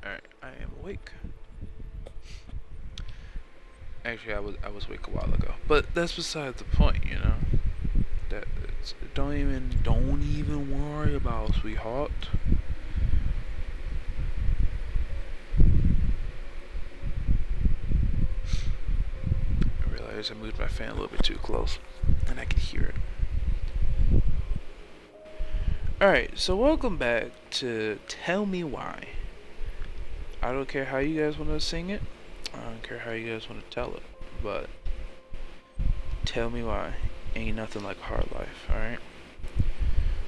Alright, I am awake. Actually, I was awake a while ago, but that's beside the point, you know. Don't even worry about, sweetheart. I realized I moved my fan a little bit too close, and I can hear it. Alright, so welcome back to Tell Me Why. I don't care how you guys want to sing it. I don't care how you guys want to tell it, but tell me why. Ain't nothing like a hard life, alright?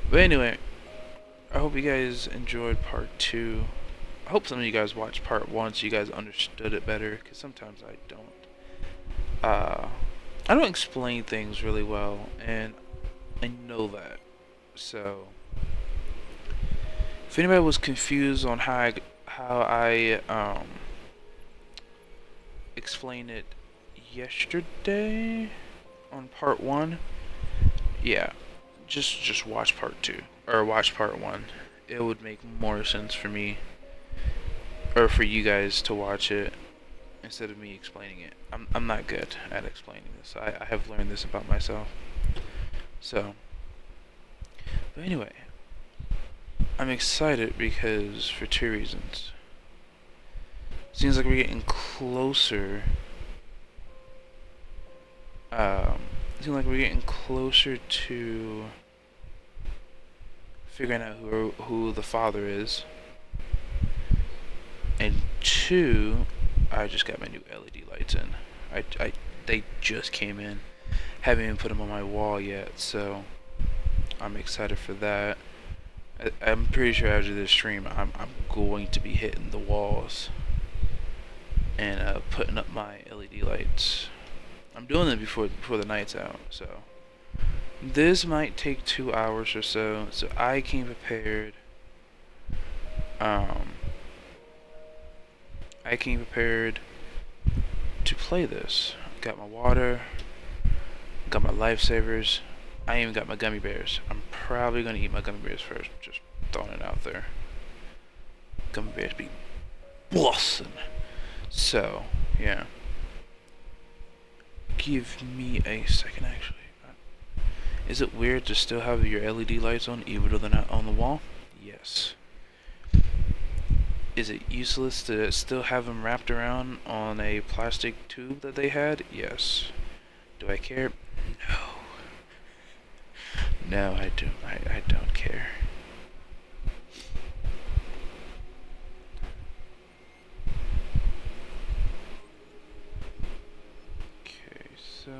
But anyway, I hope you guys enjoyed part 2. I hope some of you guys watched part 1 so you guys understood it better, because sometimes I don't. I don't explain things really well, and I know that. So, if anybody was confused on how I explained it yesterday on part 1, yeah, just watch part 2 or watch part 1. It would make more sense for me or for you guys to watch it instead of me explaining it. I'm not good at explaining this. I have learned this about myself. So, but anyway, I'm excited because for 2 reasons. Seems like we're getting closer. Seems like we're getting closer to figuring out who the father is. And 2, I just got my new LED lights in. They just came in. Haven't even put them on my wall yet, so I'm excited for that. I'm pretty sure after this stream, I'm going to be hitting the walls and putting up my LED lights. I'm doing it before the night's out, so this might take 2 hours or so. So I came prepared. I came prepared to play this. Got my water, got my lifesavers. I even got my gummy bears. I'm probably gonna eat my gummy bears first. Just throwing it out there. Gummy bears be bussin'. So, yeah. Give me a second, actually. Is it weird to still have your LED lights on even though they're not on the wall? Yes. Is it useless to still have them wrapped around on a plastic tube that they had? Yes. Do I care? No. No, I don't. I don't care. Okay, so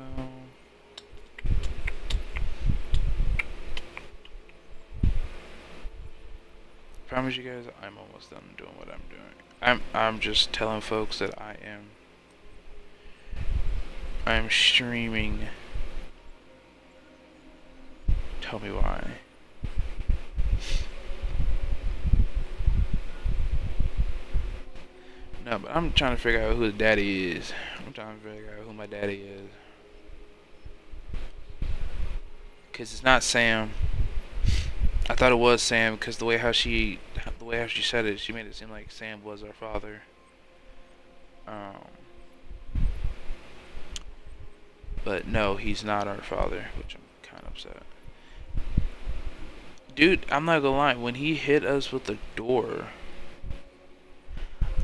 promise you guys I'm almost done doing what I'm doing. I'm just telling folks that I'm streaming. Tell me why. No, but I'm trying to figure out who his daddy is. I'm trying to figure out who my daddy is. Cause it's not Sam. I thought it was Sam because the way how she said it, she made it seem like Sam was our father. But no, he's not our father, which I'm kind of upset. Dude, I'm not gonna lie. When he hit us with the door,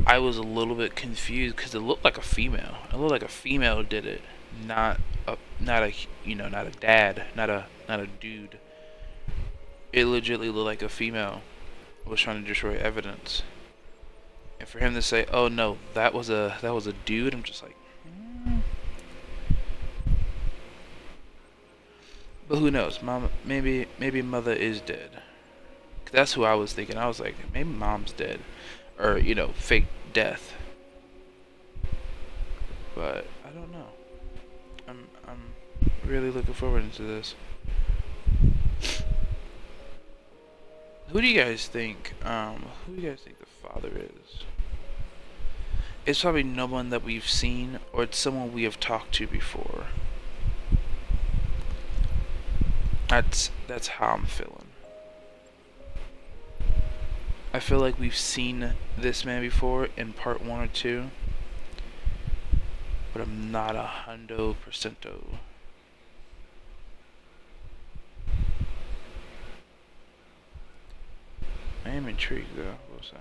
I was a little bit confused because it looked like a female. It looked like a female did it, not a not a dad, not a dude. It legitimately looked like a female was trying to destroy evidence. And for him to say, "Oh no, that was a dude," I'm just like, But who knows? Mom, maybe mother is dead. 'Cause that's who I was thinking. I was like, maybe mom's dead, or fake death. But I don't know. I'm really looking forward to this. Who do you guys think? Who do you guys think the father is? It's probably no one that we've seen, or it's someone we have talked to before. That's how I'm feeling. I feel like we've seen this man before in part 1 or 2, but I'm not 100%. I am intrigued though, I will say.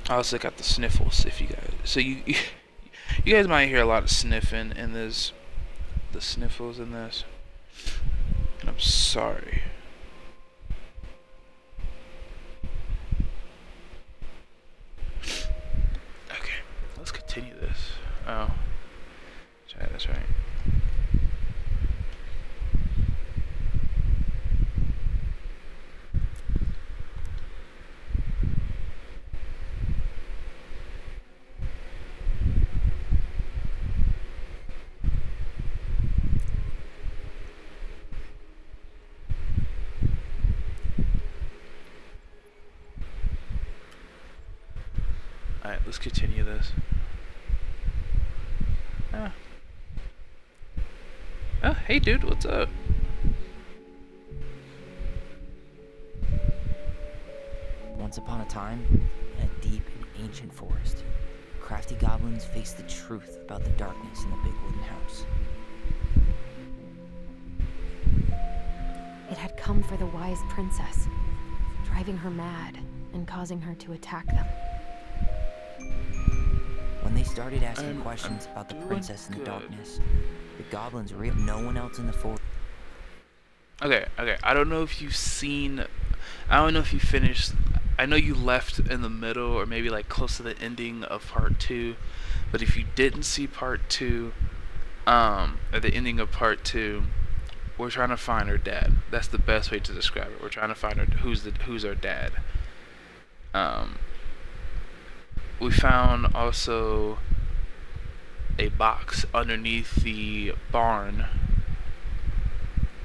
I also got the sniffles if you guys. So you you guys might hear a lot of sniffing in this, the sniffles in this. And I'm sorry. Okay, let's continue this. Oh, that's right. Alright, let's continue this. Oh, hey dude, what's up? Once upon a time, in a deep and ancient forest, crafty goblins faced the truth about the darkness in the big wooden house. It had come for the wise princess, driving her mad and causing her to attack them. When they started asking questions about the princess in the darkness, the goblins realized no one else in the forest. Okay. I don't know if you've seen. I don't know if you finished. I know you left in the middle or maybe like close to the ending of part 2, but if you didn't see part 2, at the ending of part 2, we're trying to find her dad. That's the best way to describe it. We're trying to find her who's her dad. We found also a box underneath the barn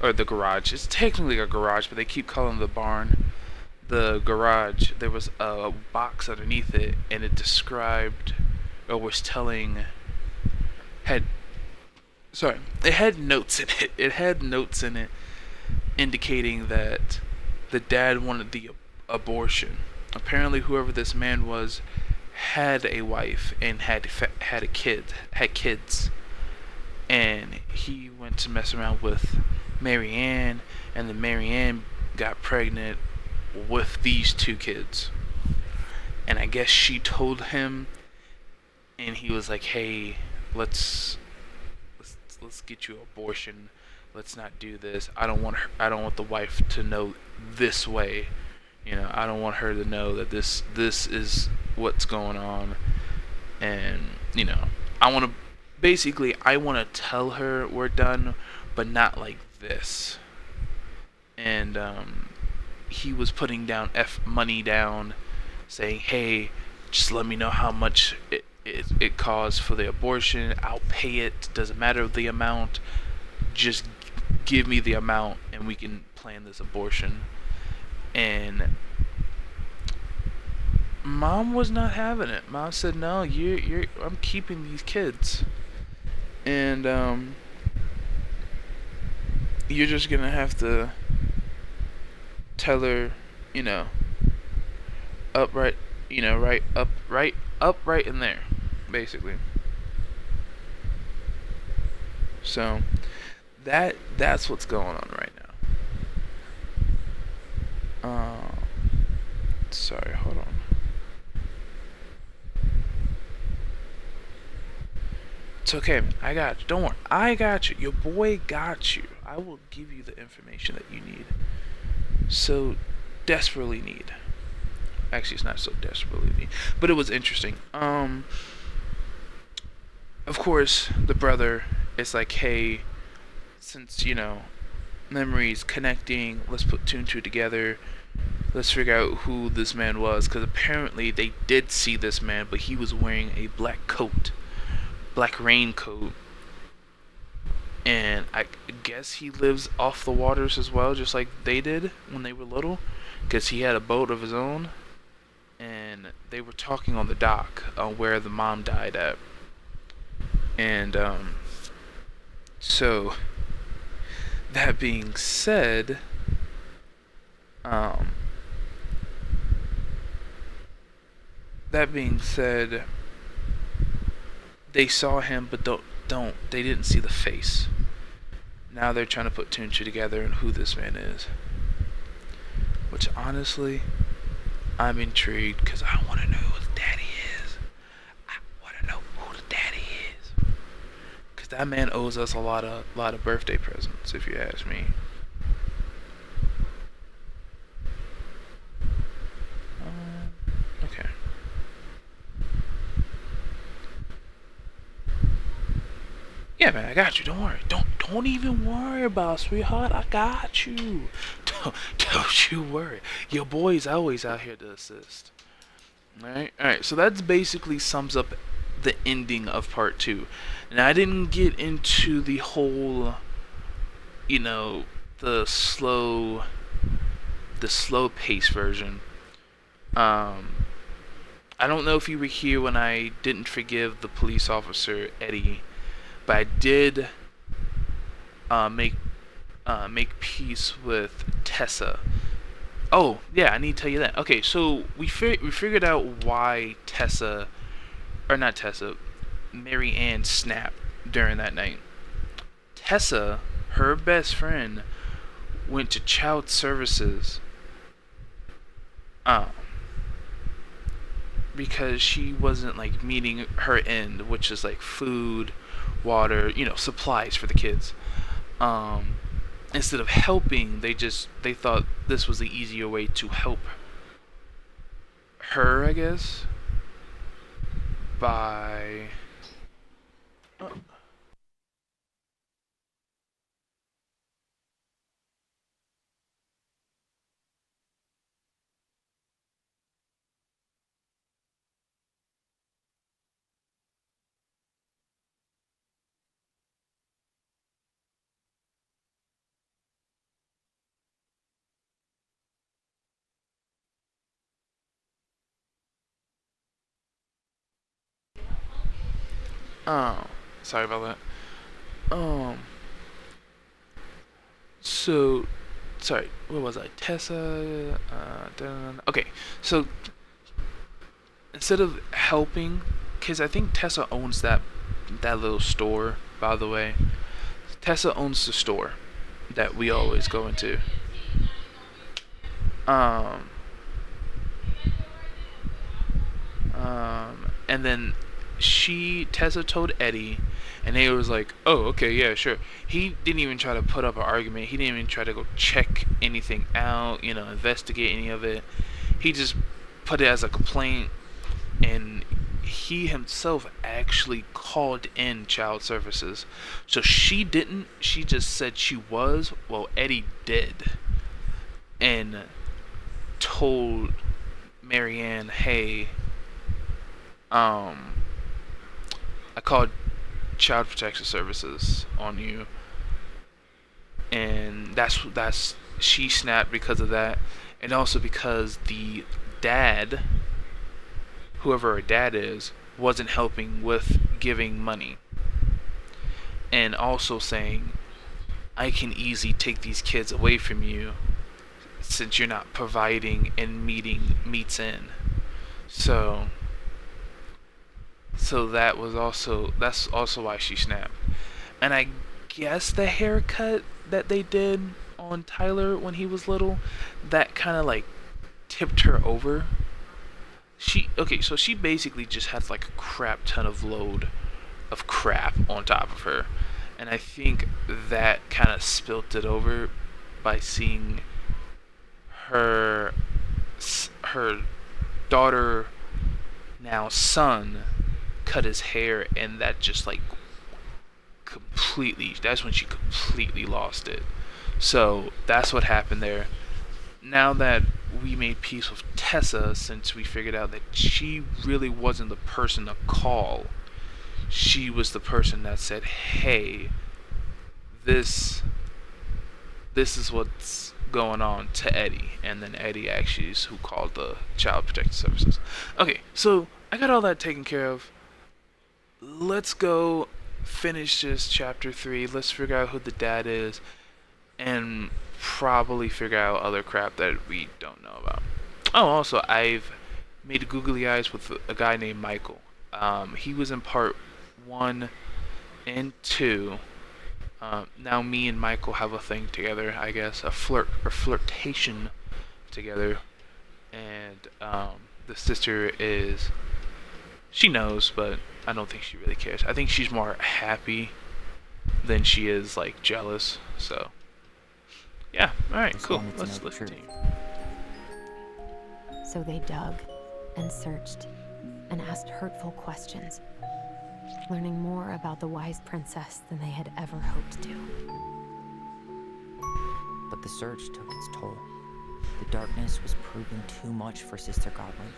or the garage. It's technically a garage, but they keep calling it the barn. The garage, there was a box underneath it, and it described or was telling it had notes in it. It had notes in it indicating that the dad wanted the abortion. Apparently, whoever this man was had a wife and had kids, and he went to mess around with Mary Ann, and then Mary Ann got pregnant with these 2 kids. And I guess she told him, and he was like, "Hey, let's get you an abortion. Let's not do this. I don't want the wife to know this way. You know, I don't want her to know that this is what's going on. And, you know, I want to tell her we're done, but not like this." And he was putting down money down, saying, "Hey, just let me know how much it costs for the abortion. I'll pay it. Doesn't matter the amount. Just give me the amount, and we can plan this abortion." And Mom was not having it. Mom said, "No, I'm keeping these kids, and you're just gonna have to tell her, you know, upright, you know, right in there, basically." So that's what's going on right now. Sorry, hold on. It's okay. I got you. Don't worry. I got you. Your boy got you. I will give you the information that you need. So desperately need. Actually, it's not so desperately need, but it was interesting. Of course, the brother is like, "Hey, since, you know, memories connecting, let's put 2 and 2 together. Let's figure out who this man was," because apparently they did see this man, but he was wearing a black raincoat, and I guess he lives off the waters as well, just like they did when they were little, because he had a boat of his own, and they were talking on the dock where the mom died at. And so that being said, um, that being said, they saw him, but they didn't see the face. Now they're trying to put two and two together and who this man is. Which honestly, I'm intrigued because I want to know who his daddy is. I want to know who the daddy is. Because that man owes us a lot of birthday presents, if you ask me. Okay. Yeah, man, I got you. Don't worry. Don't even worry about it, sweetheart. I got you. Don't you worry. Your boy's always out here to assist. Alright. So that's basically sums up the ending of part 2. And I didn't get into the whole, the slow pace version. I don't know if you were here when I didn't forgive the police officer Eddie, but I did make peace with Tessa. Oh yeah, I need to tell you that. Okay, so we figured out why Mary Ann snapped during that night. Tessa, her best friend, went to child services because she wasn't like meeting her end, which is like food, water, supplies for the kids. Instead of helping, they thought this was the easier way to help her, I guess, by oh, sorry about that. So sorry, what was I? Tessa. Okay, so instead of helping, because I think Tessa owns that little store. By the way, Tessa owns the store that we always go into. Um, and then Tessa told Eddie, and they was like, "Oh, okay, yeah, sure." He didn't even try to put up an argument. He didn't even try to go check anything out, investigate any of it. He just put it as a complaint, and he himself actually called in child services. So she didn't. She just said she was. Well, Eddie did, and told Mary Ann, "Hey, I called Child Protection Services on you," and that's she snapped because of that, and also because the dad, whoever her dad is, wasn't helping with giving money, and also saying, "I can easily take these kids away from you since you're not providing and meets in." So that's also why she snapped. And I guess the haircut that they did on Tyler when he was little, that kind of like tipped her over. So she basically just had like a crap ton of load of crap on top of her. And I think that kind of spilt it over by seeing her daughter, now son, cut his hair, and that just like that's when she completely lost it. So that's what happened there. Now that we made peace with Tessa, since we figured out that she really wasn't the person to call, she was the person that said, "Hey, this is what's going on," to Eddie, and then Eddie actually is who called the Child Protective Services. Okay, so I got all that taken care of. Let's go finish this chapter 3. Let's figure out who the dad is, and probably figure out other crap that we don't know about. Oh, also, I've made googly eyes with a guy named Michael. He was in part 1 and 2. Now me and Michael have a thing together, I guess, a flirtation together, and the sister is, she knows, but I don't think she really cares. I think she's more happy than she is like jealous. So yeah, all right, As cool. long as Let's it's no truth. continue. So they dug and searched and asked hurtful questions, learning more about the wise princess than they had ever hoped to. But the search took its toll. The darkness was proving too much for Sister Goblin,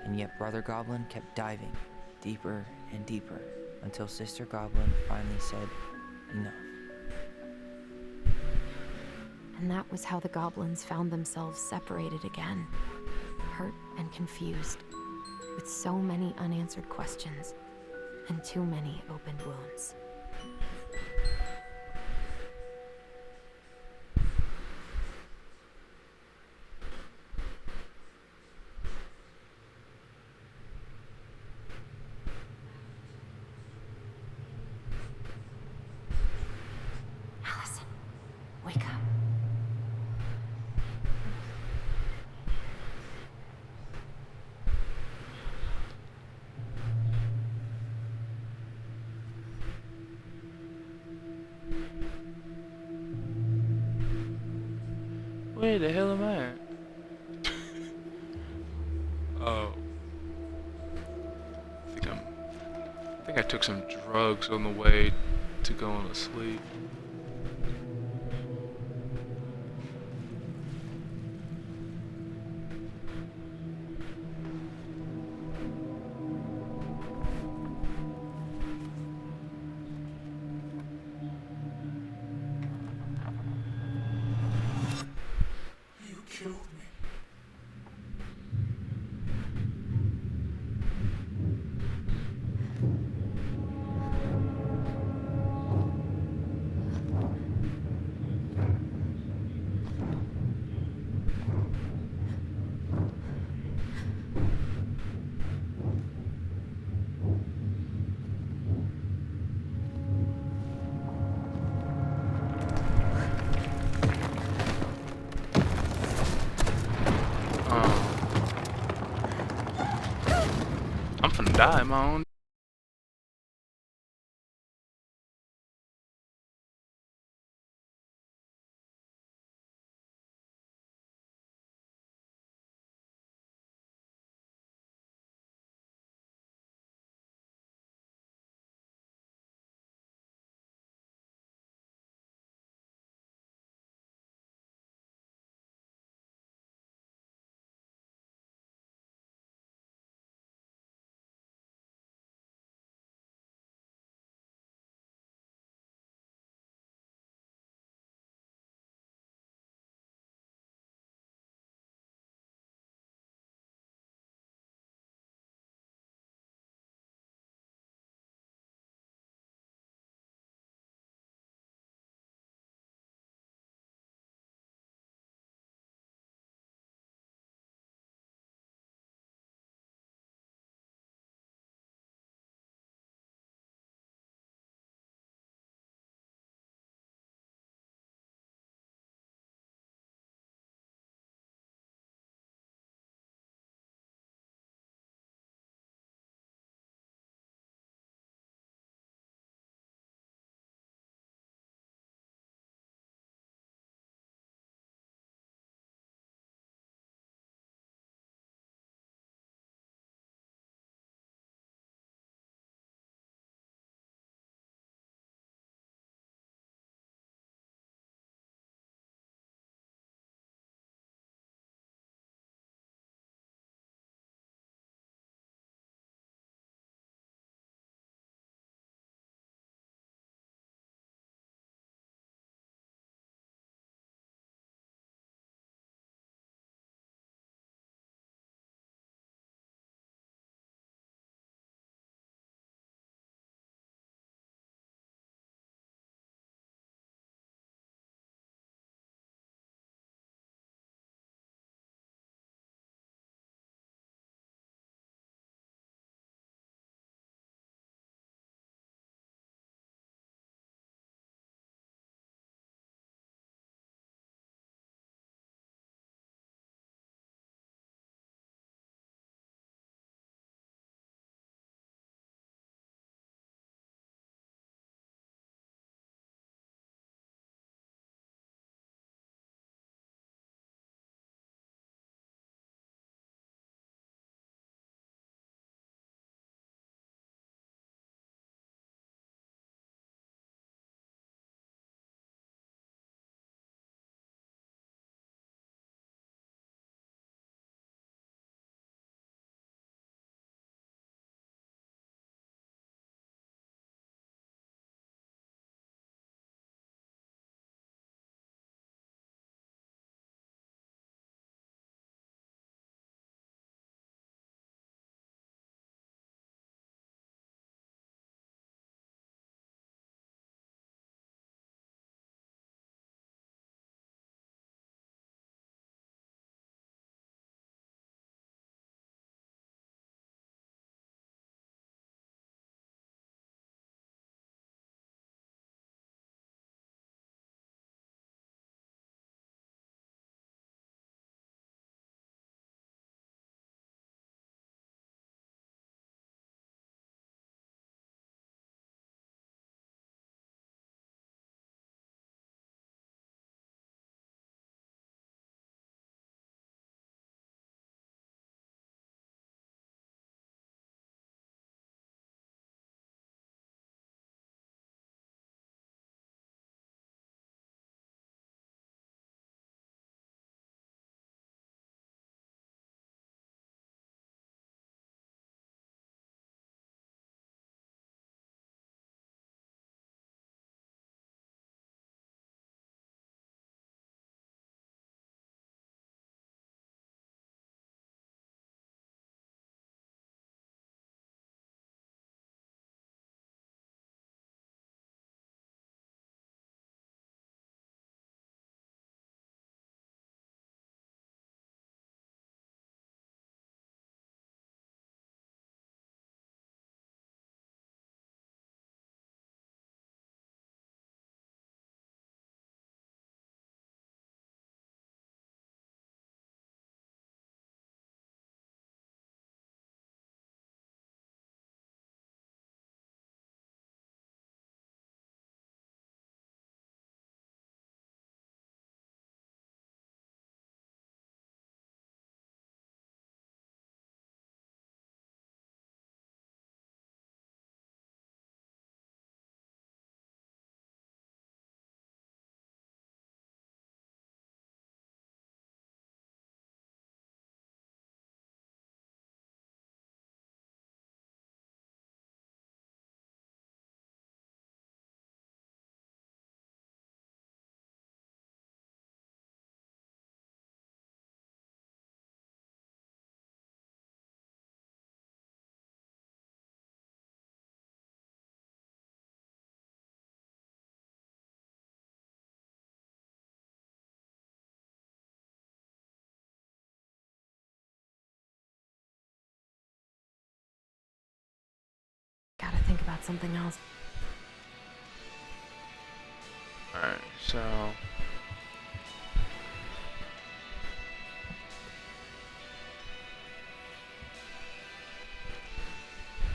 and yet Brother Goblin kept diving deeper and deeper until Sister Goblin finally said enough. And that was how the goblins found themselves separated again, hurt and confused, with so many unanswered questions and too many opened wounds. Allison, wake up. Where the hell am I at? Oh, I think I took some drugs on the way to going to sleep. You killed me. I'm finna die in my own think about something else. Alright, so...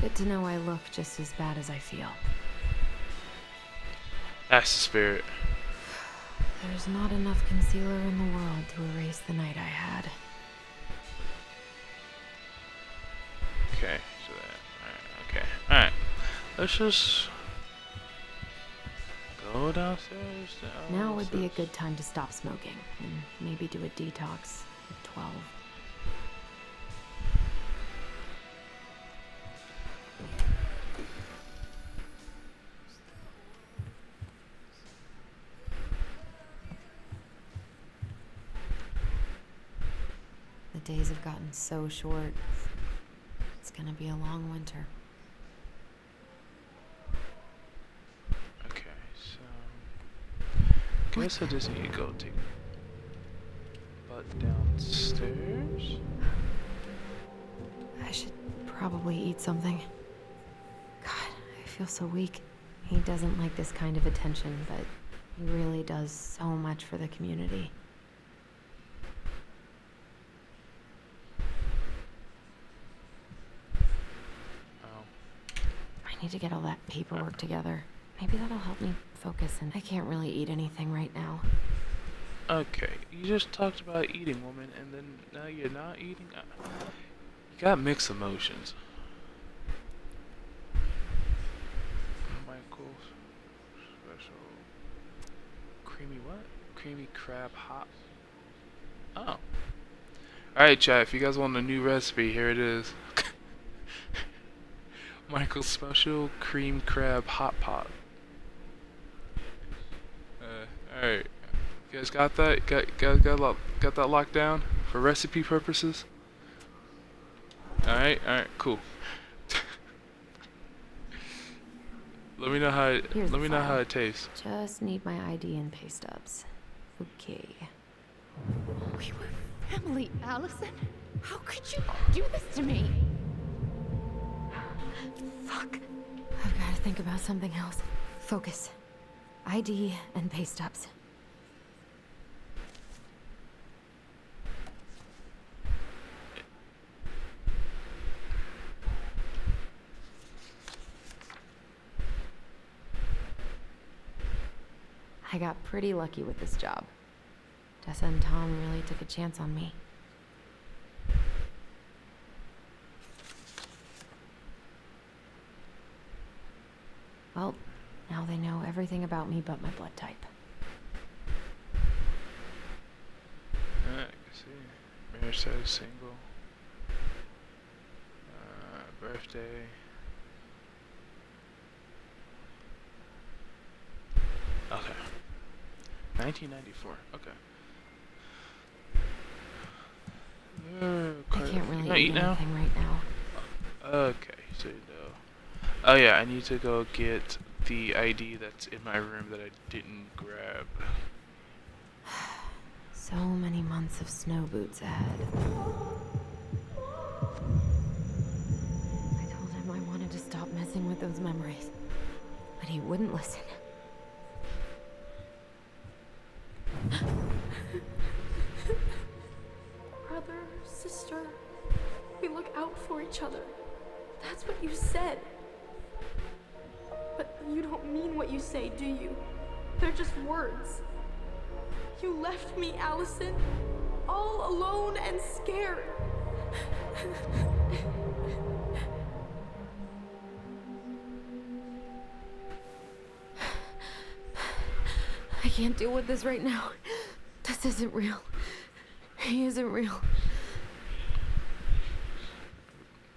Good to know I look just as bad as I feel. That's the spirit. There's not enough concealer in the world to erase the night I had. Okay, so that... Alright, okay. Alright. Let's just... go downstairs. Now would be a good time to stop smoking, and maybe do a detox at 12. The days have gotten so short. It's gonna be a long winter. Okay, so... guess I just need to go take a butt downstairs. I should probably eat something. God, I feel so weak. He doesn't like this kind of attention, but he really does so much for the community. I need to get all that paperwork together. Maybe that'll help me focus, and I can't really eat anything right now. Okay, you just talked about eating, woman, and then now you're not eating? You got mixed emotions. Michael's special creamy what? Creamy crab hot. Oh. Alright, chat, if you guys want a new recipe, here it is. Michael's special cream crab hot pot. Alright. You guys got that? Got that locked down for recipe purposes? Alright, cool. Let me know how it tastes. Just need my ID and pay stubs. Okay. We were family, Allison. How could you do this to me? Fuck. I've got to think about something else. Focus. ID and pay stubs. I got pretty lucky with this job. Tessa and Tom really took a chance on me. Well, now they know everything about me but my blood type. I can see. Marriage status single. Birthday. Okay. 1994. Okay. I can't really eat eat now? anything right now. Okay, so no. Oh yeah, I need to go get the ID that's in my room that I didn't grab. So many months of snow boots ahead. I told him I wanted to stop messing with those memories, but he wouldn't listen. Brother, sister, we look out for each other. That's what you said. But you don't mean what you say, do you? They're just words. You left me, Allison, all alone and scared. I can't deal with this right now. This isn't real. He isn't real.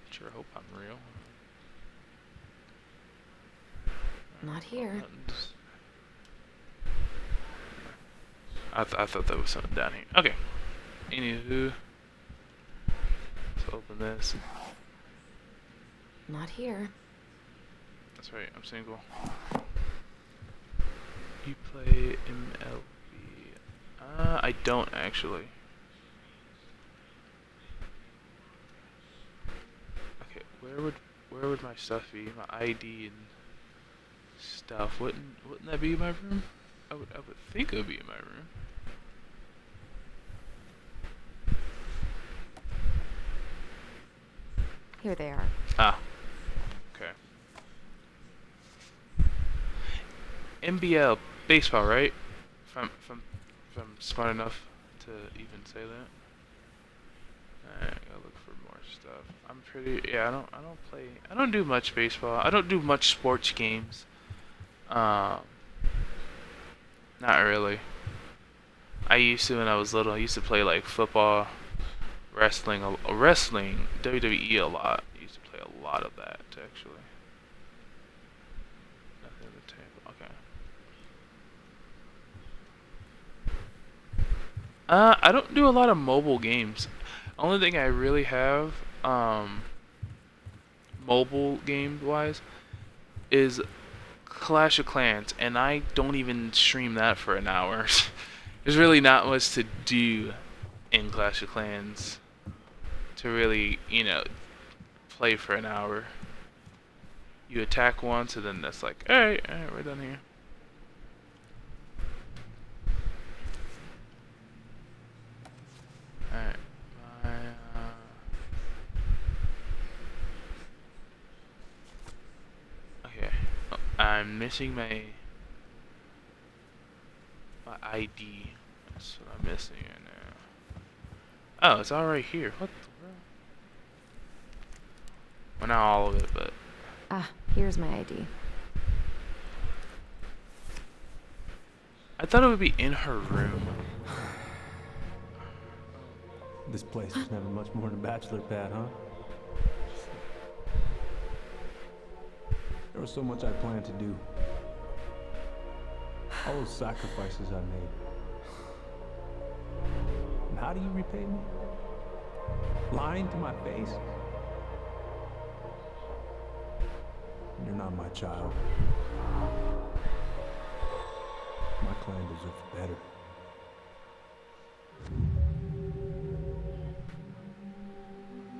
Sure hope I'm real. Not here. I thought that was something down here. Okay. Anywho. Let's open this. Not here. That's right, I'm single. You play MLB. I don't actually. Okay, where where would my stuff be? My ID and stuff. Wouldn't that be in my room? I would think it would be in my room. Here they are. Ah. Okay. NBL baseball, right? If I'm smart enough to even say that. Alright, gotta look for more stuff. I'm pretty yeah, I don't do much baseball. I don't do much sports games. Not really. I used to when I was little. I used to play like football, wrestling, WWE a lot. I used to play a lot of that actually. Nothing on the table. Okay. I don't do a lot of mobile games. Only thing I really have, mobile game wise, is Clash of Clans, and I don't even stream that for an hour. There's really not much to do in Clash of Clans to really, play for an hour. You attack once, and then that's like, alright, we're done here. Alright, okay, I'm missing my ID. That's what I'm missing right now. Oh, it's all right here. What the world? Well, not all of it, but Ah, here's my ID. I thought it would be in her room. This place was never much more than a bachelor pad, huh? There was so much I planned to do. All those sacrifices I made. And how do you repay me? Lying to my face. You're not my child. My clan deserves better.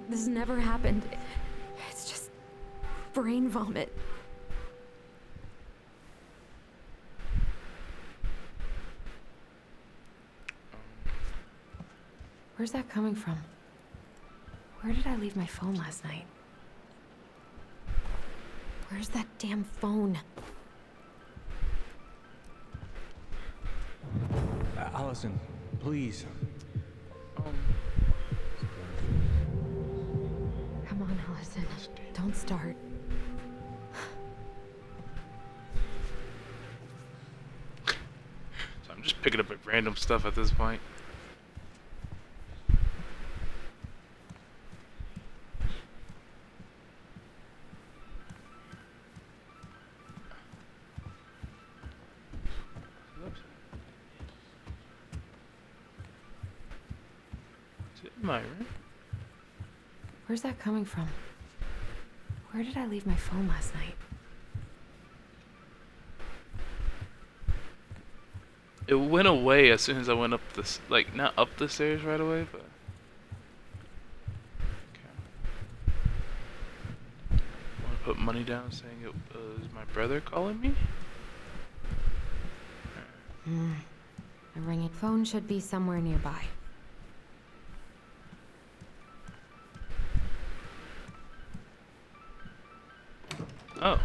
This never happened. It's just brain vomit. Where's that coming from? Where did I leave my phone last night? Where's that damn phone? Allison, please. Come on, Allison. Don't start. So I'm just picking up like random stuff at this point. Is it in my room? Where's that coming from? Where did I leave my phone last night? It went away as soon as I went up this, like, not up the stairs right away, but. Okay. Want to put money down saying it was my brother calling me? The ringing phone should be somewhere nearby. Oh.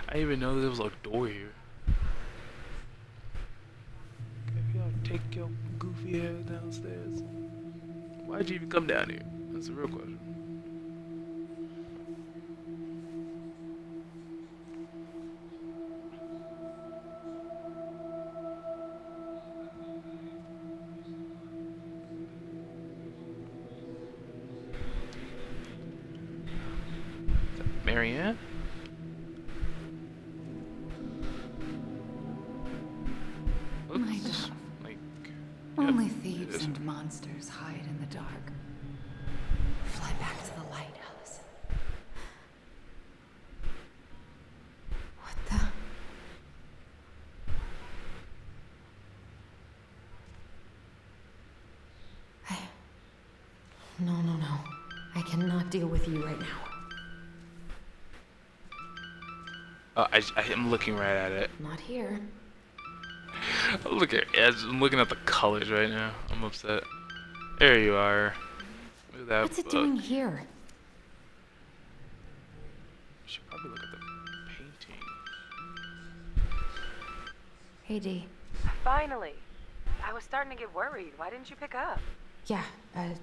I didn't even know there was a door here. If y'all take your goofy ass downstairs. Why'd you even come down here? That's the real question. Is that Marianne? My Looks love. like Only it thieves is. and monsters hide in the dark. Fly back to the light, Allison. What the? No, no, no. I cannot deal with you right now. I'm looking right at it. Not here. I'm looking at the colors right now. I'm upset. There you are. Look at that What's it book. doing here? We should probably look at the painting. Hey, Dee. Finally. I was starting to get worried. Why didn't you pick up? Yeah,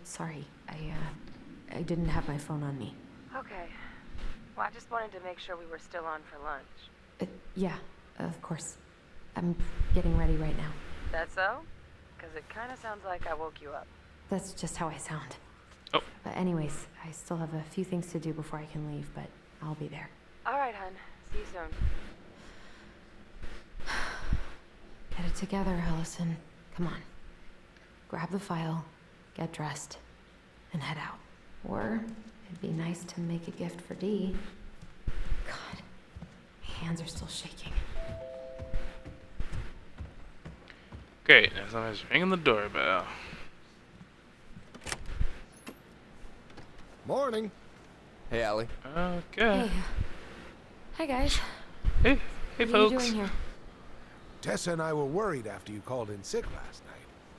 sorry. I didn't have my phone on me. Okay. Well, I just wanted to make sure we were still on for lunch. Yeah, of course. I'm getting ready right now. That so? Because it kind of sounds like I woke you up. That's just how I sound. Oh. Anyways, I still have a few things to do before I can leave, but I'll be there. All right, hun. See you soon. Get it together, Allison. Come on. Grab the file, get dressed, and head out. Or it'd be nice to make a gift for Dee. God, my hands are still shaking. Great, now somebody's ringing the doorbell. Morning. Hey, Allie. Okay. Hey. Hi, guys. Hey, What are folks. you doing here? Tessa and I were worried after you called in sick last night.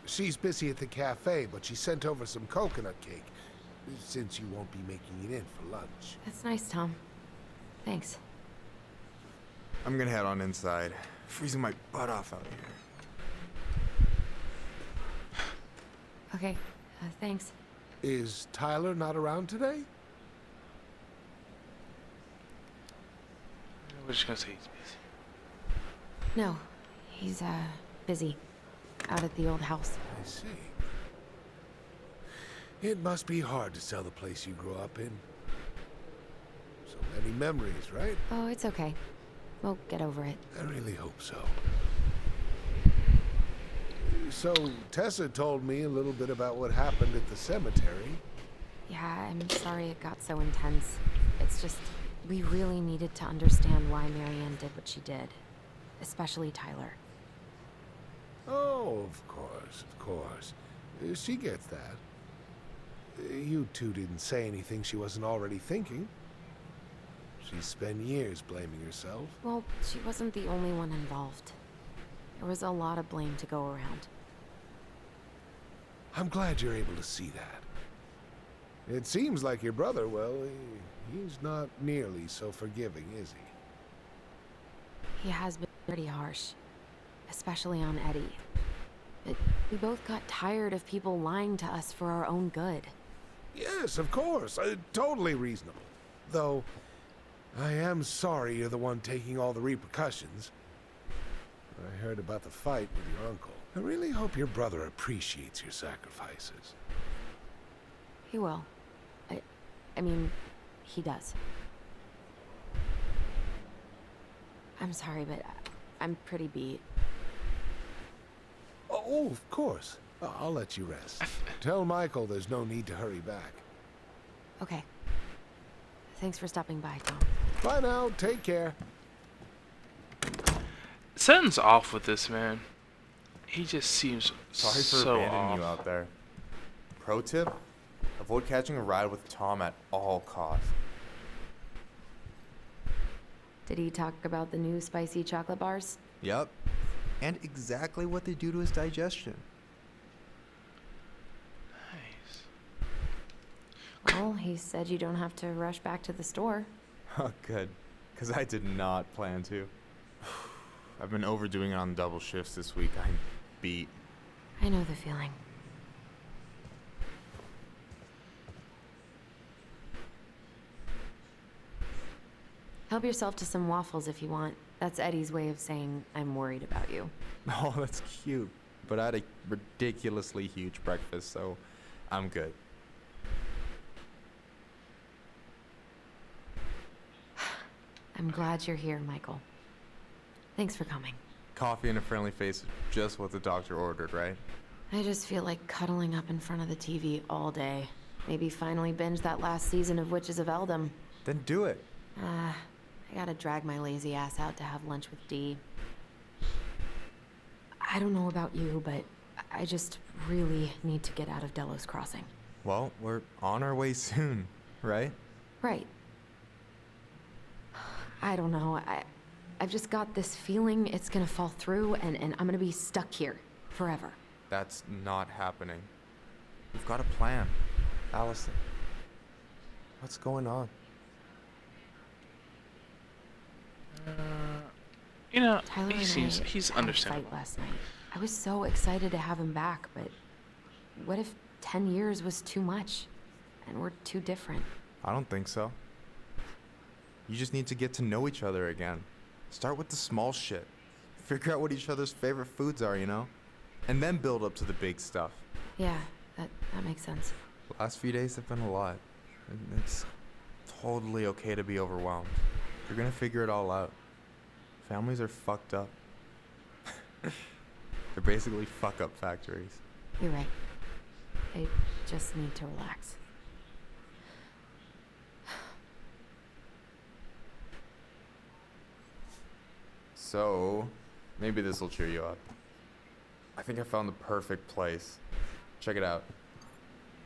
She's busy at the cafe, but she sent over some coconut cake, since you won't be making it in for lunch. That's nice, Tom. Thanks. I'm gonna head on inside. Freezing my butt off out here. Okay, thanks. Is Tyler not around today? We're just gonna say he's busy. No, he's, busy. Out at the old house. I see. It must be hard to sell the place you grew up in. So many memories, right? Oh, it's okay. We'll get over it. I really hope so. So, Tessa told me a little bit about what happened at the cemetery. Yeah, I'm sorry it got so intense. It's just, we really needed to understand why Marianne did what she did. Especially Tyler. Oh, of course, of course. She gets that. You two didn't say anything she wasn't already thinking. She's spent years blaming herself. Well, she wasn't the only one involved. There was a lot of blame to go around. I'm glad you're able to see that. It seems like your brother, well, he's not nearly so forgiving, is he? He has been pretty harsh. Especially on Eddie. But we both got tired of people lying to us for our own good. Yes, of course. Totally reasonable. Though, I am sorry you're the one taking all the repercussions. I heard about the fight with your uncle. I really hope your brother appreciates your sacrifices. He will. I mean, he does. I'm sorry, but I'm pretty beat. Oh, of course. I'll let you rest. Tell Michael there's no need to hurry back. Okay. Thanks for stopping by, Tom. Bye now. Take care. Something's off with this man. He just seems Sorry for so abandoning off. you out there. Pro tip: avoid catching a ride with Tom at all costs. Did he talk about the new spicy chocolate bars? Yep. And exactly what they do to his digestion. Nice. Well, he said you don't have to rush back to the store. Oh, good. Because I did not plan to. I've been overdoing it on double shifts this week. I'm beat. I know the feeling. Help yourself to some waffles if you want. That's Eddie's way of saying I'm worried about you. Oh, that's cute. But I had a ridiculously huge breakfast, so I'm good. I'm glad you're here, Michael. Thanks for coming. Coffee and a friendly face, just what the doctor ordered, right? I just feel like cuddling up in front of the TV all day. Maybe finally binge that last season of Witches of Eldom. Then do it. I gotta drag my lazy ass out to have lunch with Dee. I don't know about you, but I just really need to get out of Delos Crossing. Well, we're on our way soon, right? Right. I don't know. I've just got this feeling it's gonna fall through and I'm gonna be stuck here forever. That's not happening. We've got a plan. Allison, what's going on? You know, Tyler he and seems I he's had understandable. a fight last night. I was so excited to have him back, but what if 10 years was too much and we're too different? I don't think so. You just need to get to know each other again. Start with the small shit. Figure out what each other's favorite foods are, you know? And then build up to the big stuff. Yeah, that makes sense. The last few days have been a lot. And it's totally okay to be overwhelmed. You're gonna figure it all out. Families are fucked up. They're basically fuck-up factories. You're right. I just need to relax. So, maybe this will cheer you up. I think I found the perfect place. Check it out.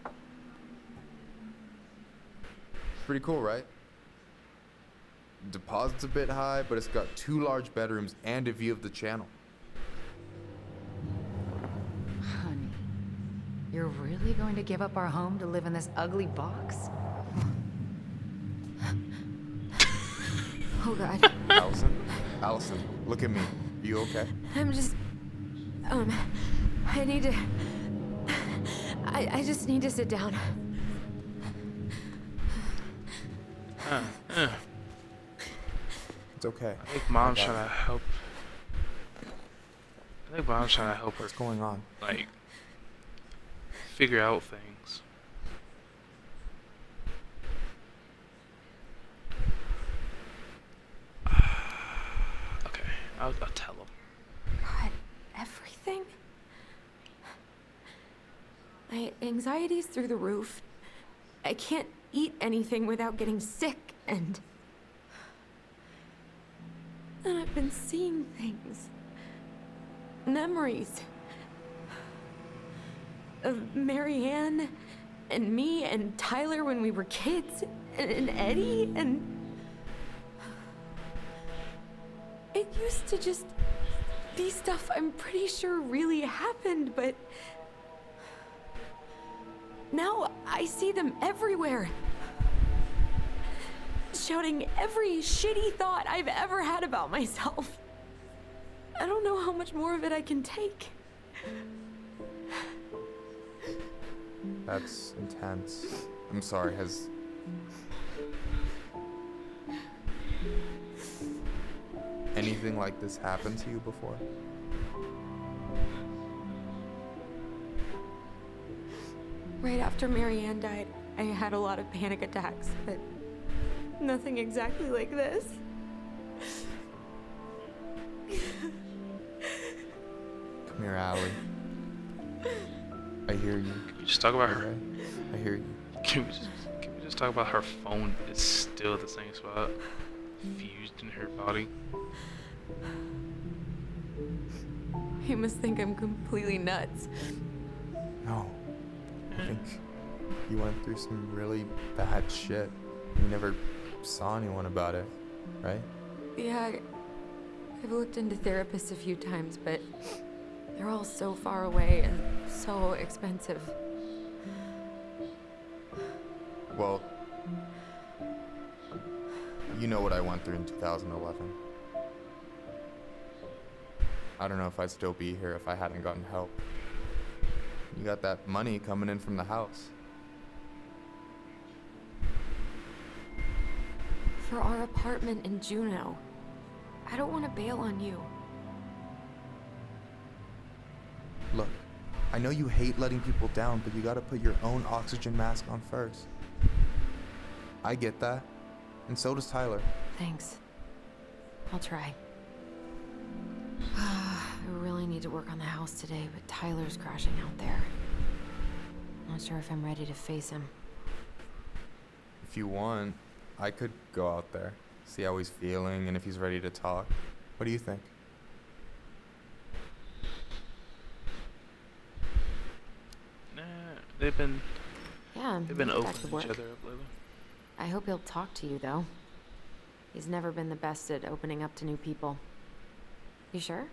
It's pretty cool, right? Deposit's a bit high, but it's got 2 large bedrooms and a view of the channel. Honey, you're really going to give up our home to live in this ugly box? Oh God. Allison, look at me. You okay? I'm just... I need to... I just need to sit down. It's okay. I think Mom's trying to help. I think Mom's trying to help her, What's going on? like, figure out things. Okay, I'll tell him. God, everything? My anxiety's through the roof. I can't eat anything without getting sick, and I've been seeing things. Memories. Of Marianne, and me, and Tyler when we were kids, and Eddie, and... It used to just be stuff I'm pretty sure really happened, but... Now I see them everywhere. Shouting every shitty thought I've ever had about myself. I don't know how much more of it I can take. That's intense. I'm sorry, has... anything like this happened to you before? Right after Marianne died, I had a lot of panic attacks, but nothing exactly like this. Come here, Allie. I hear you. Can we just talk about her? Okay? I hear you. Can we just talk about her phone is still at the same spot, fused in her body? You must think I'm completely nuts. No. I think you went through some really bad shit. You never saw anyone about it, right? Yeah, I've looked into therapists a few times, but they're all so far away and so expensive. Well, you know what I went through in 2011. I don't know if I'd still be here if I hadn't gotten help. You got that money coming in from the house. For our apartment in Juneau. I don't want to bail on you. Look, I know you hate letting people down, but you gotta put your own oxygen mask on first. I get that, and so does Tyler. Thanks. I'll try. I really need to work on the house today, but Tyler's crashing out there. Not sure if I'm ready to face him. If you want, I could go out there, see how he's feeling, and if he's ready to talk. What do you think? Nah, they've been... Yeah, Yeah, They've been back opening to each work. other up lately. I hope he'll talk to you, though. He's never been the best at opening up to new people. You sure?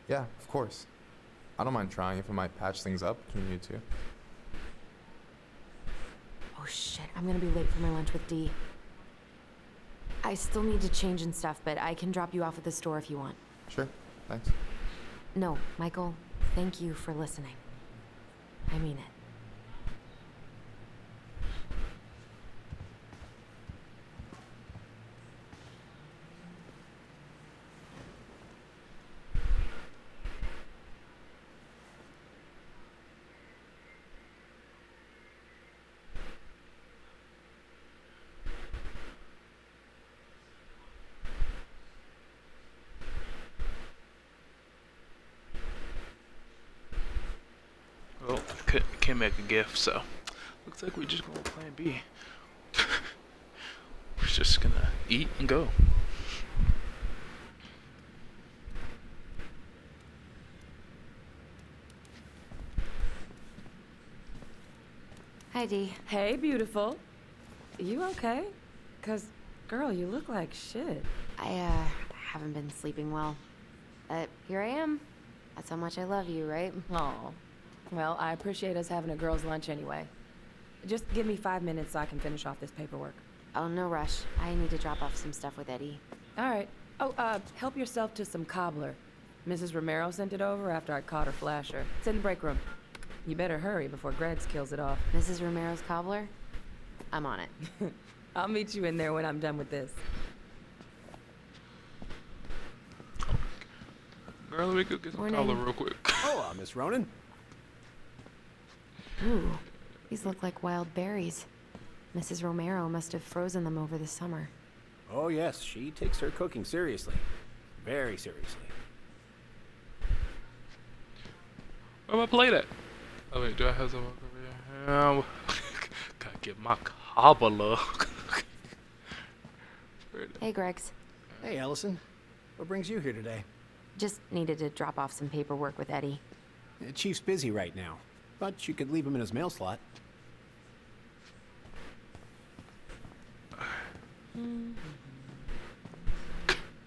Yeah, of course. I don't mind trying if it might patch things up between you two. Oh shit, I'm gonna be late for my lunch with Dee. I still need to change and stuff, but I can drop you off at the store if you want. Sure, thanks. No, Michael, thank you for listening. I mean it. Well, can't make a gift, so looks like we're just going to plan B. We're just gonna eat and go. Hi, Dee. Hey, beautiful. You okay? 'Cause, girl, you look like shit. I haven't been sleeping well. Here I am. That's how much I love you, right? Oh. Well, I appreciate us having a girls' lunch anyway. Just give me 5 minutes so I can finish off this paperwork. Oh, no rush. I need to drop off some stuff with Eddie. All right. Oh, help yourself to some cobbler. Mrs. Romero sent it over after I caught her flasher. It's in the break room. You better hurry before Greggs kills it off. Mrs. Romero's cobbler? I'm on it. I'll meet you in there when I'm done with this. Girl, let me go get some Morning. cobbler real quick. Oh, Miss Ronan. Ooh, these look like wild berries. Mrs. Romero must have frozen them over the summer. Oh, yes, she takes her cooking seriously. Very seriously. Where my plate at? Oh wait, do I have some over here? Gotta get my cobbler. Hey, Greggs. Hey, Allison. What brings you here today? Just needed to drop off some paperwork with Eddie. Chief's busy right now, but you could leave him in his mail slot.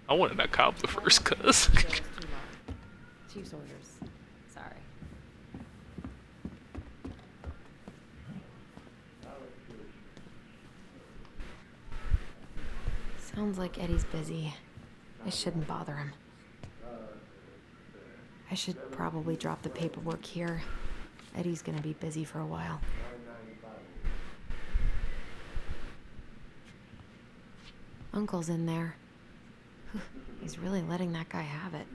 I wanted that cobbler first, cuz. Chief's orders. Sorry. Sounds like Eddie's busy. I shouldn't bother him. I should probably drop the paperwork here. Eddie's gonna be busy for a while. Uncle's in there. He's really letting that guy have it.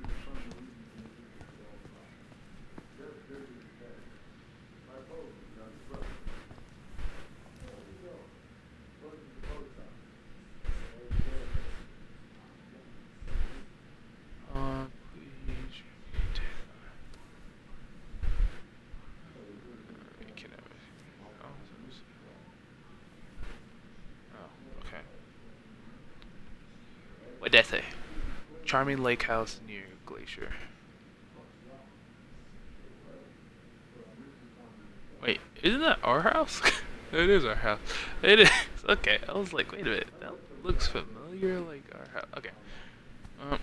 Please. Oh, okay. What did that say? Charming lake house near glacier. Wait, isn't that our house? It is our house. It is. Okay, I was like, wait a minute. That looks familiar, like our house. Okay. I guess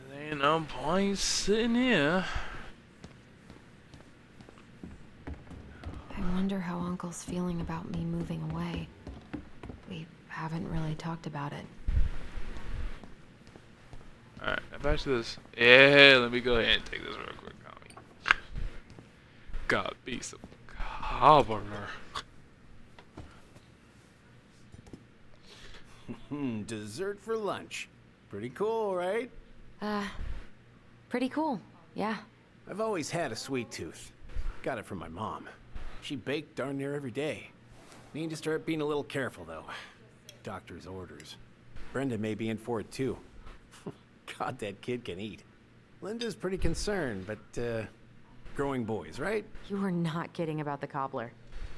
there ain't no point sitting here. I wonder how Uncle's feeling about me moving away. We haven't really talked about it. Alright, back to this. Yeah, let me go ahead and take this real quick. Gotta be some cobbler. Dessert for lunch. Pretty cool, right? Pretty cool, yeah. I've always had a sweet tooth. Got it from my mom. She baked darn near every day. Need to start being a little careful, though. Doctor's orders. Brenda may be in for it, too. God, that kid can eat. Linda's pretty concerned, but, growing boys, right? You were not kidding about the cobbler.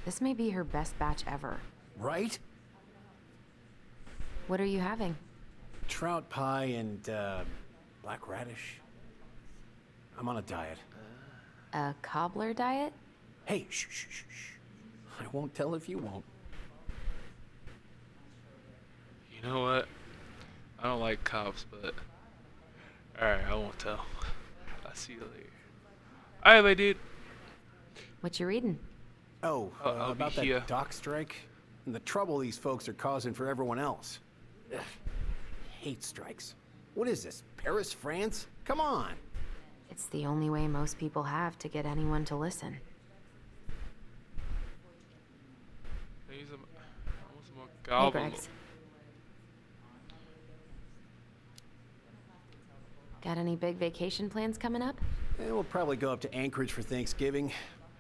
This may be her best batch ever. Right? What are you having? Trout pie and, black radish. I'm on a diet. A cobbler diet? Hey, shh, shh, shh, shh. I won't tell if you won't. You know what? I don't like cops, but alright, I won't tell. I'll see you later. Alright, my dude. What you reading? Oh, I'll be about here. that dock strike and the trouble these folks are causing for everyone else. Ugh. Hate strikes. What is this, Paris, France? Come on. It's the only way most people have to get anyone to listen. I want some more Hey, goblin. Gregs. Got any big vacation plans coming up? We'll probably go up to Anchorage for Thanksgiving.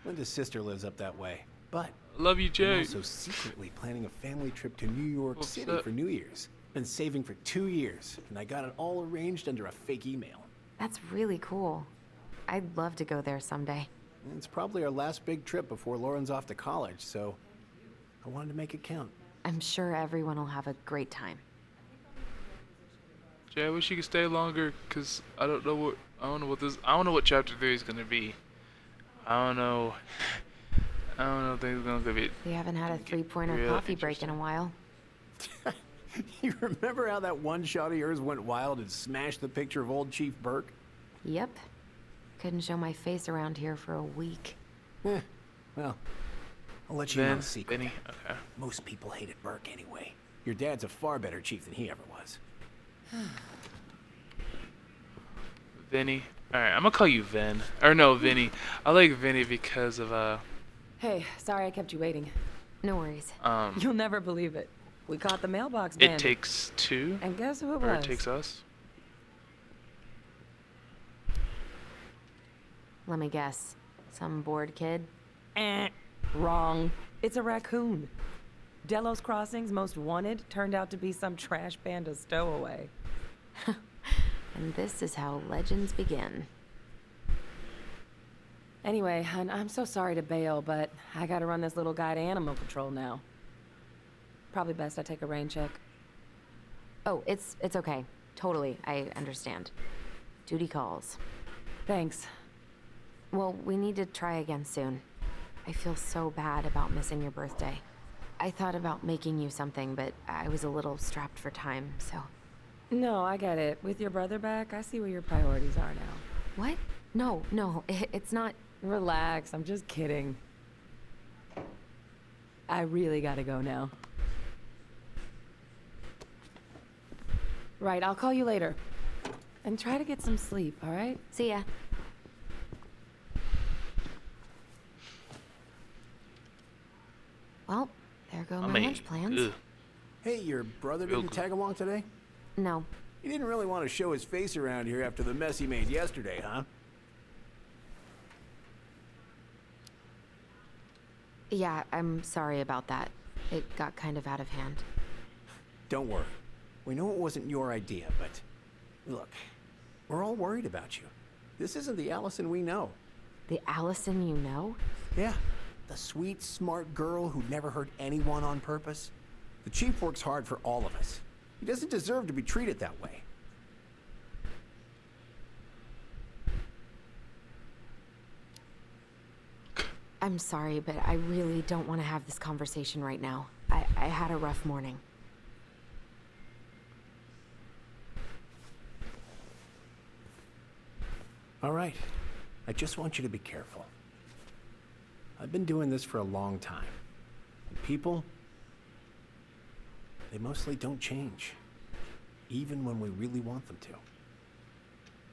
Linda's sister lives up that way. But Love you, I'm Jay. also secretly planning a family trip to New York What's City that? for New Year's. Been saving for 2 years, and I got it all arranged under a fake email. That's really cool. I'd love to go there someday. And it's probably our last big trip before Lauren's off to college, so I wanted to make it count. I'm sure everyone will have a great time. Jay, I wish you could stay longer, cause I don't know what chapter 3 is gonna be. I don't know if things are gonna be. We haven't had a three-pointer Real coffee break in a while. You remember how that one shot of yours went wild and smashed the picture of old Chief Burke? Yep. Couldn't show my face around here for a week. Well, I'll let you know Ben, a secret. Benny, okay. Most people hated Burke anyway. Your dad's a far better chief than he ever was. Vinny. Alright, I'm gonna call you Vin. Or no, Vinny. I like Vinny because of Hey, sorry I kept you waiting. No worries. You'll never believe it. We caught the mailbox It bandit. Takes Two. And guess who it Or was? It Takes Us. Let me guess. Some bored kid? Wrong. It's a raccoon. Delos Crossing's most wanted turned out to be some trash panda stowaway. And this is how legends begin. Anyway, I'm so sorry to bail, but I gotta run this little guy to Animal Control now. Probably best I take a rain check. Oh, it's okay. Totally, I understand. Duty calls. Thanks. Well, we need to try again soon. I feel so bad about missing your birthday. I thought about making you something, but I was a little strapped for time, so... No, I get it. With your brother back, I see where your priorities are now. What? No, it's not... Relax, I'm just kidding. I really gotta go now. Right, I'll call you later. And try to get some sleep, all right? See ya. Well, there go my lunch plans. Ugh. Hey, your brother Real didn't good. tag along today? No. He didn't really want to show his face around here after the mess he made yesterday, huh? Yeah, I'm sorry about that. It got kind of out of hand. Don't worry. We know it wasn't your idea, but look, we're all worried about you. This isn't the Allison we know. The Allison you know? Yeah, the sweet, smart girl who never hurt anyone on purpose. The chief works hard for all of us. He doesn't deserve to be treated that way. I'm sorry, but I really don't want to have this conversation right now. I had a rough morning. All right. I just want you to be careful. I've been doing this for a long time. And people, they mostly don't change. Even when we really want them to.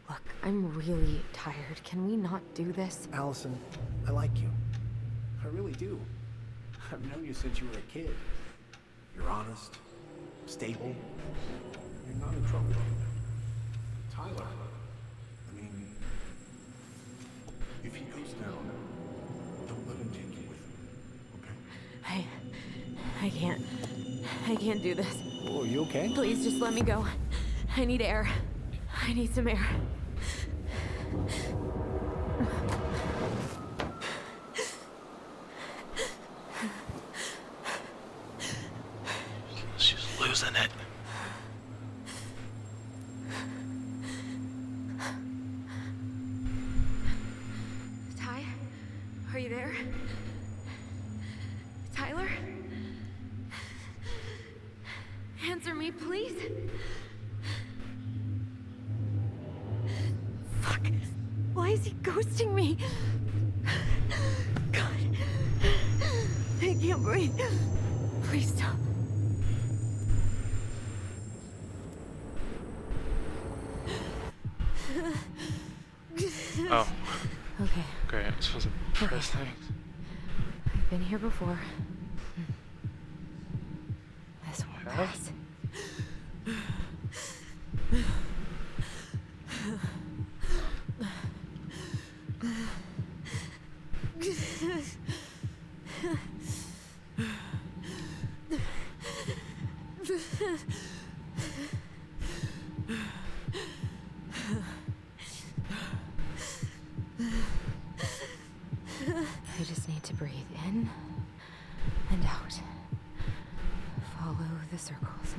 Look, I'm really tired. Can we not do this? Allison, I like you. I really do. I've known you since you were a kid. You're honest, stable. You're not in trouble. Tyler, I mean, if he goes down, don't let him take you with him, okay? I can't do this. Oh, are you okay? Please just let me go. I need air. I need some air. She's losing it. Ty, are you there? Please? Fuck. Why is he ghosting me? God. I can't breathe. Please stop. Oh. Okay. Great, I'm supposed to press things. I've been here before. This won't Huh? pass. I just need to breathe in and out. Follow the circles.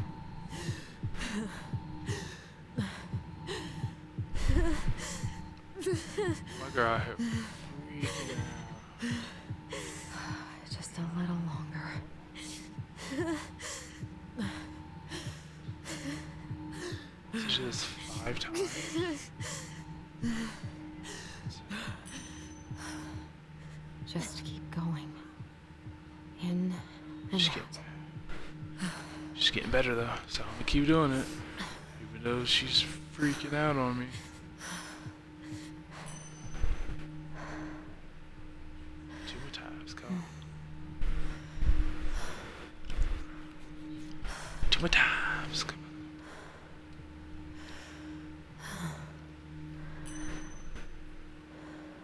My girl out here freaking out. Just a little longer. It's just 5 times. Just keep going. In and Just out. She's getting better though, so I'm gonna keep doing it. Even though she's freaking out on me. Two more times, go. Two more times, come on.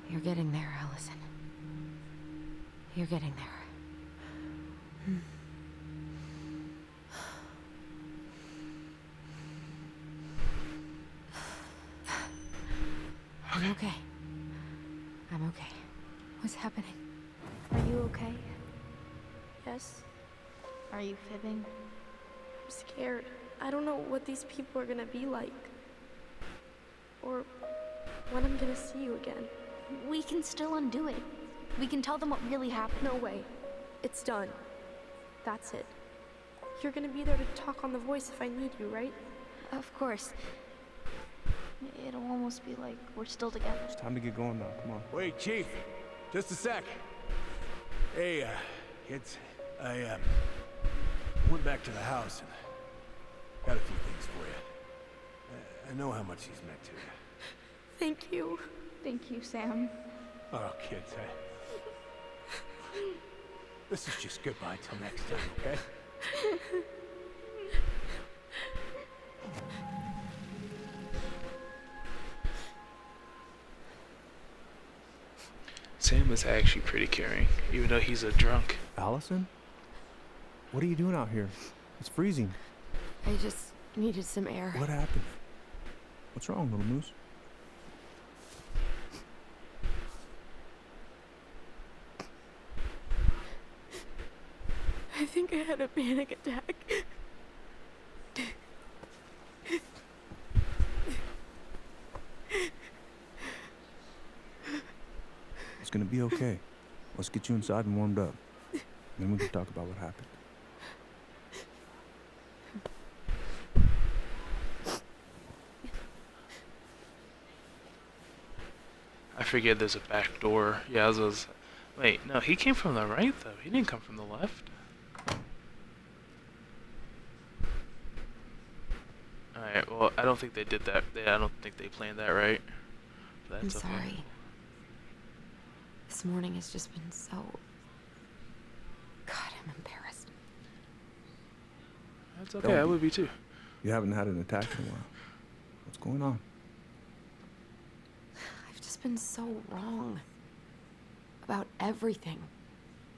You're getting there, Allison. You're getting there. I'm okay. I'm okay. What's happening? Are you okay? Yes? Are you fibbing? I'm scared. I don't know what these people are gonna be like. Or when I'm gonna see you again. We can still undo it. We can tell them what really happened. No way. It's done. That's it. You're gonna be there to talk on the voice if I need you, right? Of course. It'll almost be like we're still together. It's time to get going now. Come on. Wait, Chief. Just a sec. Hey, kids. I went back to the house and got a few things for you. I know how much he's meant to you. Thank you. Thank you, Sam. Oh, kids, this is just goodbye till next time, okay? Sam is actually pretty caring, even though he's a drunk. Allison? What are you doing out here? It's freezing. I just needed some air. What happened? What's wrong, little moose? I think I had a panic attack. It's gonna be okay. Let's get you inside and warmed up. Then we can talk about what happened. I forget there's a back door. Yeah, wait, no, he came from the right though. He didn't come from the left. Alright, well, I don't think they did that. I don't think they planned that right. But I'm that's okay. sorry. This morning has just been so... God, I'm embarrassed. That's okay, I would be too. You haven't had an attack in a while. What's going on? I've just been so wrong. About everything.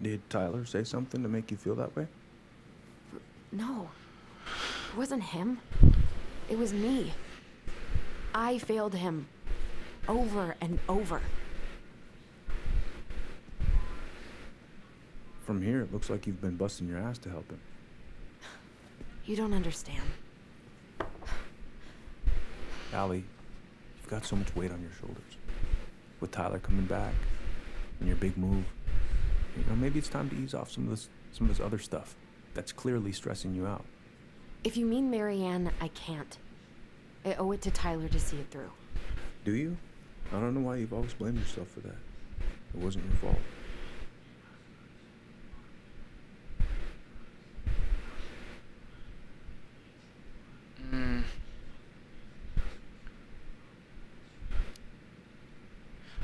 Did Tyler say something to make you feel that way? No. It wasn't him. It was me. I failed him. Over and over. From here, it looks like you've been busting your ass to help him. You don't understand. Allie, you've got so much weight on your shoulders. With Tyler coming back, and your big move, maybe it's time to ease off some of this other stuff that's clearly stressing you out. If you mean Marianne, I can't. I owe it to Tyler to see it through. Do you? I don't know why you've always blamed yourself for that. It wasn't your fault.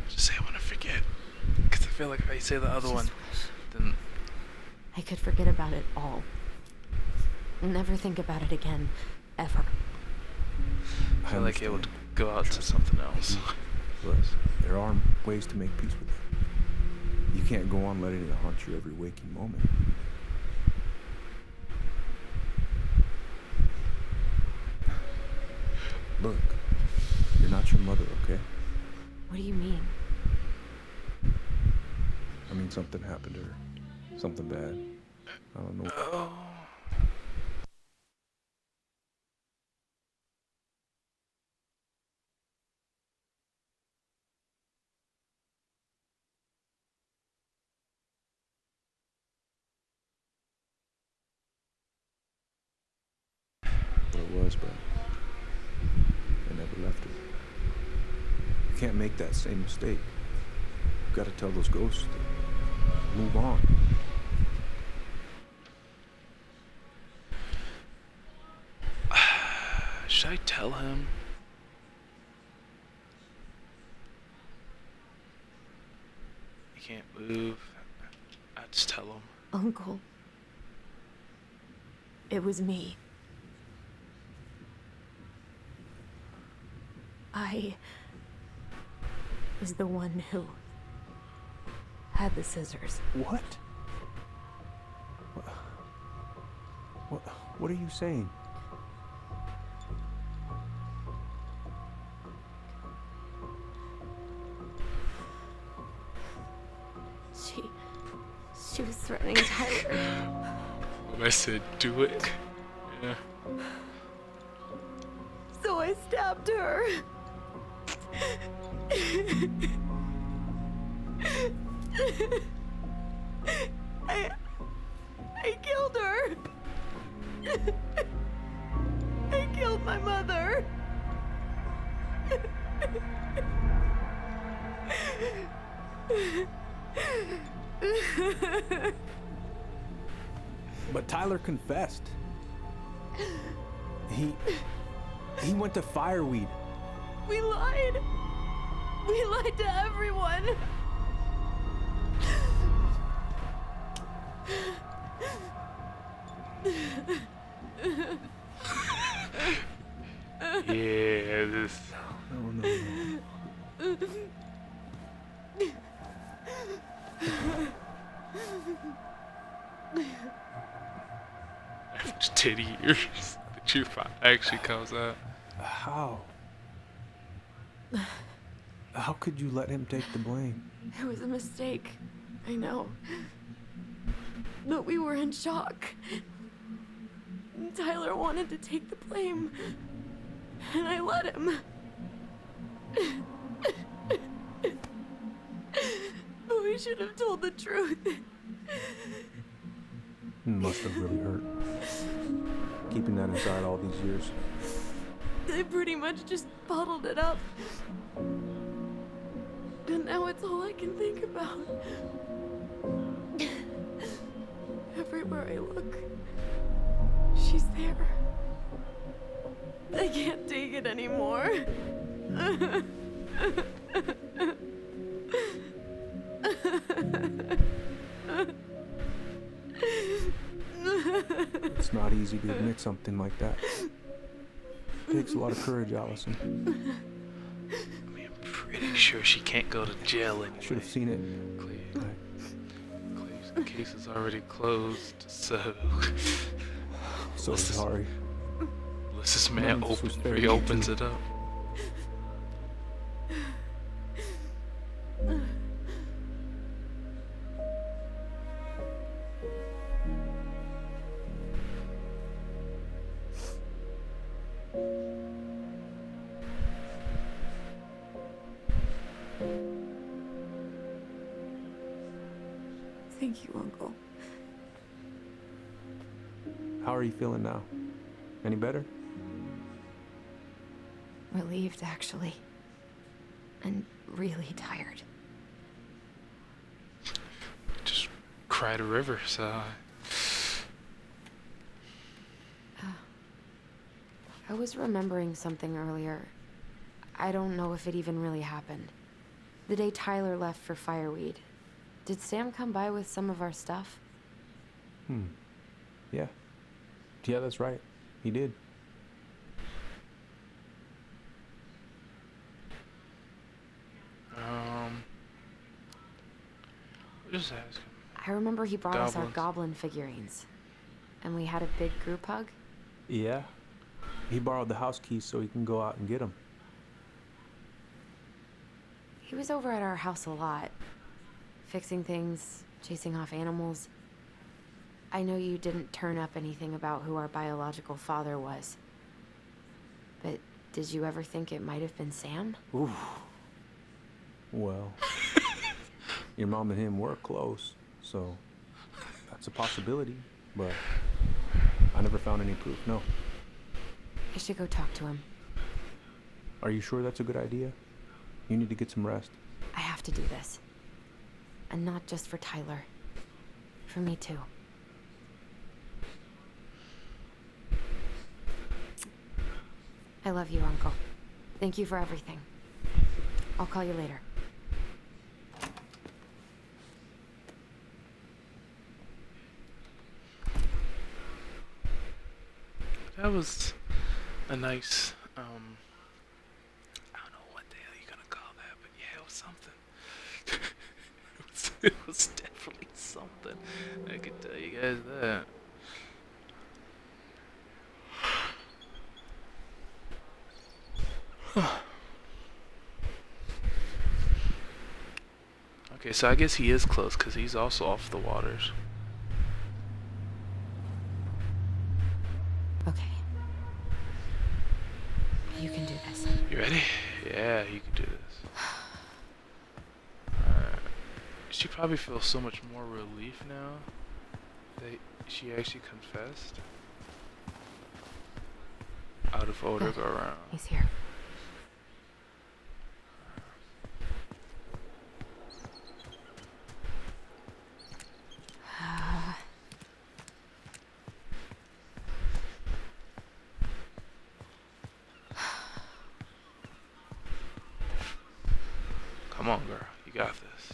Just say I want to forget. Because I feel like if I say the other one, then... I could forget about it all. Never think about it again. Ever. I feel like it would go out to something else. Plus, there are ways to make peace with it. You can't go on letting it haunt you every waking moment. Look, you're not your mother, okay? What do you mean? I mean, something happened to her. Something bad. I don't know. Oh. What it was, but I never left her. You can't make that same mistake. You gotta tell those ghosts to move on. Should I tell him? He can't move. I'd just tell him. Uncle. It was me. I was the one who had the scissors. What? What are you saying? She was threatening Tyler. I said, do it. Yeah. So I stabbed her. I killed her. I killed my mother. But Tyler confessed. He went to Fireweed. We lied. We lied to everyone. Yeah, this. No. After 10 years, the truth actually comes out. How? How could you let him take the blame? It was a mistake. I know. But we were in shock. Tyler wanted to take the blame. And I let him. But we should have told the truth. It must have really hurt. Keeping that inside all these years. I pretty much just bottled it up. And now it's all I can think about. Everywhere I look, she's there. I can't take it anymore. It's not easy to admit something like that. It takes a lot of courage, Allison. I mean, I'm pretty sure she can't go to jail anyway. Should have seen it. The case is already closed, so... So sorry. Unless this man reopens it up. Thank you, Uncle. How are you feeling now? Any better? Relieved, actually. And really tired. Just cried a river, so. I was remembering something earlier. I don't know if it even really happened. The day Tyler left for Fireweed, did Sam come by with some of our stuff? Yeah. Yeah, that's right. He did. Just ask him. I remember he brought us our Goblins. goblin figurines. And we had a big group hug. Yeah. He borrowed the house keys so he can go out and get them. He was over at our house a lot. Fixing things, chasing off animals. I know you didn't turn up anything about who our biological father was. But did you ever think it might have been Sam? Ooh. Well, your mom and him were close, so that's a possibility, but I never found any proof, no. I should go talk to him. Are you sure that's a good idea? You need to get some rest. I have to do this. And not just for Tyler. For me too. I love you, Uncle. Thank you for everything. I'll call you later. That was a nice, I don't know what the hell you're gonna call that, but yeah, it was something. it was definitely something. I can tell you guys that. Okay, so I guess he is close because he's also off the waters. Okay. You can do this. You ready? Yeah, you can do this. Alright. She probably feels so much more relief now that she actually confessed. Out of order, go around. He's here. Come on, girl. You got this.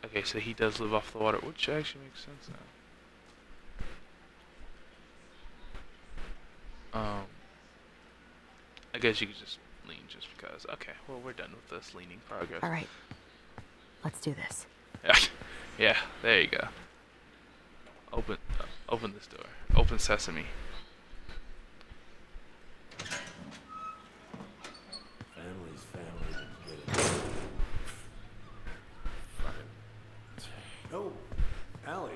Okay, so he does live off the water, which actually makes sense now. I guess you could just lean just because. Okay, well, we're done with this leaning progress. All right. Let's do this. Yeah, there you go. Open this door. Open sesame. Family's family. Get it. Oh, Allie,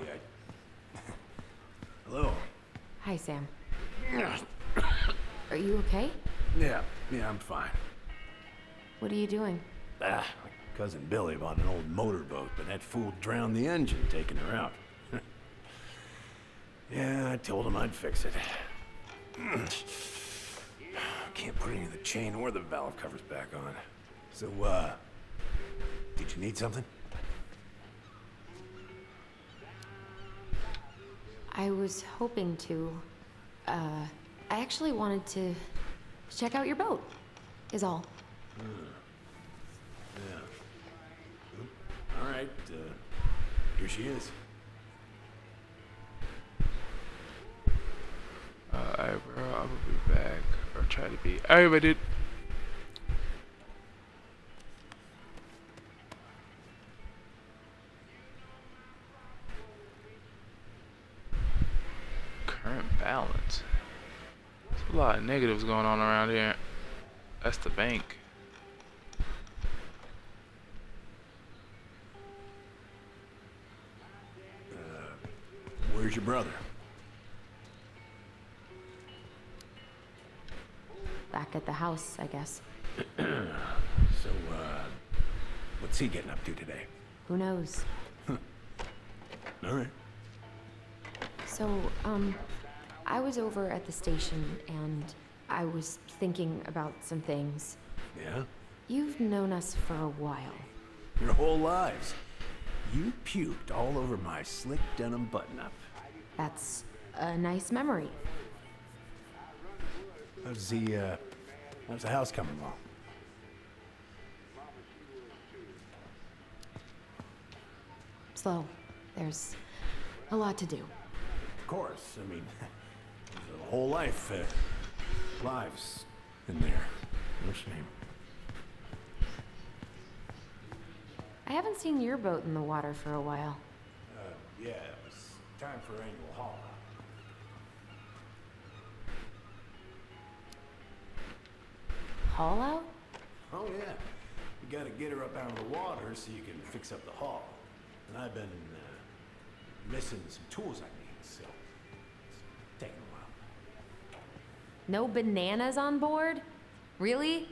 Hello. Hi, Sam. Are you okay? Yeah, I'm fine. What are you doing? My cousin Billy bought an old motorboat, but that fool drowned the engine taking her out. Yeah, I told him I'd fix it. Can't put any of the chain or the valve covers back on. So, did you need something? I was hoping to. I actually wanted to check out your boat, is all. Yeah. All right, here she is. I will be back, or try to be. Alright, my dude. Current balance. There's a lot of negatives going on around here. That's the bank. Where's your brother? Back at the house, I guess. So, what's he getting up to today? Who knows? All right. So, I was over at the station and I was thinking about some things. Yeah? You've known us for a while. Your whole lives. You puked all over my slick denim button-up. That's a nice memory. How's the house coming along? Slow. There's a lot to do. Of course. I mean, there's a whole lives in there. What's your name? I haven't seen your boat in the water for a while. Yeah, it was time for annual haul. Haul out? Oh, yeah. You gotta get her up out of the water so you can fix up the hull. And I've been missing some tools I need, so it's taking a while. No bananas on board? Really?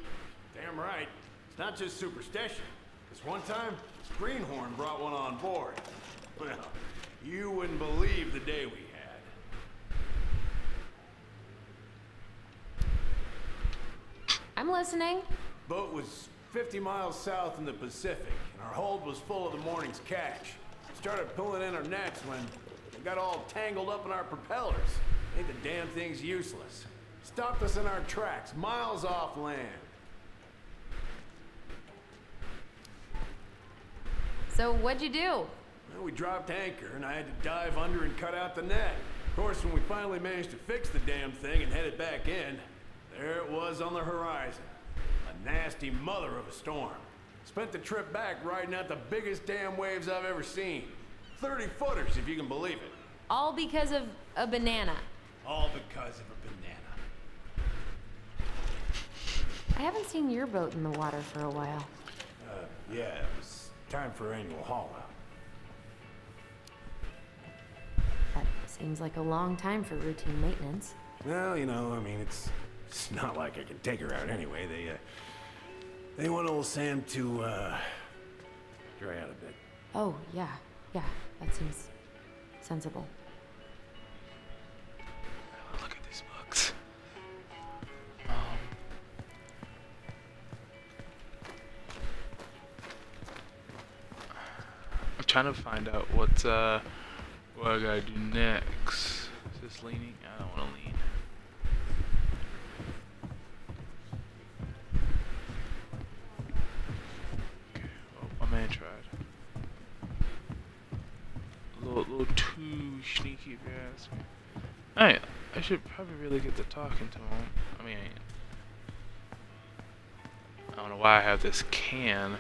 Damn right. It's not just superstition. This one time, Greenhorn brought one on board. Well, you wouldn't believe the day we had. I'm listening. Boat was 50 miles south in the Pacific, and our hold was full of the morning's catch. Started pulling in our nets when we got all tangled up in our propellers. Made the damn thing's useless. Stopped us in our tracks, miles off land. So what'd you do? Well, we dropped anchor, and I had to dive under and cut out the net. Of course, when we finally managed to fix the damn thing and head it back in, there it was on the horizon. A nasty mother of a storm. Spent the trip back riding out the biggest damn waves I've ever seen. 30-footers, if you can believe it. All because of a banana. All because of a banana. I haven't seen your boat in the water for a while. Yeah, it was time for annual haul out. That seems like a long time for routine maintenance. Well, you know, I mean, it's not like I can take her out anyway. They want old Sam to, dry out a bit. Oh, yeah, that seems sensible. Look at these books. I'm trying to find out what I gotta do next. Is this leaning? I don't want to lean. Okay, well, my man tried. A little too sneaky, if you ask me. Alright, I should probably really get to talking to him. I mean, I don't know why I have this can.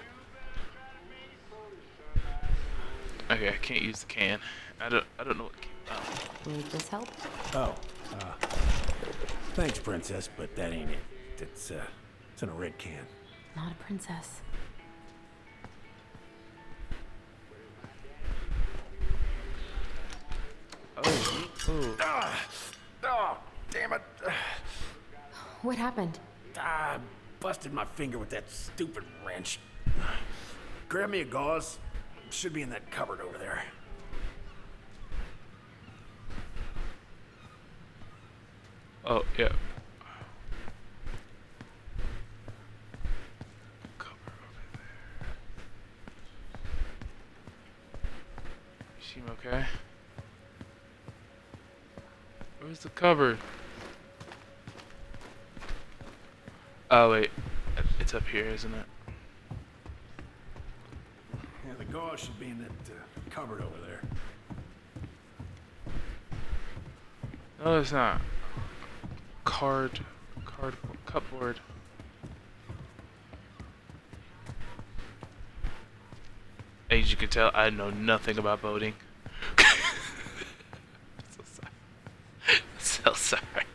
Okay, I can't use the can. I don't know what can. Oh. Will this help? Oh, thanks, Princess, but that ain't it. It's in a red can. Not a princess. Oh, damn it. What happened? I busted my finger with that stupid wrench. Grab me a gauze. Should be in that cupboard over there. Oh, yeah. Cupboard over there. You seem okay? Where's the cupboard? Oh, wait. It's up here, isn't it? Yeah, the gauze should be in that cupboard over there. No, it's not. Cupboard. As you can tell, I know nothing about boating. So sorry. So sorry.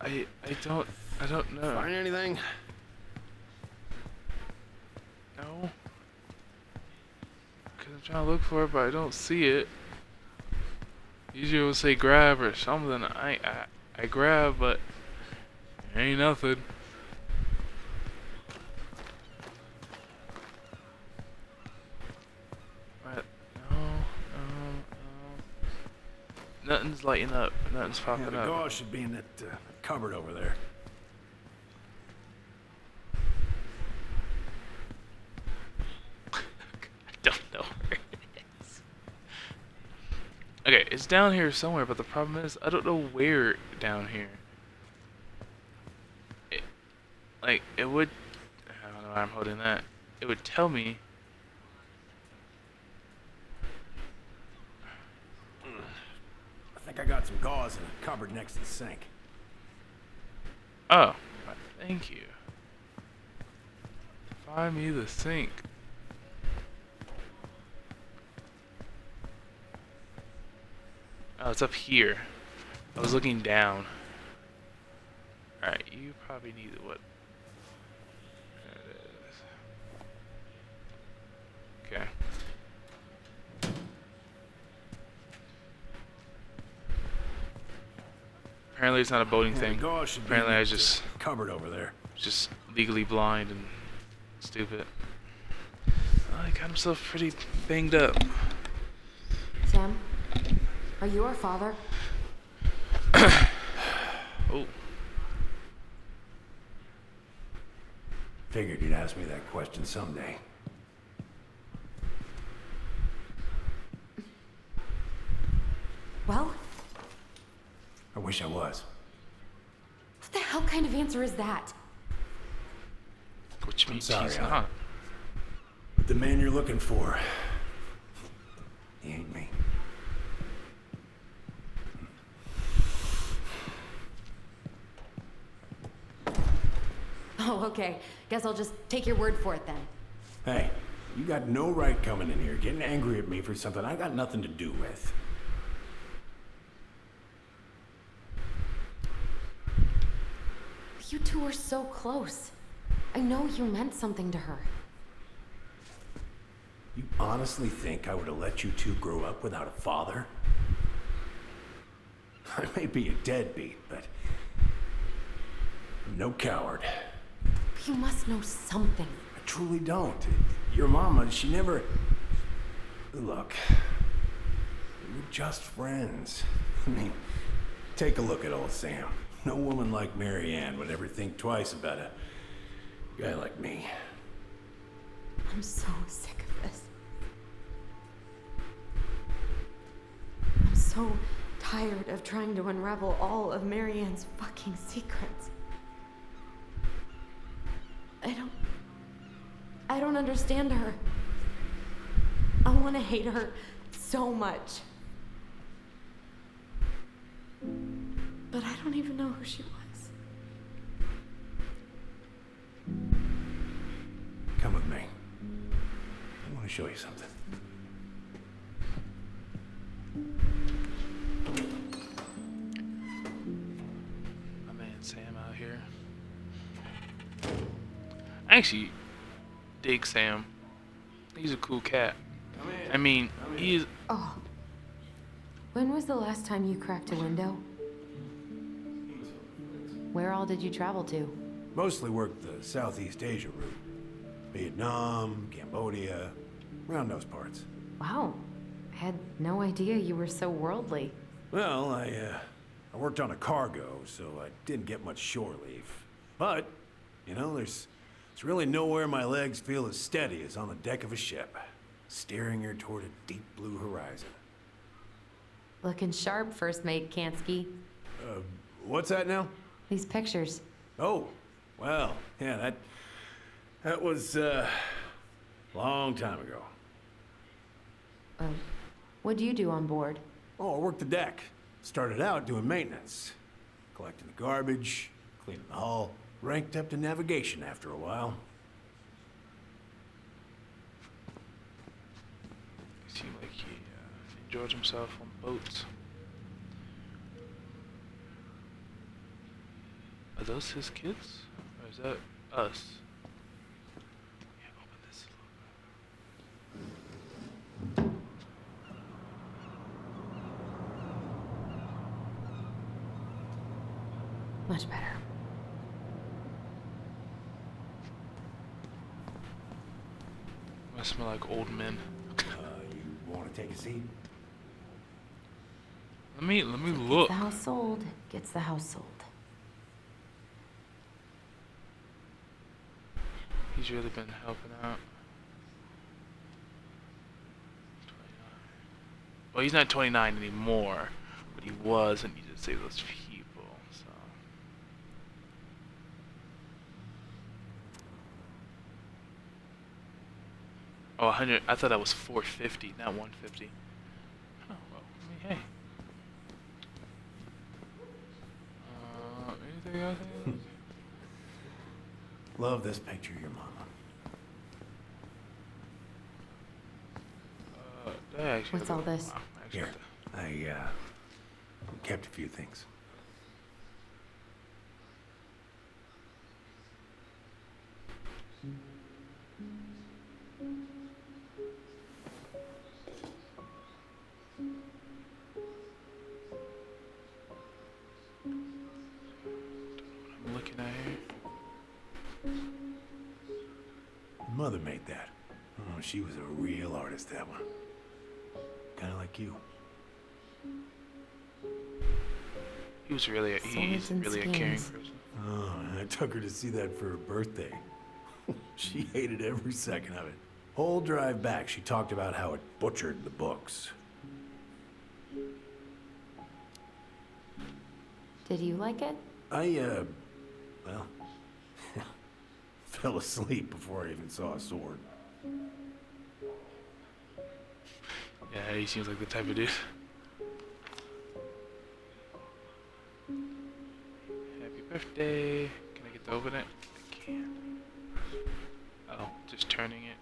I don't know. Find anything? No. Cause I'm trying to look for it, but I don't see it. Usually it would say grab or something. I grab, but ain't nothing. Nothing's lighting up. Nothing's Yeah, popping the up. gauze should be in that cupboard over there. I don't know where it is. Okay, it's down here somewhere, but the problem is I don't know where down here. It would. I don't know why I'm holding that. It would tell me. I think I got some gauze in a cupboard next to the sink. Oh, thank you. Find me the sink. Oh, it's up here. I was looking down. Alright, you probably need what? There it is. Okay. Apparently it's not a boating thing. Apparently I just cupboard over there. Just legally blind and stupid. Oh, he got himself pretty banged up. Sam, are you our father? Oh. Figured you'd ask me that question someday. Well, I wish I was. what the hell kind of answer is that? Which means sorry, he's Alan. not. But the man you're looking for, he ain't me. Oh, okay. Guess I'll just take your word for it then. Hey, you got no right coming in here getting angry at me for something I got nothing to do with. You two were so close. I know you meant something to her. You honestly think I would have let you two grow up without a father? I may be a deadbeat, but I'm no coward. You must know something. I truly don't. Your mama, she never... Look, we're just friends. I mean, take a look at old Sam. No woman like Mary Ann would ever think twice about a guy like me. I'm so sick of this. I'm so tired of trying to unravel all of Mary Ann's fucking secrets. I don't understand her. I want to hate her so much. But I don't even know who she was. Come with me. I want to show you something. My man Sam out here. I actually dig Sam. He's a cool cat. I mean, he's... Oh. When was the last time you cracked a window? Where all did you travel to? Mostly worked the Southeast Asia route. Vietnam, Cambodia, around those parts. Wow. I had no idea you were so worldly. Well, I worked on a cargo, so I didn't get much shore leave. But, you know, there's really nowhere my legs feel as steady as on the deck of a ship, steering her toward a deep blue horizon. Looking sharp, First Mate Kansky. What's that now? These pictures. Oh, well, yeah, that was, long time ago. What'd you do on board? Oh, I worked the deck. Started out doing maintenance. Collecting the garbage, cleaning the hull. Ranked up to navigation after a while. He seemed like he enjoyed himself on boats. Are those his kids? Or is that us? Yeah, open this a little bit. Much better. Must smell like old men. You want to take a seat? Let me Gets look. the house sold. Gets the house sold. He's really been helping out. 29. Well, he's not 29 anymore, but he was, and he did save those people. So. Oh, 100. I thought that was 450, not 150. Oh, well, I mean, hey. Anything else? Love this picture of your mama. What's all this? Wow, Here, I kept a few things. I'm looking at here. Mother made that. Oh, she was a real artist, that one. Kind of like you. He's really a caring person. Oh, and I took her to see that for her birthday. She hated every second of it. Whole drive back, she talked about how it butchered the books. Did you like it? Well, fell asleep before I even saw a sword. Yeah, he seems like the type of dude. Happy birthday. Can I get to open it? I can't. Oh, just turning it.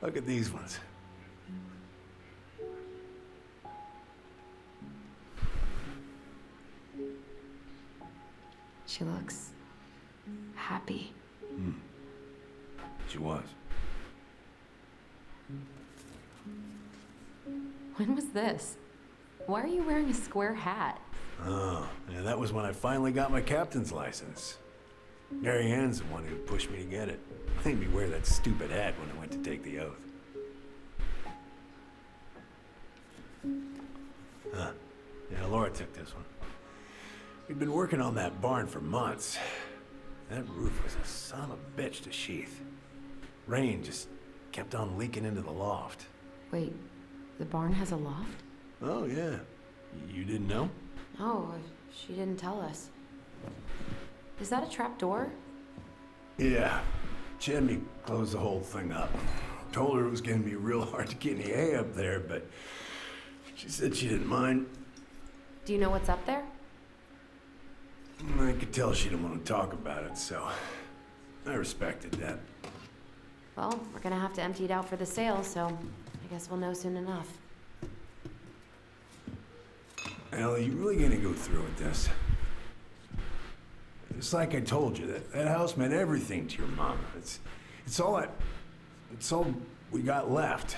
Look at these ones. She looks happy. She was. When was this? Why are you wearing a square hat? Oh, yeah, that was when I finally got my captain's license. Mary Ann's the one who pushed me to get it. Made me wear that stupid hat when I went to take the oath. Huh. Yeah, Laura took this one. We'd been working on that barn for months. That roof was a son of a bitch to sheath. Rain just kept on leaking into the loft. Wait, the barn has a loft? Oh, yeah. You didn't know? Oh, she didn't tell us. Is that a trap door? Yeah. She had me close the whole thing up. Told her it was gonna be real hard to get any hay up there, but she said she didn't mind. Do you know what's up there? I could tell she didn't want to talk about it, so I respected that. Well, we're gonna have to empty it out for the sale, so I guess we'll know soon enough. Ellie, you really gonna go through with this? It's like I told you, that house meant everything to your mama. It's all we got left.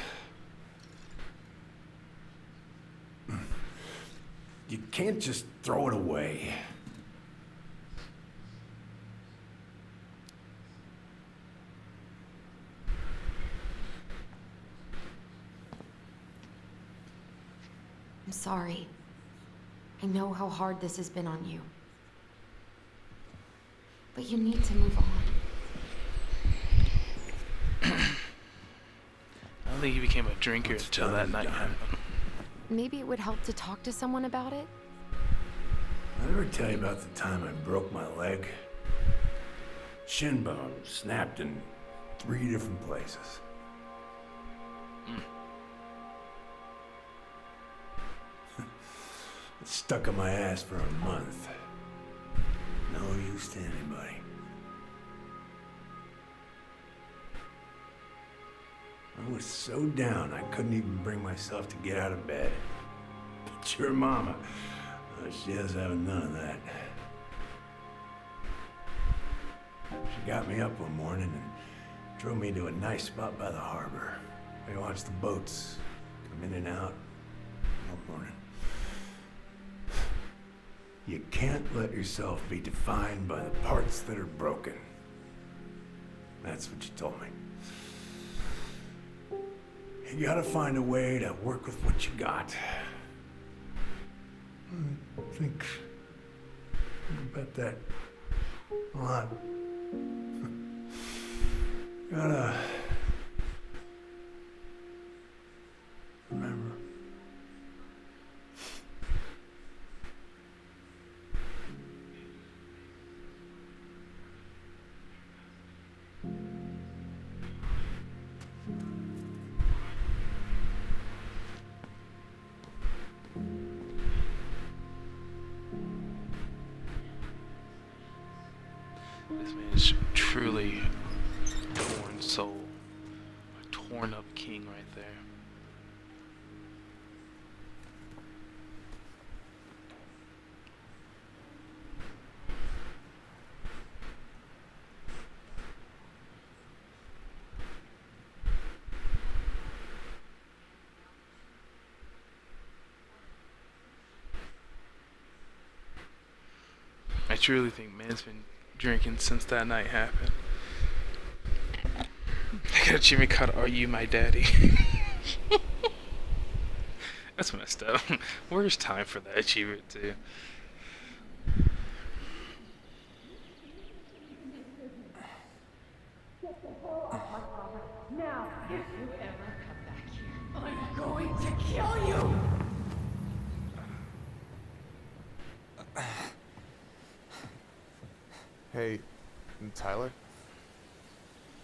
You can't just throw it away. I'm sorry. I know how hard this has been on you. But you need to move on. I don't think he became a drinker until that night happened. Maybe it would help to talk to someone about it? Did I ever tell you about the time I broke my leg? Shin bone snapped in 3 different places. It stuck in my ass for a month. No use to anybody. I was so down I couldn't even bring myself to get out of bed. But your mama, she doesn't have none of that. She got me up one morning and drove me to a nice spot by the harbor. I watched the boats come in and out all morning. You can't let yourself be defined by the parts that are broken. That's what you told me. You gotta find a way to work with what you got. I think about that a lot. Gotta remember. This man is truly a torn soul. A torn up king right there. I truly think man's been drinking since that night happened. I got Jimmy cut. Are you my daddy? That's messed up. Where's time for that achievement too? Now, if you ever come back here, I'm going to kill you! Hey, Tyler?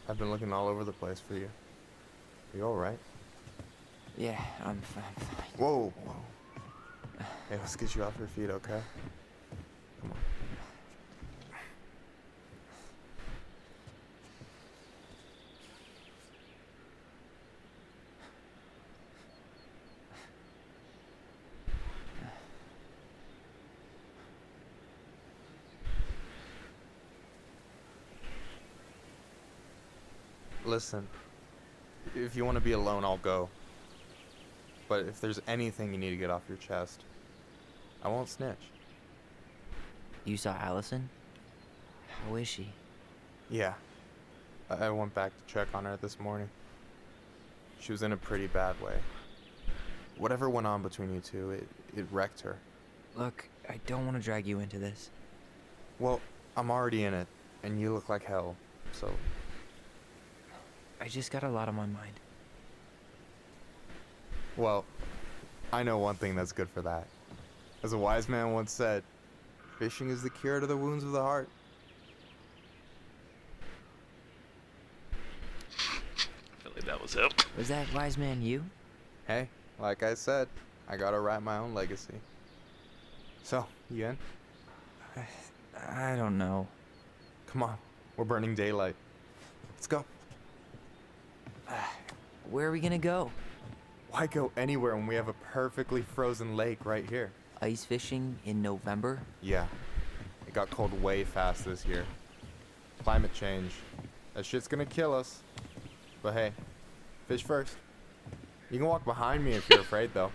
I've been looking all over the place for you. You alright? Yeah, I'm fine. Whoa, whoa. Hey, let's get you off your feet, okay? Come on. Listen, if you want to be alone, I'll go. But if there's anything you need to get off your chest, I won't snitch. You saw Allison? How is she? Yeah. I went back to check on her this morning. She was in a pretty bad way. Whatever went on between you two, it wrecked her. Look, I don't want to drag you into this. Well, I'm already in it, and you look like hell, so... I just got a lot on my mind. Well, I know one thing that's good for that. As a wise man once said, fishing is the cure to the wounds of the heart. I feel like that was it. Was that wise man you? Hey, like I said, I gotta write my own legacy. So, you in? I don't know. Come on, we're burning daylight. Let's go. Where are we gonna go? Why go anywhere when we have a perfectly frozen lake right here? Ice fishing in November? Yeah. It got cold way fast this year. Climate change. That shit's gonna kill us. But hey, fish first. You can walk behind me if you're afraid, though.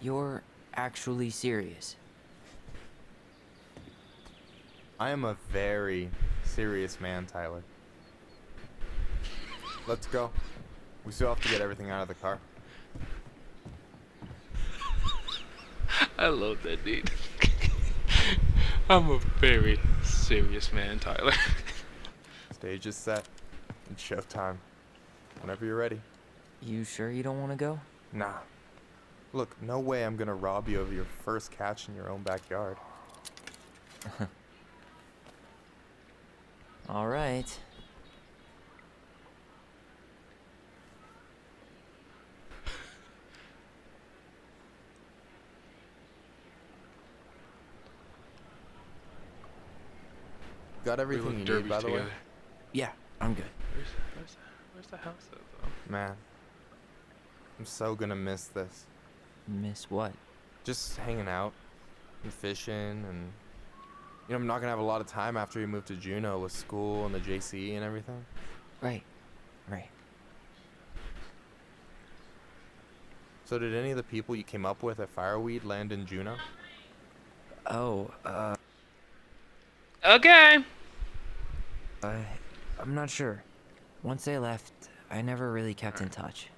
You're actually serious? I am a very serious man, Tyler. Let's go. We still have to get everything out of the car. I love that dude. I'm a very serious man, Tyler. Stage is set. It's showtime. Whenever you're ready. You sure you don't want to go? Nah. Look, no way I'm gonna rob you of your first catch in your own backyard. All right. Got everything you need, by the way? Yeah, I'm good. Where's the house at, though? Man, I'm so gonna miss this. Miss what? Just hanging out and fishing, and you know, I'm not gonna have a lot of time after we move to Juneau with school and the JC and everything. Right. So did any of the people you came up with at Fireweed land in Juneau? Oh, Okay. I'm not sure. Once they left, I never really kept in touch.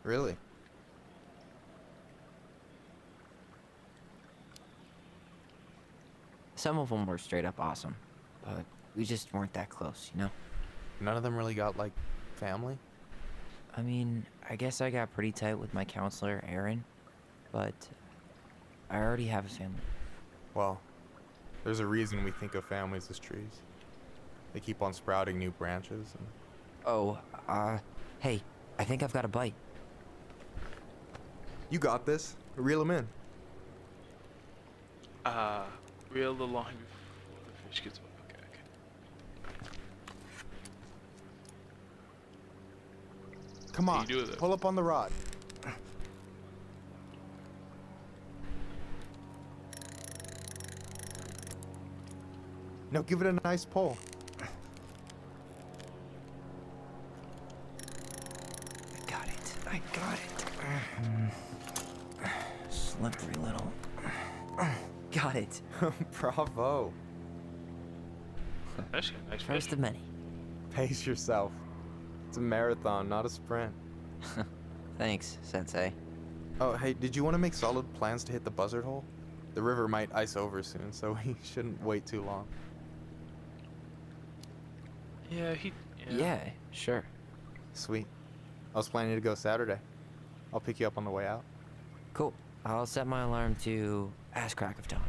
Really? Some of them were straight up awesome, but we just weren't that close, you know? None of them really got, like, family? I mean, I guess I got pretty tight with my counselor, Aaron, but I already have a family. Well, there's a reason we think of families as trees. They keep on sprouting new branches and... Oh, hey, I think I've got a bite. You got this. Reel them in. Reel the line before the fish gets wet. Okay. Come How on, you do it? pull up on the rod. Now give it a nice pull. I got it. Slippery little. Got it. Bravo. That's a nice First fish. of many. Pace yourself. It's a marathon, not a sprint. Thanks, Sensei. Oh, hey, did you want to make solid plans to hit the buzzard hole? The river might ice over soon, so we shouldn't wait too long. Yeah, Yeah, sure. Sweet. I was planning to go Saturday. I'll pick you up on the way out. Cool. I'll set my alarm to ass crack of dawn.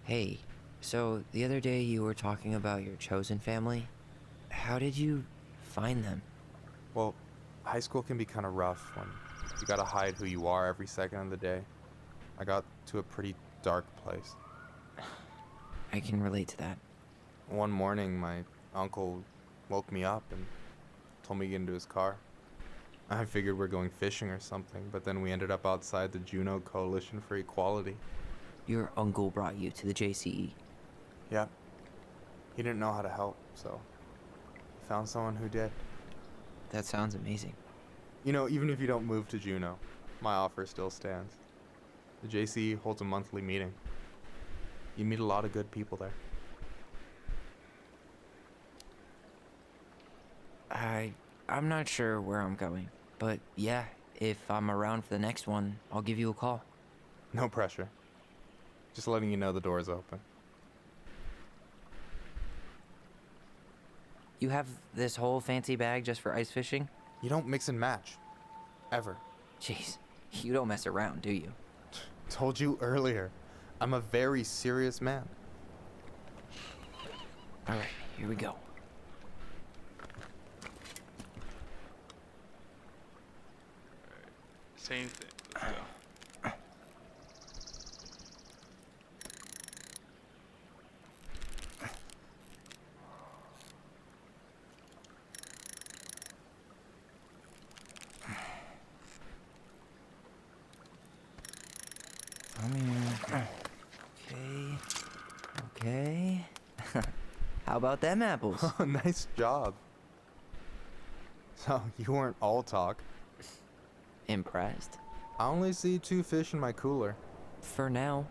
Hey, so the other day you were talking about your chosen family. How did you find them? Well, high school can be kind of rough when you gotta hide who you are every second of the day. I got to a pretty dark place. I can relate to that. One morning, my uncle woke me up and told me to get into his car. I figured we're going fishing or something, but then we ended up outside the Juneau Coalition for Equality. Your uncle brought you to the JCE. Yep. He didn't know how to help, so he found someone who did. That sounds amazing. You know, even if you don't move to Juneau, my offer still stands. The JCE holds a monthly meeting. You meet a lot of good people there. I'm not sure where I'm going, but yeah, if I'm around for the next one, I'll give you a call. No pressure. Just letting you know the door's open. You have this whole fancy bag just for ice fishing? You don't mix and match. Ever. Jeez, you don't mess around, do you? Told you earlier. I'm a very serious man. Alright, here we go. Same thing. Let's go. Okay. How about them apples? Nice job. So, you weren't all talk. Impressed? I only see 2 fish in my cooler. For now.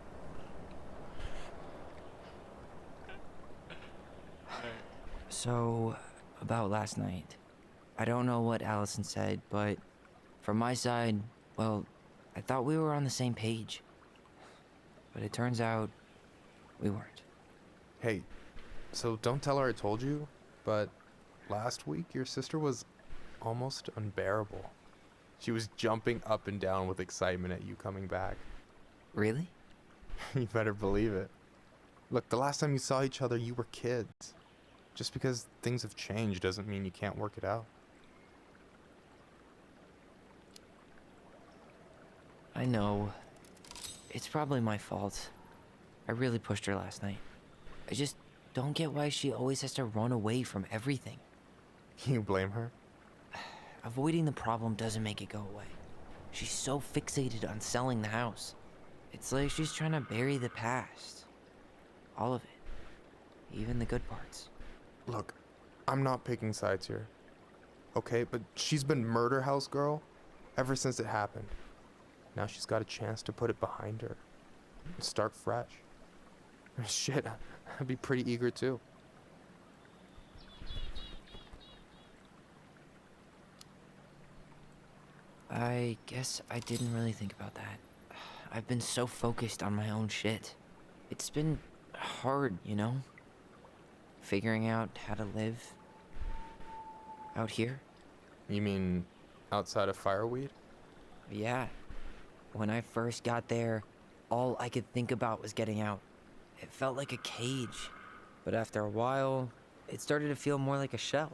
So, about last night. I don't know what Allison said, but from my side, well, I thought we were on the same page. But it turns out we weren't. Hey, so don't tell her I told you, but last week your sister was almost unbearable. She was jumping up and down with excitement at you coming back. Really? You better believe it. Look, the last time you saw each other, you were kids. Just because things have changed doesn't mean you can't work it out. I know. It's probably my fault. I really pushed her last night. I just don't get why she always has to run away from everything. You blame her? Avoiding the problem doesn't make it go away. She's so fixated on selling the house. It's like she's trying to bury the past. All of it. Even the good parts. Look, I'm not picking sides here. Okay, but she's been murder house girl ever since it happened. Now she's got a chance to put it behind her. start fresh. Shit, I'd be pretty eager too. I guess I didn't really think about that. I've been so focused on my own shit. It's been hard, you know? Figuring out how to live out here. You mean outside of Fireweed? Yeah. When I first got there, all I could think about was getting out. It felt like a cage. But after a while, it started to feel more like a shell.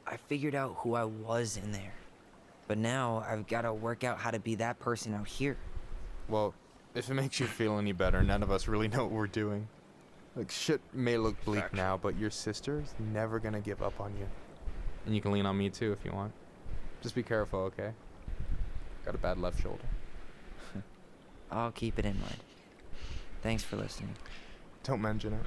I figured out who I was in there. But now I've got to work out how to be that person out here. Well, if it makes you feel any better, none of us really know what we're doing. Like, shit may look bleak now, but your sister's never gonna give up on you. And you can lean on me too if you want. Just be careful, okay? Got a bad left shoulder. I'll keep it in mind. Thanks for listening. Don't mention it.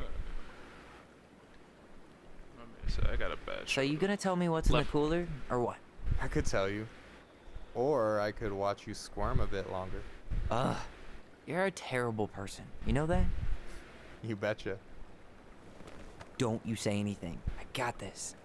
I got a bad. So you gonna tell me what's in the cooler, or what? I could tell you. Or I could watch you squirm a bit longer. Ugh. You're a terrible person. You know that? You betcha. Don't you say anything. I got this.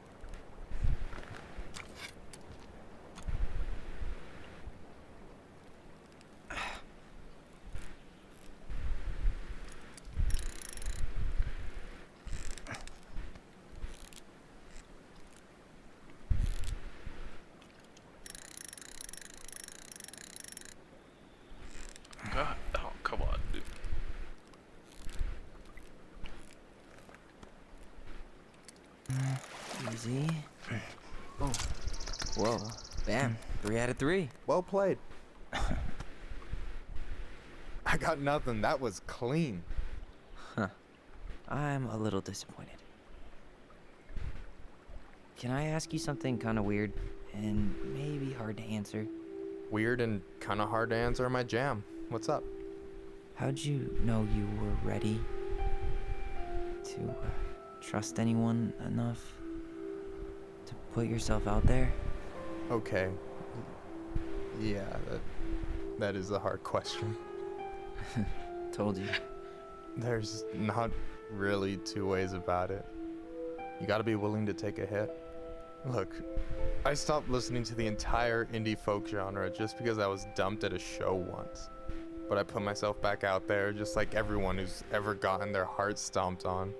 God, oh, come on, dude. Easy. Oh. Whoa. Bam. 3 out of 3. Well played. I got nothing. That was clean. Huh. I'm a little disappointed. Can I ask you something kind of weird and maybe hard to answer? Weird and kind of hard to answer my jam. What's up? How'd you know you were ready to trust anyone enough to put yourself out there? Okay. Yeah, that is a hard question. Told you. There's not really two ways about it. You gotta be willing to take a hit. Look, I stopped listening to the entire indie folk genre just because I was dumped at a show once. But I put myself back out there just like everyone who's ever gotten their heart stomped on.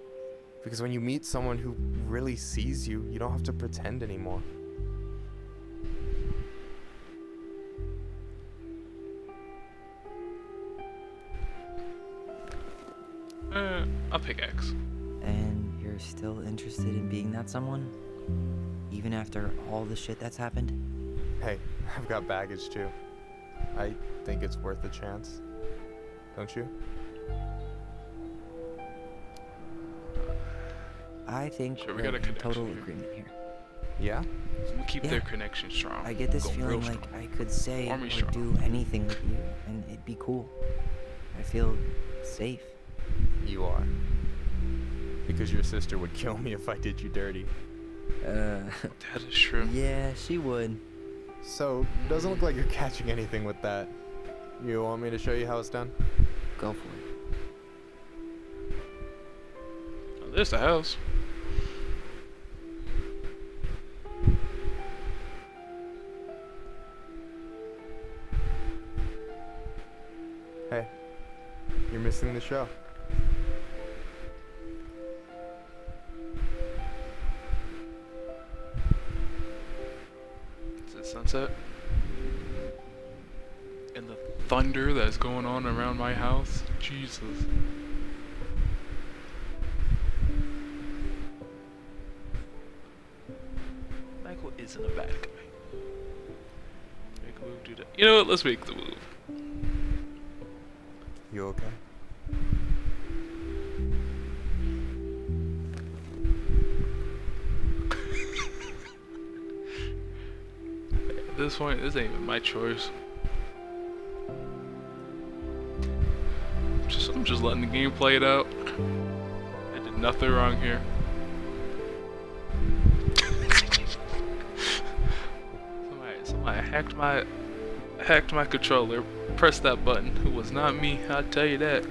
Because when you meet someone who really sees you, you don't have to pretend anymore. I'll pick X. And you're still interested in being that someone? Even after all the shit that's happened? Hey, I've got baggage too. I think it's worth a chance. Don't you? I think Sure, we we're got a in connection total here. agreement here. Yeah? We'll keep their connection strong. I get this Go feeling real like strong. I could say Army or strong. do anything with you, and it'd be cool. I feel safe. You are. Because your sister would kill me if I did you dirty. That is true. Yeah, she would. So, doesn't look like you're catching anything with that. You want me to show you how it's done? Go for it. Oh, there's the house. Hey, you're missing the show. Is it sunset? And the thunder that's going on around my house? Jesus. Michael isn't a bad guy. Make a move, do that. You know what? Let's make the move. You okay? At this point, this ain't even my choice. I'm just letting the game play it out. I did nothing wrong here. Somebody hacked my controller. Pressed that button. It was not me. I'll tell you that.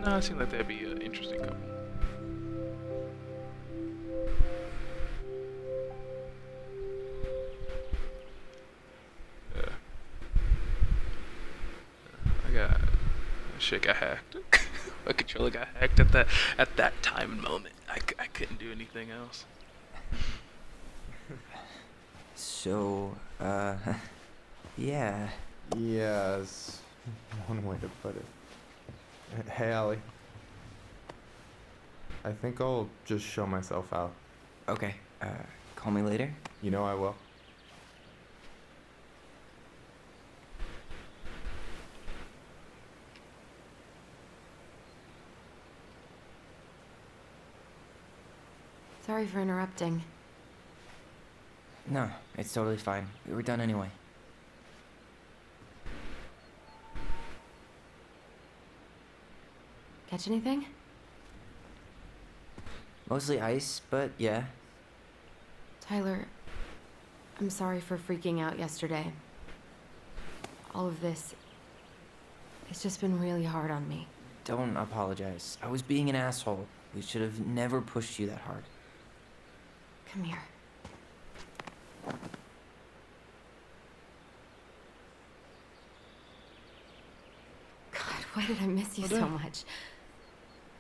No, it seems like that'd be an interesting couple. Yeah. Shit got hacked. My controller got hacked at that time and moment. I couldn't do anything else. So, yeah. Yeah, is one way to put it. Hey, Allie. I think I'll just show myself out. Okay, call me later? You know I will. Sorry for interrupting. No, it's totally fine. We were done anyway. Catch anything? Mostly ice, but yeah. Tyler, I'm sorry for freaking out yesterday. All of this, it's just been really hard on me. Don't apologize. I was being an asshole. We should have never pushed you that hard. Come here. God, why did I miss you so much?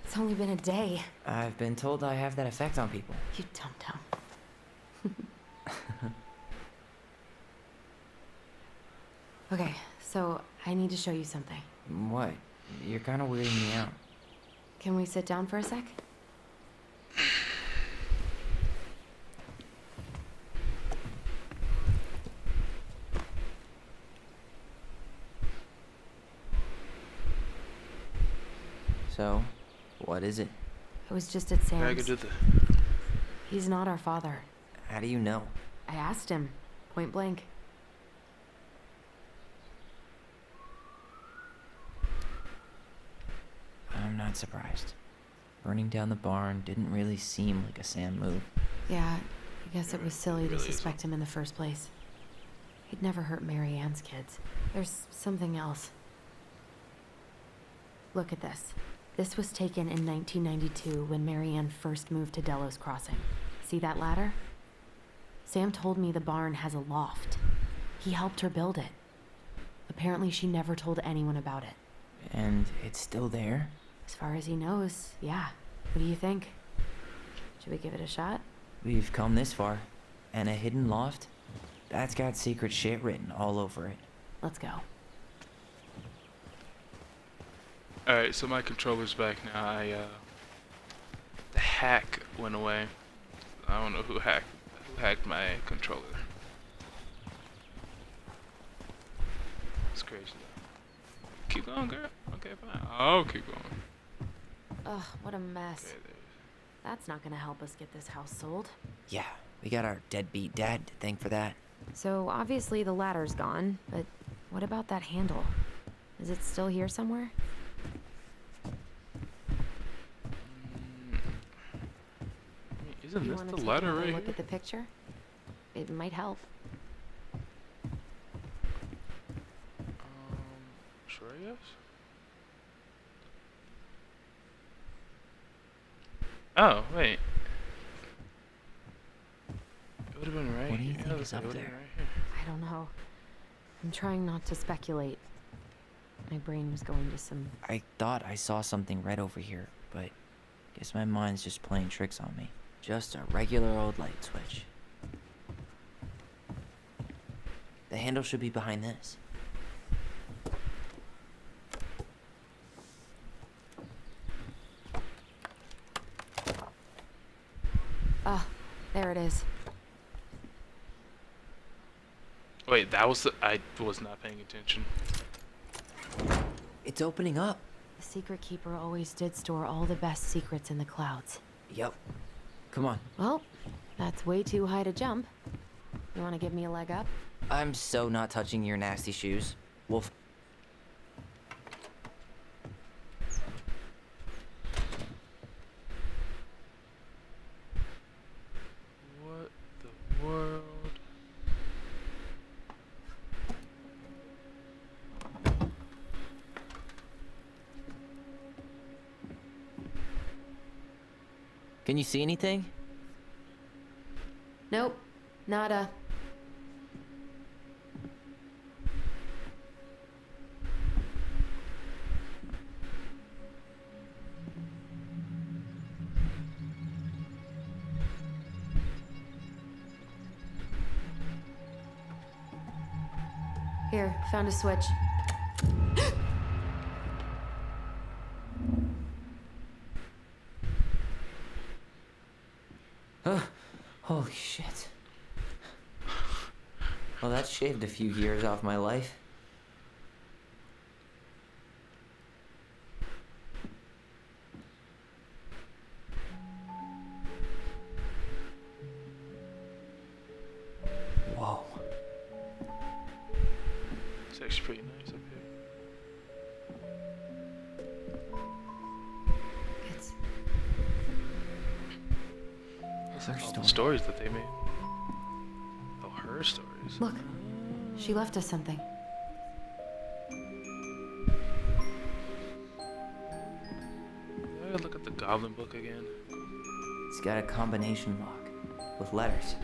It's only been a day. I've been told I have that effect on people. You dum-dum. Okay, so I need to show you something. What? You're kind of weirding me out. Can we sit down for a sec? So, what is it? I was just at Sam's. He's not our father. How do you know? I asked him, point blank. I'm not surprised. Burning down the barn didn't really seem like a Sam move. Yeah, I guess it was silly to suspect him in the first place. He'd never hurt Mary Ann's kids. There's something else. Look at this. This was taken in 1992 when Mary Ann first moved to Delos Crossing. See that ladder? Sam told me the barn has a loft. He helped her build it. Apparently she never told anyone about it. And it's still there? As far as he knows, yeah. What do you think? Should we give it a shot? We've come this far. And a hidden loft? That's got secret shit written all over it. Let's go. Alright, so my controller's back now. The hack went away. I don't know who hacked my controller. It's crazy though. Keep going, girl. Okay, fine. I'll keep going. Ugh, what a mess. That's not gonna help us get this house sold. Yeah, we got our deadbeat dad to thank for that. So obviously the ladder's gone, but what about that handle? Is it still here somewhere? Isn't this the take ladder another right look here? at the picture? It might help. Sure, I guess. Oh, wait. It would have been right. What do you here. think Yeah, is it up would've there? been right here. I don't know. I'm trying not to speculate. My brain was going to some... I thought I saw something red over here, but guess my mind's just playing tricks on me. Just a regular old light switch. The handle should be behind this. Ah, there it is. Wait, that was the... I was not paying attention. It's opening up. The secret keeper always did store all the best secrets in the clouds. Yep. Come on. Well, that's way too high to jump. You want to give me a leg up? I'm so not touching your nasty shoes. Wolf. What the world? Can you see anything? Nope. Nada. Here, found a switch. Holy shit. Well, that shaved a few years off my life. Whoa. It's actually pretty nice up here. It's It's Her like all the story. stories that they made. Oh, her stories. Look, she left us something. I gotta look at the Goblin book again. It's got a combination lock with letters.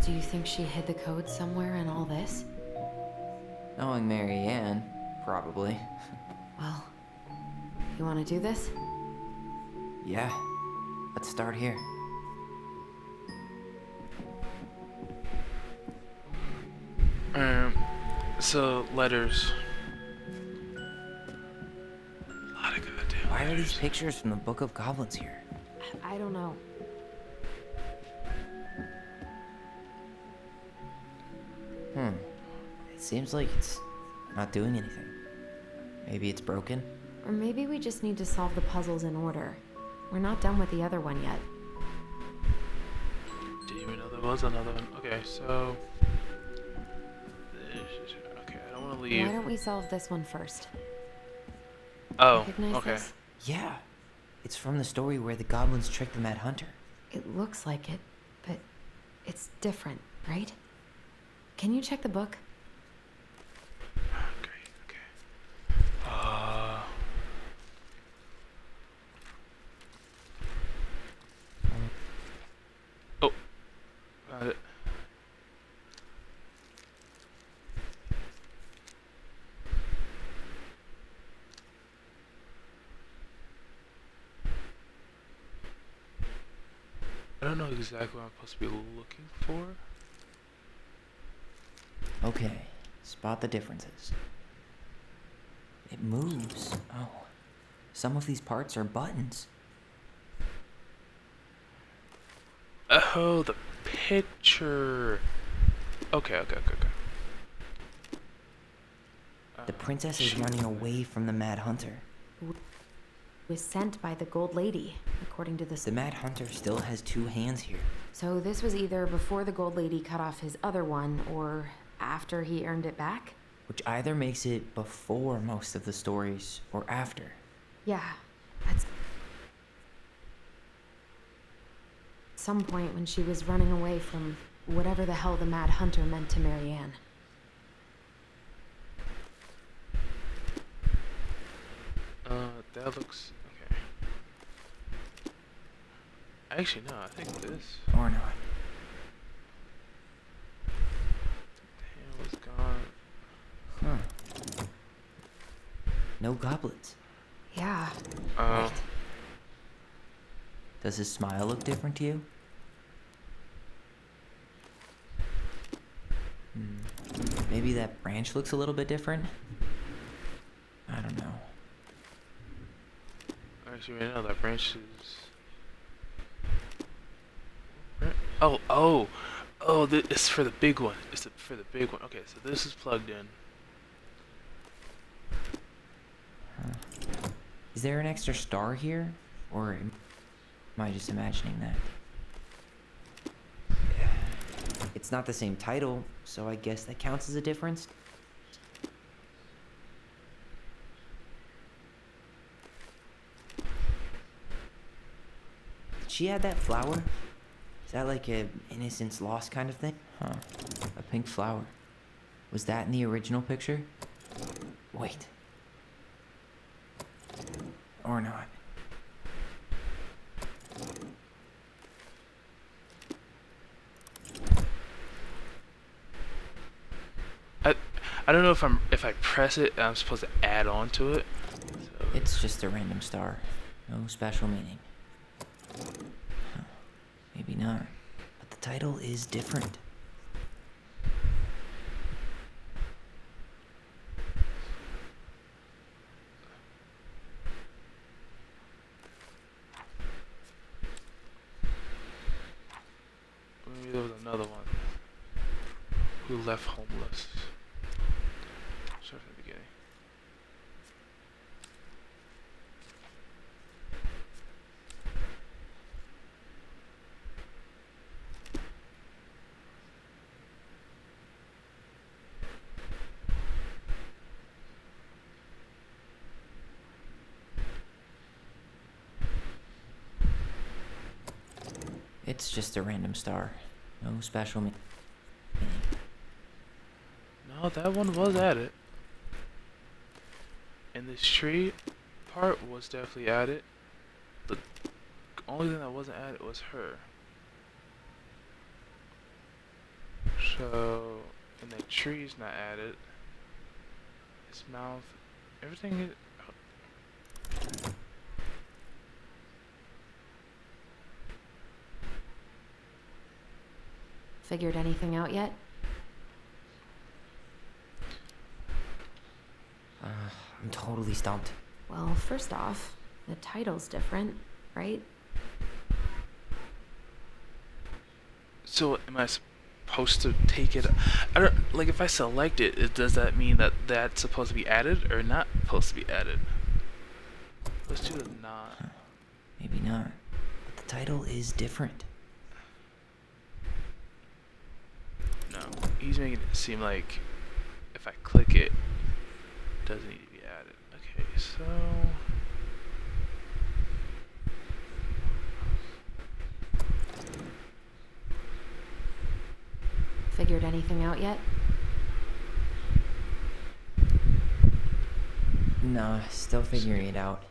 Do you think she hid the code somewhere in all this? Knowing Mary Ann, probably. Well, you want to do this? Yeah. Let's start here. So letters. A lot of goddamn Why are these letters. pictures from the Book of Goblins here? I don't know. It seems like it's not doing anything. Maybe it's broken? Or maybe we just need to solve the puzzles in order. We're not done with the other one yet. Didn't even know there was another one. Okay, so. Okay, I don't want to leave. Why don't we solve this one first? Oh, Recognize okay. this? Yeah. It's from the story where the goblins tricked the Mad Hunter. It looks like it, but it's different, right? Can you check the book? Great, okay. Oh. Got it. I don't know exactly what I'm supposed to be looking for. Okay, spot the differences. It moves. Oh, some of these parts are buttons. Oh, the picture. Okay. The princess is running away from the Mad Hunter. Was sent by the Gold Lady, according to The Mad Hunter still has two hands here. So this was either before the Gold Lady cut off his other one, or after he earned it back? Which either makes it before most of the stories or after. Yeah, that's... some point when she was running away from whatever the hell the Mad Hunter meant to Mary Ann. That looks okay. Actually, no. I think this. Or not. Damn, was gone. Huh. No goblins. Yeah. Oh. Does his smile look different to you? Maybe that branch looks a little bit different? I don't know. Actually, right now that branch is. Oh! It's for the big one. It's for the big one. Okay, so this is plugged in. Is there an extra star here? Or am I just imagining that? It's not the same title, so I guess that counts as a difference. Did she add that flower? Is that like a innocence lost kind of thing? Huh. A pink flower. Was that in the original picture? Wait. Or not. I don't know if I press it, I'm supposed to add on to it. So. It's just a random star. No special meaning. Huh. Maybe not. But the title is different. Maybe there was another one. Who left homeless? Start from the beginning. It's just a random star. No special meaning. No, that one was added. And this tree part was definitely added. The only thing that wasn't added was her. So, and the tree's not added. His mouth, everything is. Figured anything out yet? I'm totally stumped. Well, first off, the title's different, right? So, am I supposed to take it? I don't like if I select it. Does that mean that that's supposed to be added or not supposed to be added? Let's do the not. Huh. Maybe not. But the title is different. No, he's making it seem like if I click it, it doesn't need to be added. Okay, so Figured anything out yet? Nah, still figuring it out.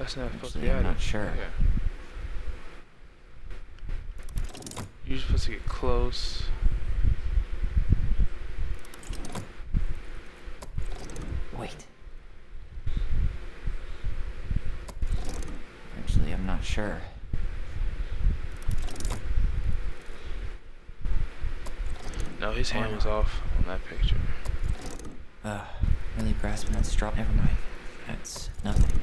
that's not supposed to Actually, be I'm added. not sure. Okay. You're supposed to get close. Wait. Actually, I'm not sure. No, his hand was off on that picture. Really grasping that straw. Never mind. That's nothing.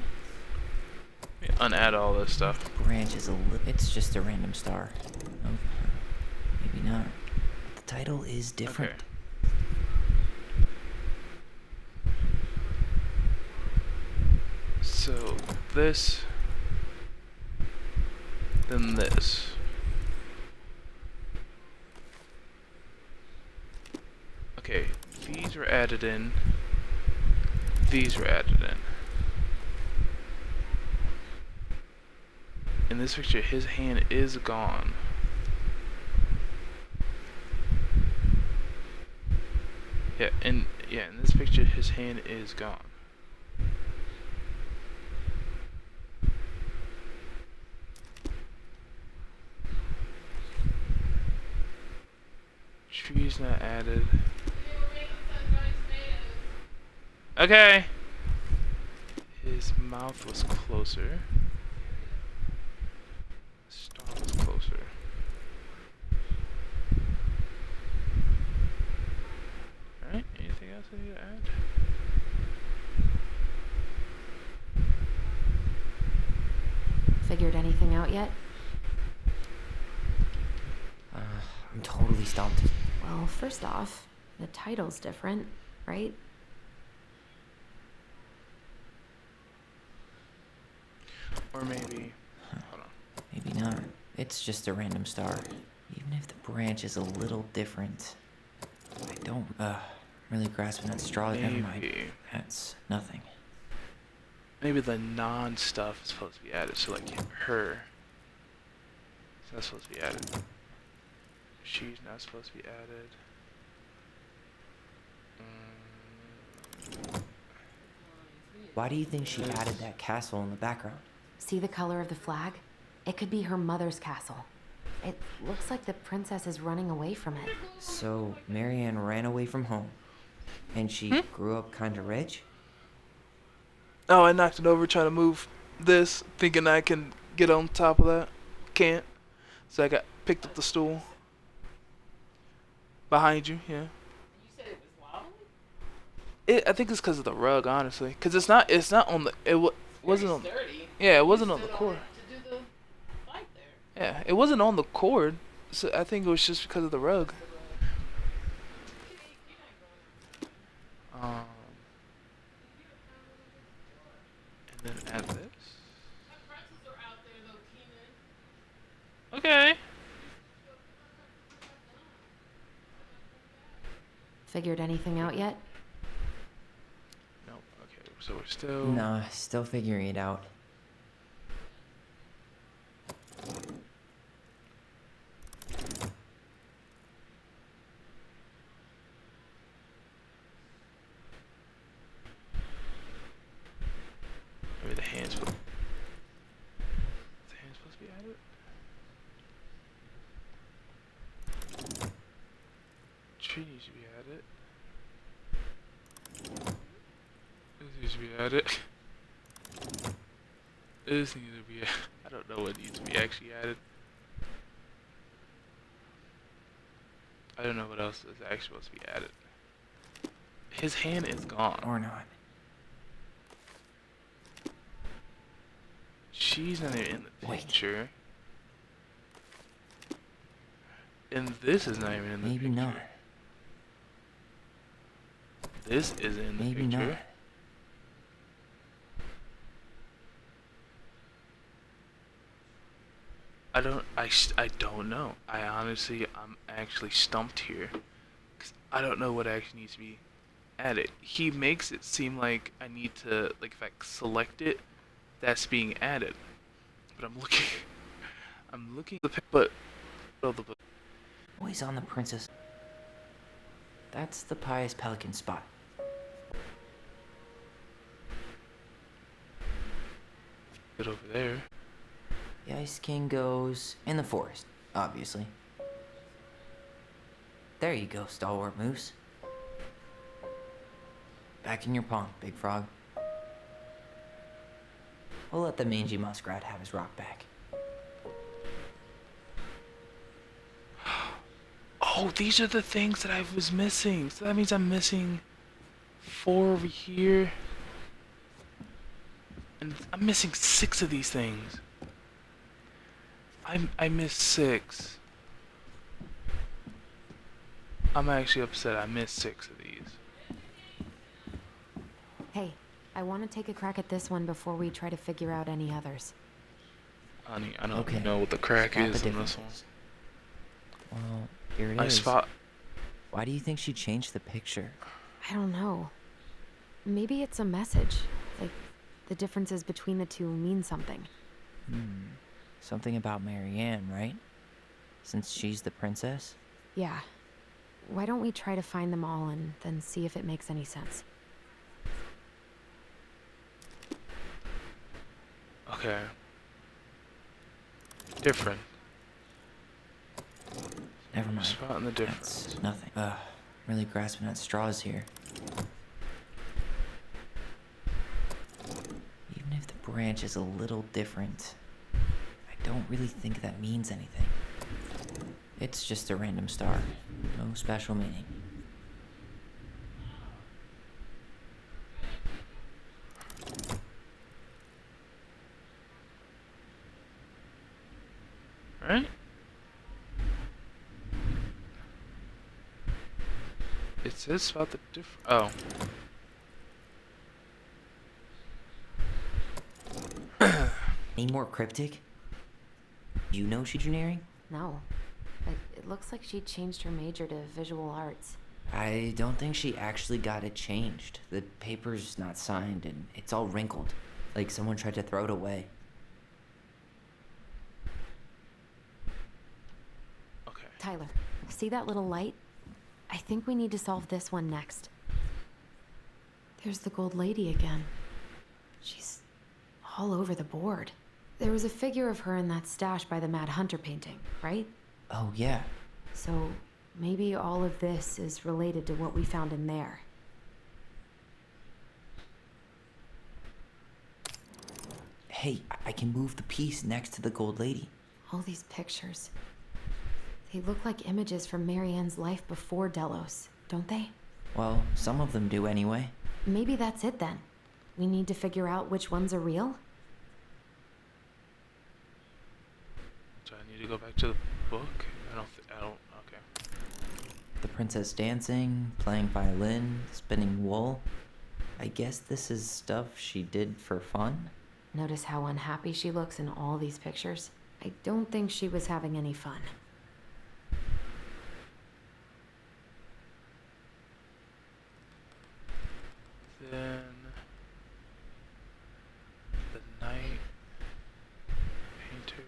Unadd all this stuff. Branch is it's just a random star. No, maybe not. But the title is different. Okay. So this, then this. Okay, these were added in. These were added in. In this picture, his hand is gone. Yeah, in this picture, his hand is gone. Trees not added. Okay. His mouth was closer. Star was closer. Alright, anything else I need to add? Figured anything out yet? I'm totally stumped. Well, first off, the title's different, right? Or maybe... Hold on. Maybe not. It's just a random star. Even if the branch is a little different. I don't, really grasping that straw. Never mind. Maybe. That's nothing. Maybe the non-stuff is supposed to be added, so like her. That's supposed to be added. She's not supposed to be added. Why do you think she added that castle in the background? See the color of the flag? It could be her mother's castle. It looks like the princess is running away from it. So, Marianne ran away from home. And she grew up kinda rich? Oh, I knocked it over trying to move this, thinking I can get on top of that. Can't. So I got picked up the stool. Behind you, yeah. I think it's because of the rug, honestly. Because it's not on the, wasn't on, yeah, it wasn't on the cord. Yeah, it wasn't on the cord. So I think it was just because of the rug. And then add this. Okay. Figured anything out yet? Nope. Okay, so we're still. Nah, still figuring it out. Maybe the hands. Is the hand supposed to be added? Tree needs to be added. This needs to be added. This needs to be. I don't know what needs to be actually added. I don't know what else is actually supposed to be added. His hand is gone. Or not. She's not even in the Wait. picture. And this is not even in the Maybe picture. not. This is in the Maybe picture. not. I don't know. I'm actually stumped here. 'Cause I don't know what actually needs to be added. He makes it seem like I need to, like, if I select it, that's being added. But I'm looking at the but Always on the princess. That's the Pious Pelican spot. it over there. The Ice King goes in the forest, obviously. There you go, stalwart moose. Back in your pond, Big Frog. We'll let the mangy muskrat have his rock back. Oh, these are the things that I was missing. So that means I'm missing 4 over here. And I'm missing 6 of these things. I missed 6. I'm actually upset I missed 6 of these. Hey, I want to take a crack at this one before we try to figure out any others. Honey, I don't Okay. know what the crack Spot is the in this one. differences. Well, here it I is. spot. Why do you think she changed the picture? I don't know. Maybe it's a message. Like, the differences between the two mean something. Something about Marianne, right? Since she's the princess? Yeah. Why don't we try to find them all and then see if it makes any sense? Okay. Different. Never mind. Spotting the difference. That's nothing. Really grasping at straws here. Even if the branch is a little different, I don't really think that means anything. It's just a random star. No special meaning. Right? It says about the oh. Any more cryptic? You know engineering? No. But it looks like she changed her major to visual arts. I don't think she actually got it changed. The paper's not signed and it's all wrinkled. Like someone tried to throw it away. Okay. Tyler, see that little light? I think we need to solve this one next. There's the gold lady again. She's all over the board. There was a figure of her in that stash by the Mad Hunter painting, right? Oh, yeah. So maybe all of this is related to what we found in there. Hey, I can move the piece next to the gold lady. All these pictures. They look like images from Marianne's life before Delos, don't they? Well, some of them do anyway. Maybe that's it then. We need to figure out which ones are real? Do I need to go back to the book? I don't, okay. The princess dancing, playing violin, spinning wool. I guess this is stuff she did for fun? Notice how unhappy she looks in all these pictures? I don't think she was having any fun. Then the night painter.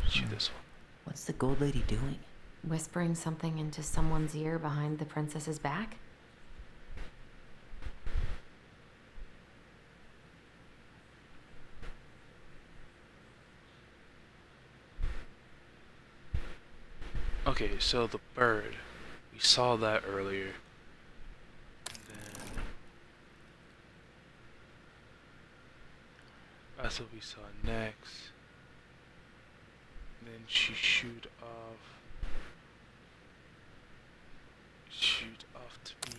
Shoot this one. What's the gold lady doing? Whispering something into someone's ear behind the princess's back? Okay, so the bird. We saw that earlier. And then that's what we saw next. And then she shoot off to be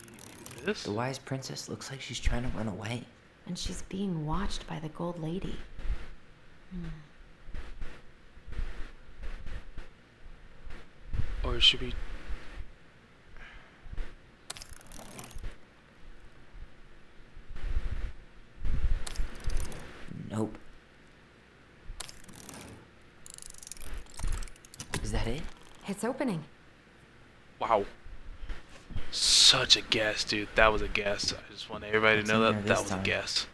this. The wise princess looks like she's trying to run away. And she's being watched by the gold lady. Or should we? Nope. Is that it? It's opening. Wow. Such a guess, dude. That was a guess. I just want everybody What's to know in that there that this was a time? guess.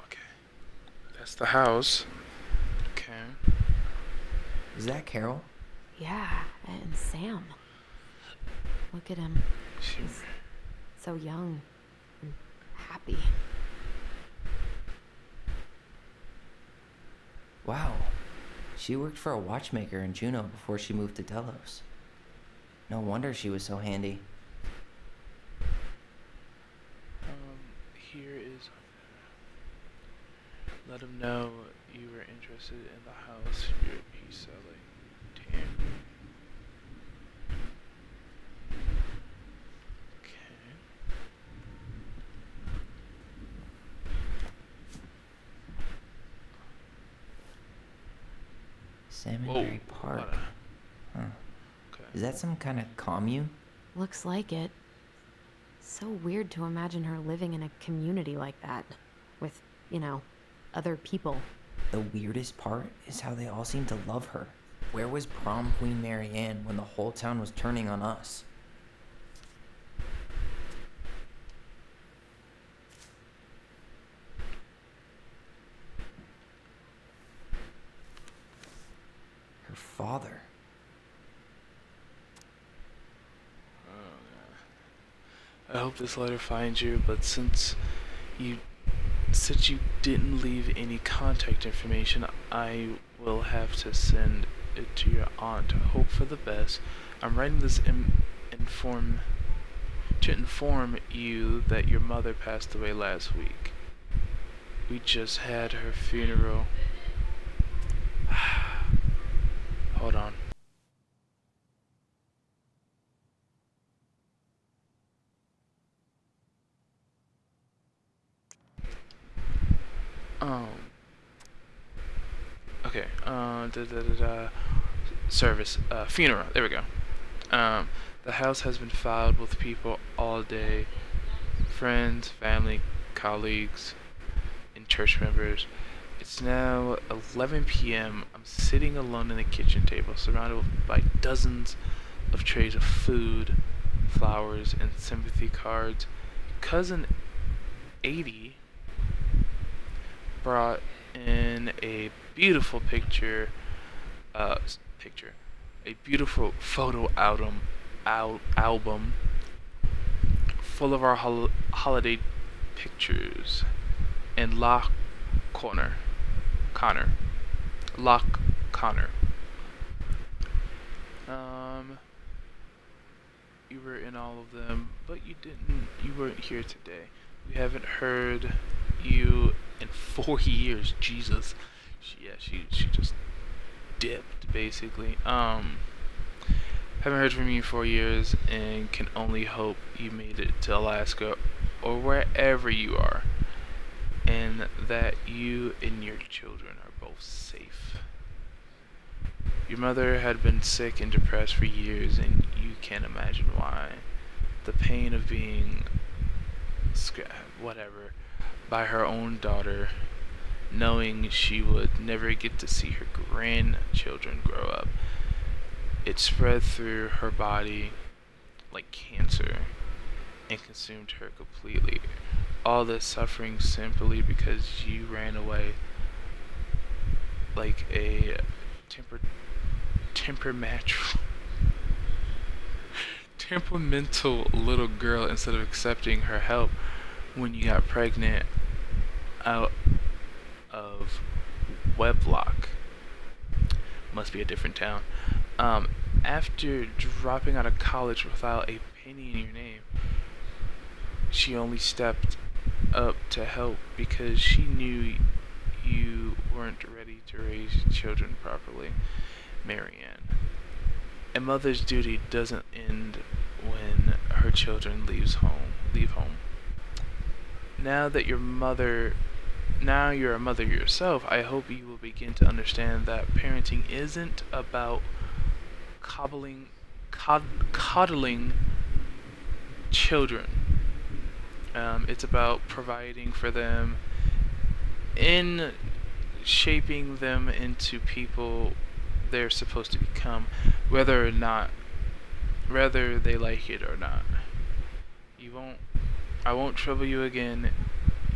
Okay. That's the house. Okay. Is that Carol? Yeah, and Sam. Look at him. He's so young and happy. Wow. She worked for a watchmaker in Juneau before she moved to Delos. No wonder she was so handy. Here is. Let him know you were interested in the house he's selling. Damn. Okay. Salmonberry Park. Huh. Okay. Is that some kind of commune? Looks like it. So weird to imagine her living in a community like that. With, other people. The weirdest part is how they all seem to love her. Where was prom queen Marianne when the whole town was turning on us? Her father. I hope this letter finds you, but since you didn't leave any contact information, I will have to send it to your aunt. Hope for the best. I'm writing this to inform you that your mother passed away last week. We just had her funeral. Hold on. Okay. Service. Funeral. There we go. The house has been filled with people all day. Friends, family, colleagues, and church members. It's now 11 p.m. I'm sitting alone in the kitchen table, surrounded by dozens of trays of food, flowers, and sympathy cards. Cousin 80 brought in a beautiful a beautiful photo album full of our holiday Pictures in Loch Connor. Loch Connor. You were in all of them, but you weren't here today. We haven't heard you in 4 years. Jesus. She just dipped, basically. Haven't heard from you in 4 years and can only hope you made it to Alaska or wherever you are, and that you and your children are both safe. Your mother had been sick and depressed for years, and you can't imagine why. The pain of being by her own daughter, knowing she would never get to see her grandchildren grow up. It spread through her body like cancer and consumed her completely. All this suffering simply because you ran away like a temperamental little girl instead of accepting her help when you got pregnant out of wedlock. Must be a different town. After dropping out of college without a penny in your name, she only stepped up to help because she knew you weren't ready to raise children properly, Marianne. A mother's duty doesn't end when her children leave home. Now you're a mother yourself, I hope you will begin to understand that parenting isn't about coddling children. It's about providing for them in shaping them into people they're supposed to become, whether they like it or not. I won't trouble you again.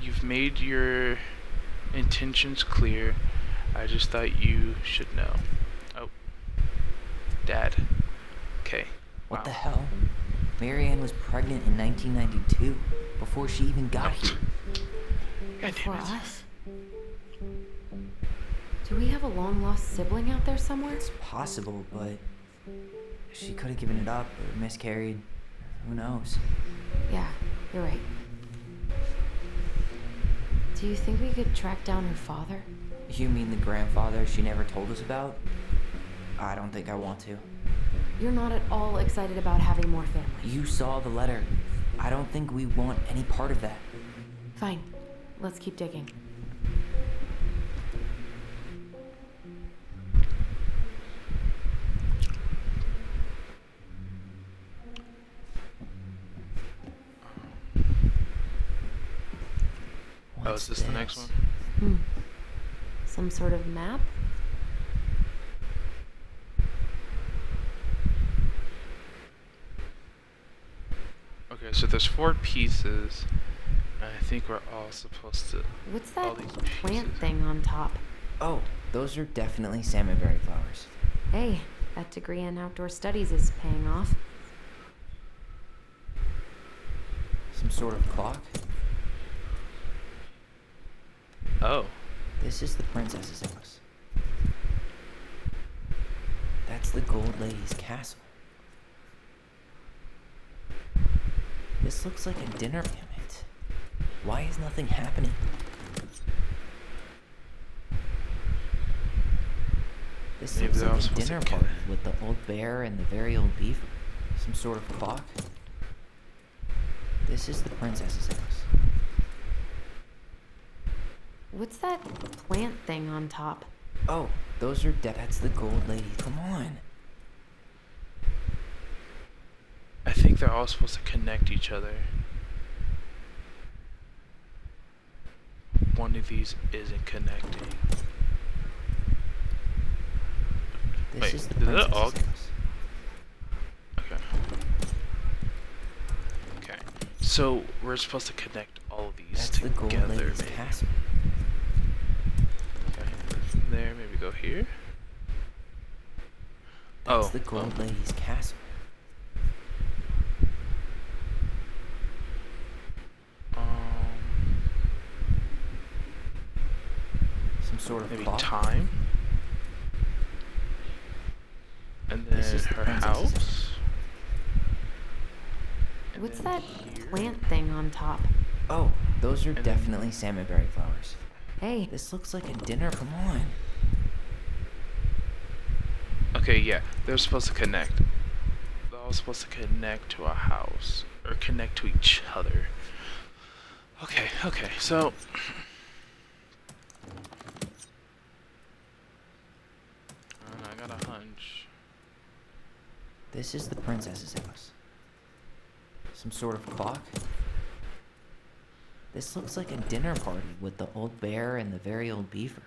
You've made your intentions clear. I just thought you should know. Oh. Dad. Okay. What Wow. the hell? Marianne was pregnant in 1992, before she even got here. God Before damn it. us? Do we have a long-lost sibling out there somewhere? It's possible, but she could have given it up or miscarried. Who knows? Yeah, you're right. Do you think we could track down her father? You mean the grandfather she never told us about? I don't think I want to. You're not at all excited about having more family. You saw the letter. I don't think we want any part of that. Fine. Let's keep digging. Oh, is this the next one? Some sort of map? Okay, so there's 4 pieces. And I think we're all supposed to. What's all that these plant pieces. thing on top? Oh, those are definitely salmonberry flowers. Hey, that degree in outdoor studies is paying off. Some sort of clock? Oh. This is the princess's house. That's the Gold Lady's castle. This looks like a dinner. Damn it. Why is nothing happening? This Maybe looks they're all like a supposed to dinner kill party with the old bear and the very old beaver. Some sort of clock. This is the princess's house. What's that plant thing on top? Oh, those are that's the Gold Lady. Come on. I think they're all supposed to connect each other. One of these isn't connecting. This Wait, is the is that princess's all? house. Okay. Okay. So we're supposed to connect all of these That's the Gold together. Lady's Maybe. castle. Okay. From there, maybe go here. That's Oh. the Gold Lady's castle. Um. sort of maybe clock? time. And then This is the her princess's house. And What's then that here. plant thing on top? Oh, those are And then- definitely salmonberry flowers. Hey, This looks like a dinner, come on. Okay, yeah, they're supposed to connect. They're all supposed to connect to a house or connect to each other. Okay, so I got a hunch. This is the princess's house. Some sort of clock? This looks like a dinner party with the old bear and the very old beaver.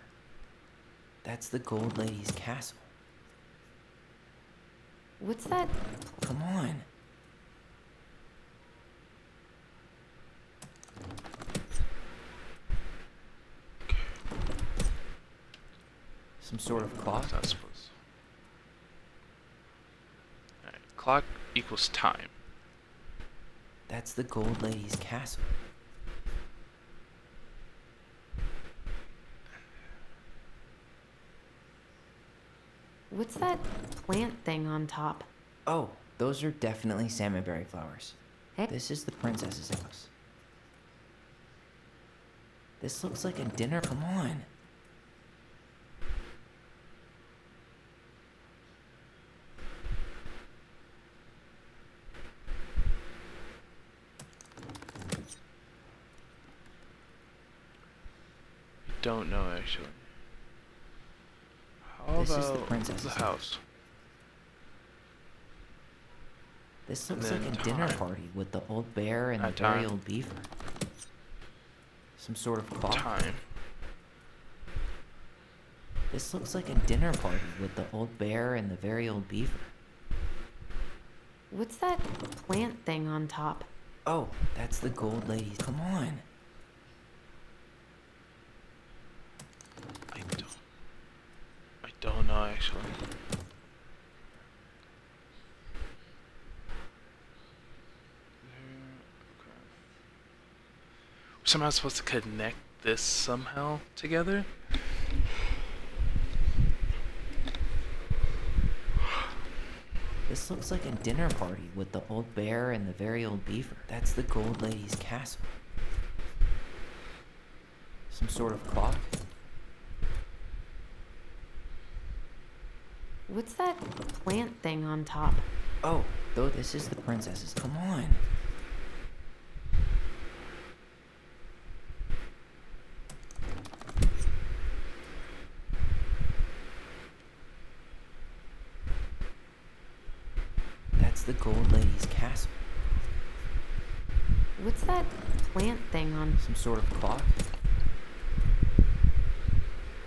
That's the Gold Lady's castle. what's that? Come on. Some sort of clock? What's that supposed? Alright, clock equals time. That's the Gold Lady's castle. What's that plant thing on top? Oh, those are definitely salmonberry flowers. Hey. This is the princess's house. This looks like a dinner, come on. Don't know actually. How This about is the princess's the house? This And looks like a then dinner time. party with the old bear and the At very time. old beaver. Some sort of clock? Time. This looks like a dinner party with the old bear and the very old beaver. What's that plant thing on top? Oh, that's the Gold Lady's. Come on. I don't know actually. Somehow supposed to connect this somehow together. This looks like a dinner party with the old bear and the very old beaver. That's the Gold Lady's castle. Some sort of clock? What's that plant thing on top? Oh, though this is the princess's. Come on. That's the Gold Lady's castle. What's that plant thing on? Some sort of clock?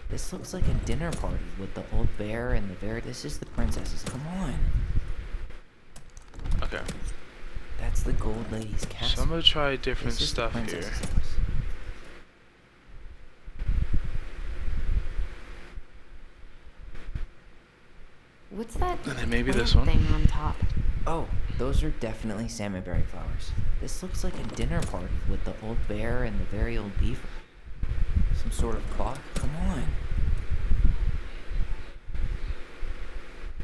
This looks like a dinner party with the old bear and the very. This is the princess's. Come on. Okay. That's the Gold Lady's castle. So I'm gonna try different This is the stuff here. princess's house. What's that And then maybe plant this one. thing on top? Oh, those are definitely salmonberry flowers. This looks like a dinner party with the old bear and the very old beaver. Some sort of clock? Come on.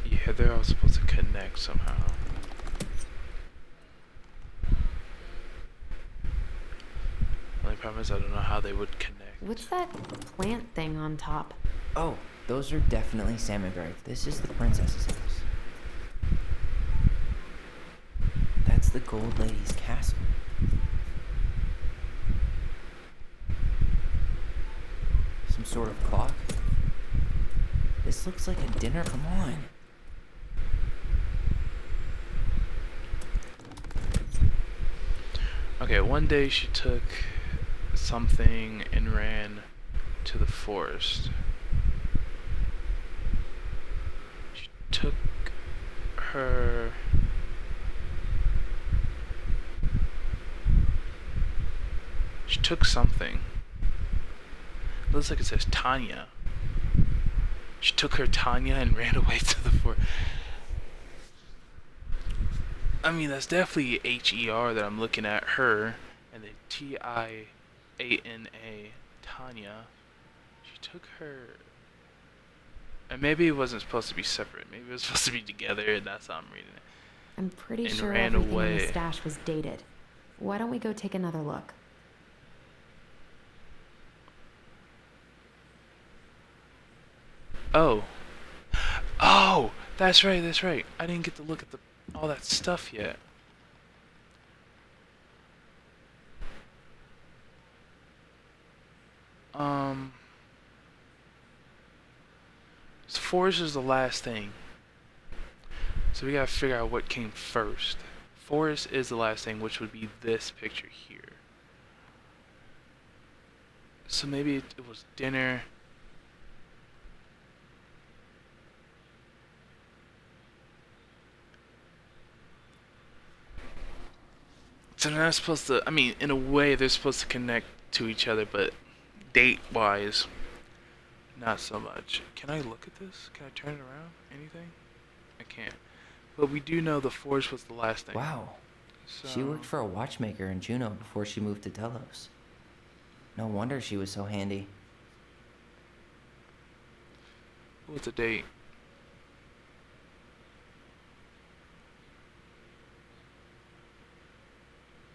Yeah, they're all supposed to connect somehow. Only problem is I don't know how they would connect. What's that plant thing on top? Oh, those are definitely salmonberry. This is the princess's house. That's the Gold Lady's castle. Some sort of clock? This looks like a dinner. Come on. Okay, one day she took something and ran to the forest. She took her... She took something. Looks like it says Tanya. She took her Tanya and ran away to the forest. I mean, that's definitely H-E-R that I'm looking at, her, and then T-I-A-N-A, Tanya. She took her. And maybe it wasn't supposed to be separate. Maybe it was supposed to be together, and that's how I'm reading it. I'm pretty And sure ran everything in away. the stash was dated. Why don't we go take another look? Oh. Oh! That's right, that's right. I didn't get to look at all that stuff yet. So Forest is the last thing. So we gotta figure out what came first. Forest is the last thing, which would be this picture here. So maybe it was dinner. So they're not supposed to, I mean, in a way they're supposed to connect to each other, but date-wise, not so much. Can I look at this? Can I turn it around? Anything? I can't. But we do know the Forest was the last thing. Wow. So, She worked for a watchmaker in Juneau before she moved to Delos. No wonder she was so handy. what's a date?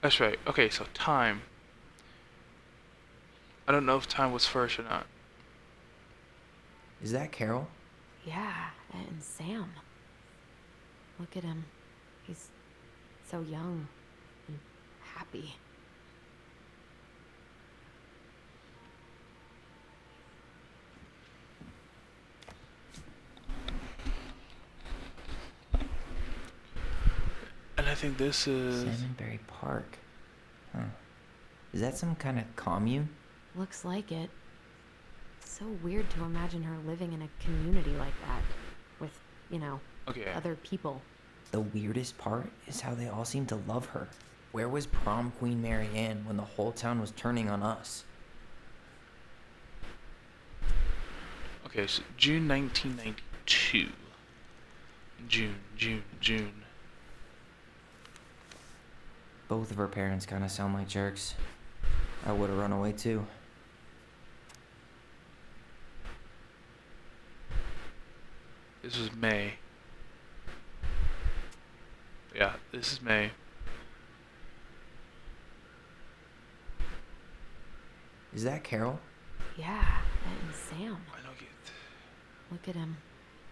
That's right. Okay, so time. I don't know if time was first or not. Is that Carol? Yeah, and Sam. Look at him. He's so young and happy. And I think this is... Salmonberry Park. Huh. Is that some kind of commune? Looks like it. So weird to imagine her living in a community like that. With, you know, Okay. other people. The weirdest part is how they all seem to love her. Where was prom queen Mary Ann when the whole town was turning on us? Okay, so June 1992. June. Both of her parents kind of sound like jerks. I would have run away too. This was May. Yeah, this is May. Is that Carol? Yeah, and Sam. I don't get... Look at him.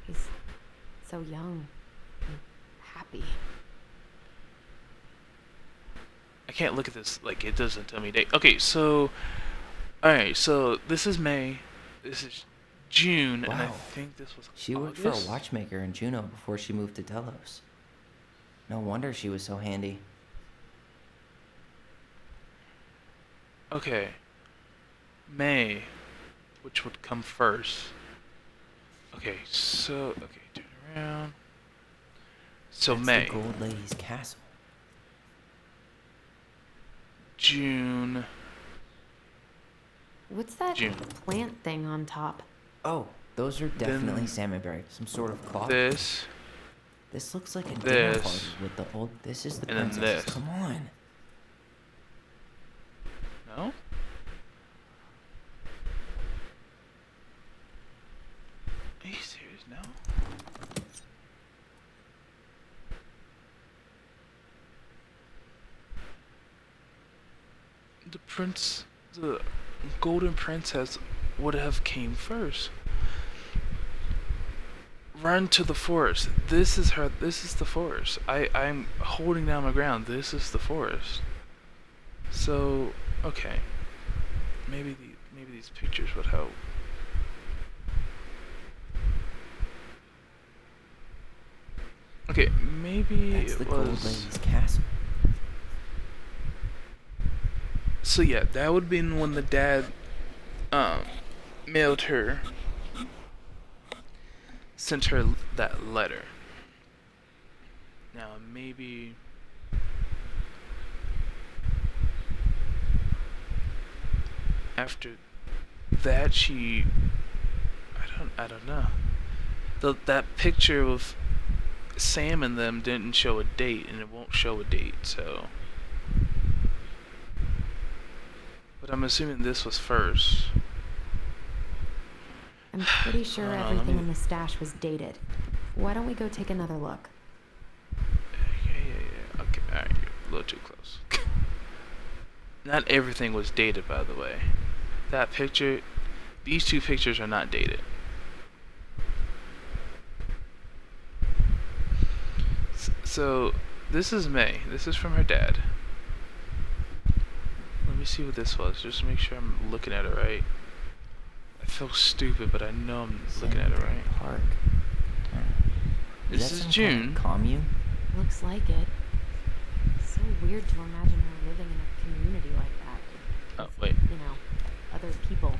He's so young and happy. I can't look at this, like, it doesn't tell me date. Okay, so... Alright, so this is May. This is June, and I Wow. think this was She worked for a August? watchmaker in Juneau before she moved to Delos. No wonder she was so handy. Okay. May, which would come first. Okay, so... Okay, turn around. So That's May. the Gold Lady's castle. June... What's that June. plant thing on top? Oh, those are definitely Then salmonberry. Some sort of cloth. This... This looks like a dinner This. party with the old... This is the And then princess. this. Come on. No? Are you serious? No? The golden princess would have came first. Run to the forest. This is the forest. I'm holding down my ground. This is the forest. So, okay. Maybe these pictures would help. Okay, maybe That's the it Gold was... Lady's castle. So yeah, that would have been when the dad mailed her, sent her that letter. Now maybe after that I don't know. That picture of Sam and them didn't show a date, and it won't show a date, so. But I'm assuming this was first. I'm pretty sure Hold on, let everything me- in the stash was dated. Why don't we go take another look? Yeah. Okay, alright, you're a little too close. Not everything was dated, by the way. That picture, these two pictures are not dated. So, this is May. This is from her dad. Let me see what this was, just to make sure I'm looking at it right. I feel stupid, but I know I'm looking at it right. Park. This that is some June. Kind of commune? Looks like it. So weird to imagine her living in a community like that. Oh, wait. You know, other people.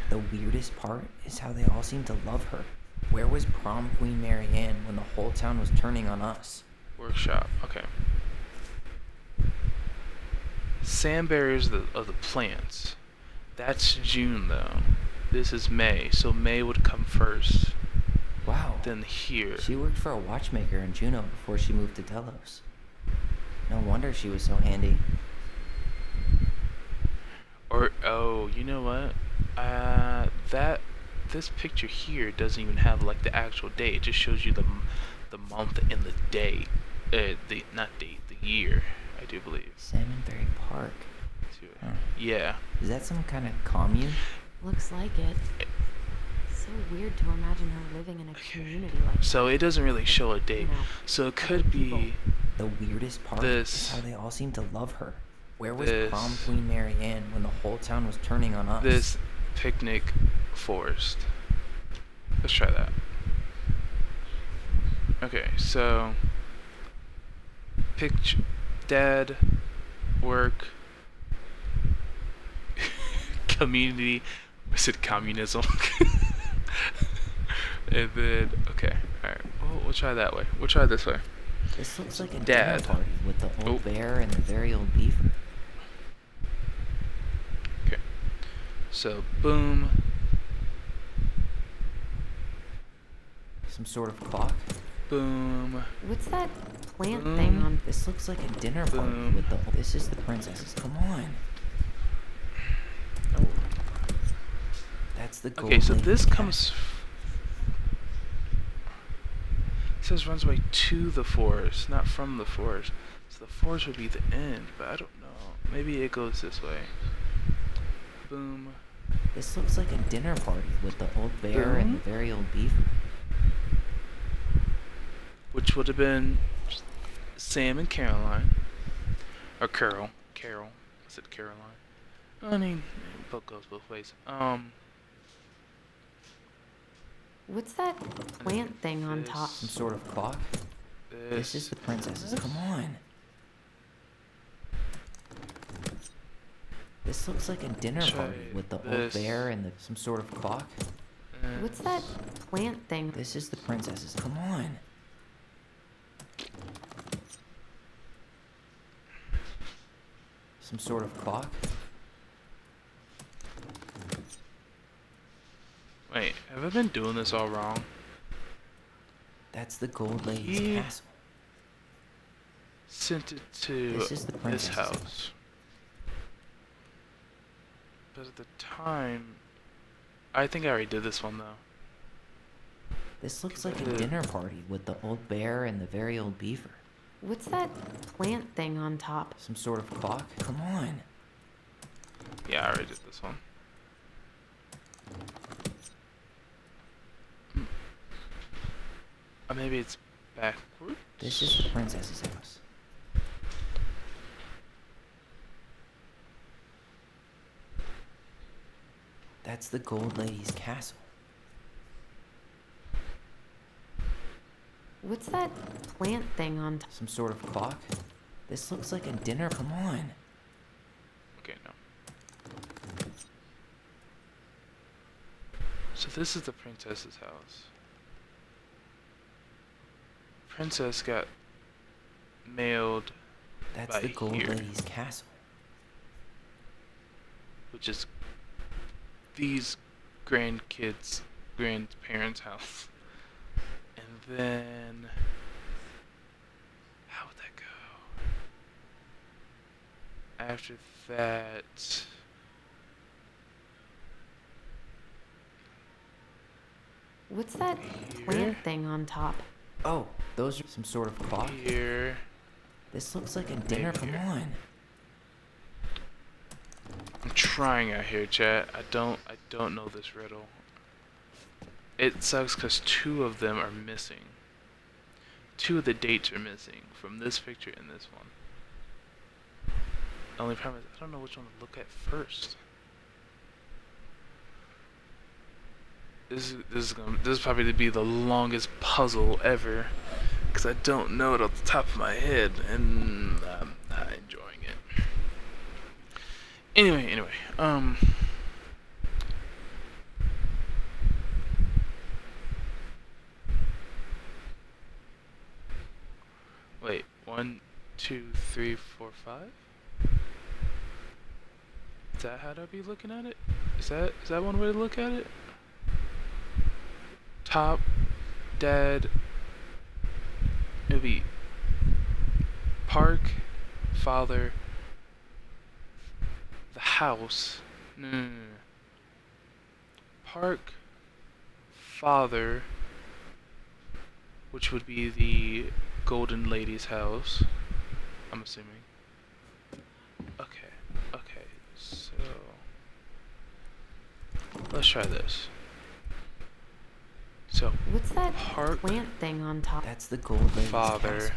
The weirdest part is how they all seem to love her. Where was prom queen Mary Ann when the whole town was turning on us? Workshop. Okay. Sand barriers of the plants. That's June though. This is May, so May would come first. Wow. Then here. She worked for a watchmaker in Juneau before she moved to Delos. No wonder she was so handy. Or oh, you know what? This picture here doesn't even have like the actual date. It just shows you the month and the day. The not date, the year. I do believe. Salmonberry Park. Huh. Yeah. Is that some kind of commune? Looks like it. So weird to imagine her living in a community like that. So it doesn't really show a date. You know, So it could be The weirdest part this. is how they all seem to love her. Where was This. prom queen Mary Ann when the whole town was turning on us? This picnic forest. Let's try that. Okay, so picture dad, work, community. I said communism. And then okay, all right. We'll try that way. We'll try this way. This looks like a Dad. dinner party with the old Oh. bear and the very old beaver. Okay. So boom. Some sort of clock. Boom. What's that plant Boom. thing on? This looks like a dinner party Boom. with the. This is the princesses. Come on. Oh. That's the gold Okay, so lady this cat. comes. It says runs away to the forest, not from the forest. So the forest would be the end, but I don't know. Maybe it goes this way. Boom. This looks like a dinner party with the old bear and Boom. the very old beaver. Which would have been Sam and Caroline. Or Carol. Carol. I said Caroline. I mean, both goes both ways. What's that plant thing on top? Some sort of clock. This is the princesses. Come on. This looks like a dinner Try party with the old this. bear and the some sort of clock. What's that plant thing? This is the princesses. Come on. Some sort of clock. Wait, have I been doing this all wrong? That's the gold lady's Yeah. castle. Sent it to This is the this princess's house. But at the time, I think I already did this one though. This looks like a Uh, dinner party with the old bear and the very old beaver. What's that plant thing on top? Some sort of clock. Come on. Yeah, I already did this one. Maybe it's backwards. This is the princess's house. That's the gold lady's castle. What's that plant thing on top? Some sort of clock. This looks like a dinner. Come on. Okay, no. So this is the princess's house. Princess got mailed That's by the gold here, lady's castle. which is these grandparents' house. And then how would that go? After that, What's that plant thing on top? Oh, those are some sort of clock? Here. This looks like a dinner. Come on. I'm trying out here, chat. I don't know this riddle. It sucks because 2 of them are missing. 2 of the dates are missing from this picture and this one. The only problem is I don't know which one to look at first. This is probably to be the longest puzzle ever because I don't know it off the top of my head and I'm not enjoying it. Anyway, wait, 1, 2, 3, 4, 5? Is that how to be looking at it? Is that one way to look at it? Top, dad, it'll be park, father, the house. No. Park, father, which would be the Golden Lady's house, I'm assuming. Okay, so let's try this. So, what's that park, plant thing on top? That's the Gold Lady's father. castle.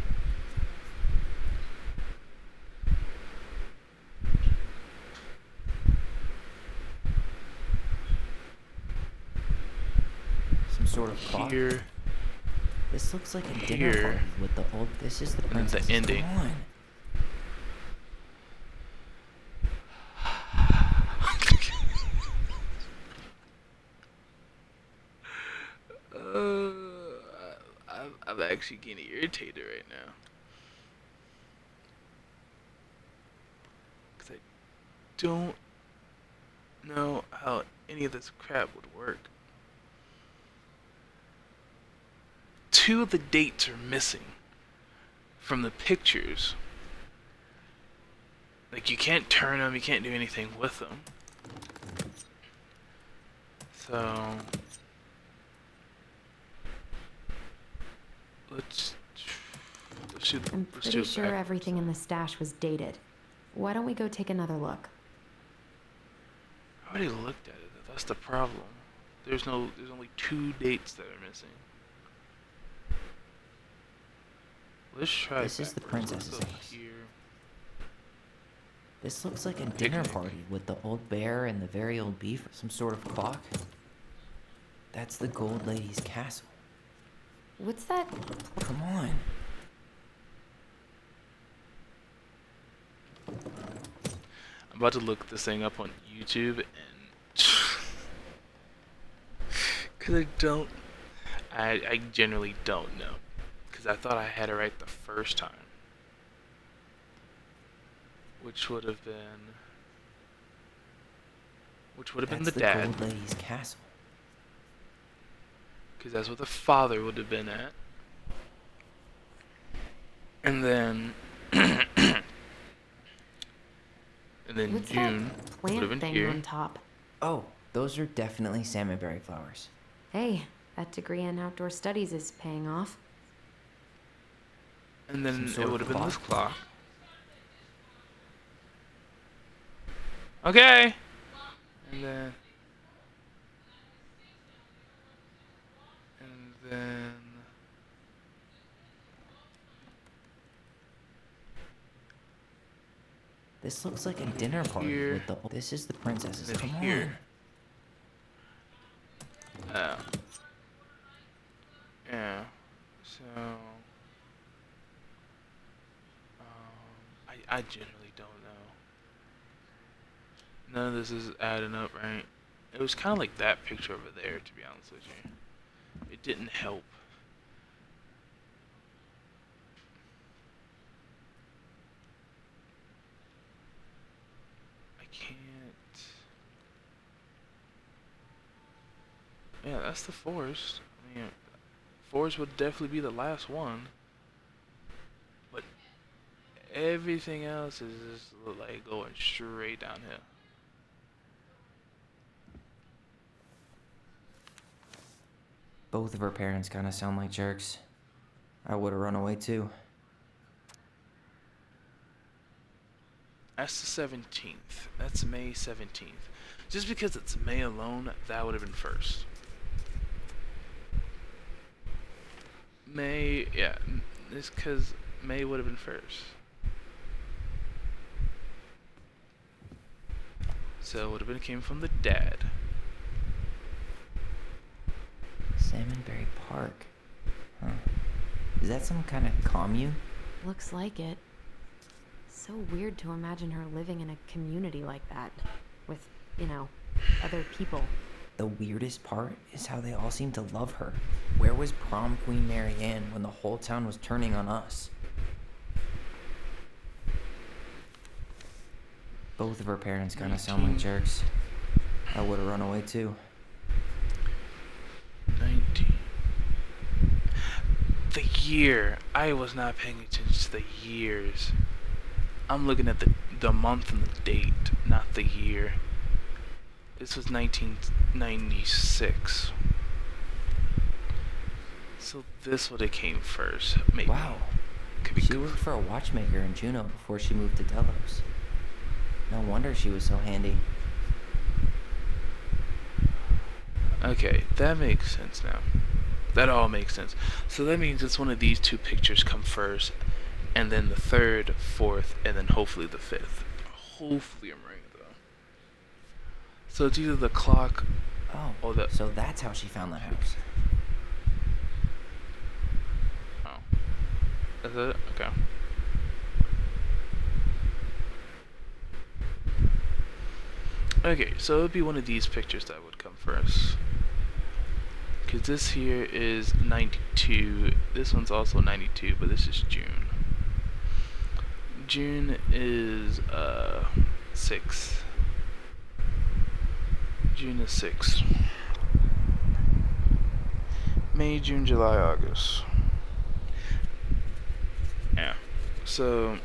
Some sort of clock. Here. This looks like a dinner party with the old. This is the And then princess. the ending. Come on. I'm actually getting irritated right now. Because I don't know how any of this crap would work. 2 of the dates are missing from the pictures. Like, you can't turn them, you can't do anything with them. So let's do I'm pretty sure everything in the stash was dated. Why don't we go take another look? I already looked at it. That's the problem. There's only 2 dates that are missing. Let's try. This is the princess's Let's go house. here. This looks like a dinner party with the old bear and the very old beef. Some sort of clock. That's the Gold Lady's castle. What's that? Come on. I'm about to look this thing up on YouTube and because I generally don't know, because I thought I had it right the first time, which would have been That's the dad, Gold Lady's castle. because that's what the father would have been at, and then and then What's June that would have plant been thing here. on top? Oh, those are definitely salmonberry flowers. Hey, that degree in outdoor studies is paying off. And then Some it sort of would have been this clock. clock. Okay. And then This looks like a dinner party Here. with the. This is the princess's. and then Come here. Oh. Yeah. So I generally don't know. None of this is adding up, right? It was kind of like that picture over there, to be honest with you. It didn't help. I can't. Yeah, that's the forest. I mean, forest would definitely be the last one. But everything else is just like going straight downhill. Both of her parents kind of sound like jerks. I would have run away too. That's the 17th. That's May 17th. Just because it's May alone, that would have been first. May, yeah, it's because May would have been first. So it would have been came from the dad. Salmonberry Park. Huh. Is that some kind of commune? Looks like it. So weird to imagine her living in a community like that. With, you know, other people. The weirdest part is how they all seem to love her. Where was prom queen Mary Ann when the whole town was turning on us? Both of her parents kind of sound like jerks. I would have run away too. 19. The year. I was not paying attention to the years. I'm looking at the month and the date, not the year. This was 1996. So this would have came first, maybe. Wow. Could be She worked for a watchmaker in Juneau before she moved to Delos. No wonder she was so handy. Okay, that makes sense now. That all makes sense. So that means it's one of these two pictures come first, and then the third, fourth, and then hopefully the fifth. Hopefully I'm right though. So it's either the clock or the... So that's how she found the house. Oh. Is it? Okay. Okay, so it would be one of these pictures that would come first. Because this here is 92. This one's also 92, but this is June. June is 6. June is 6. May, June, July, August. Yeah. So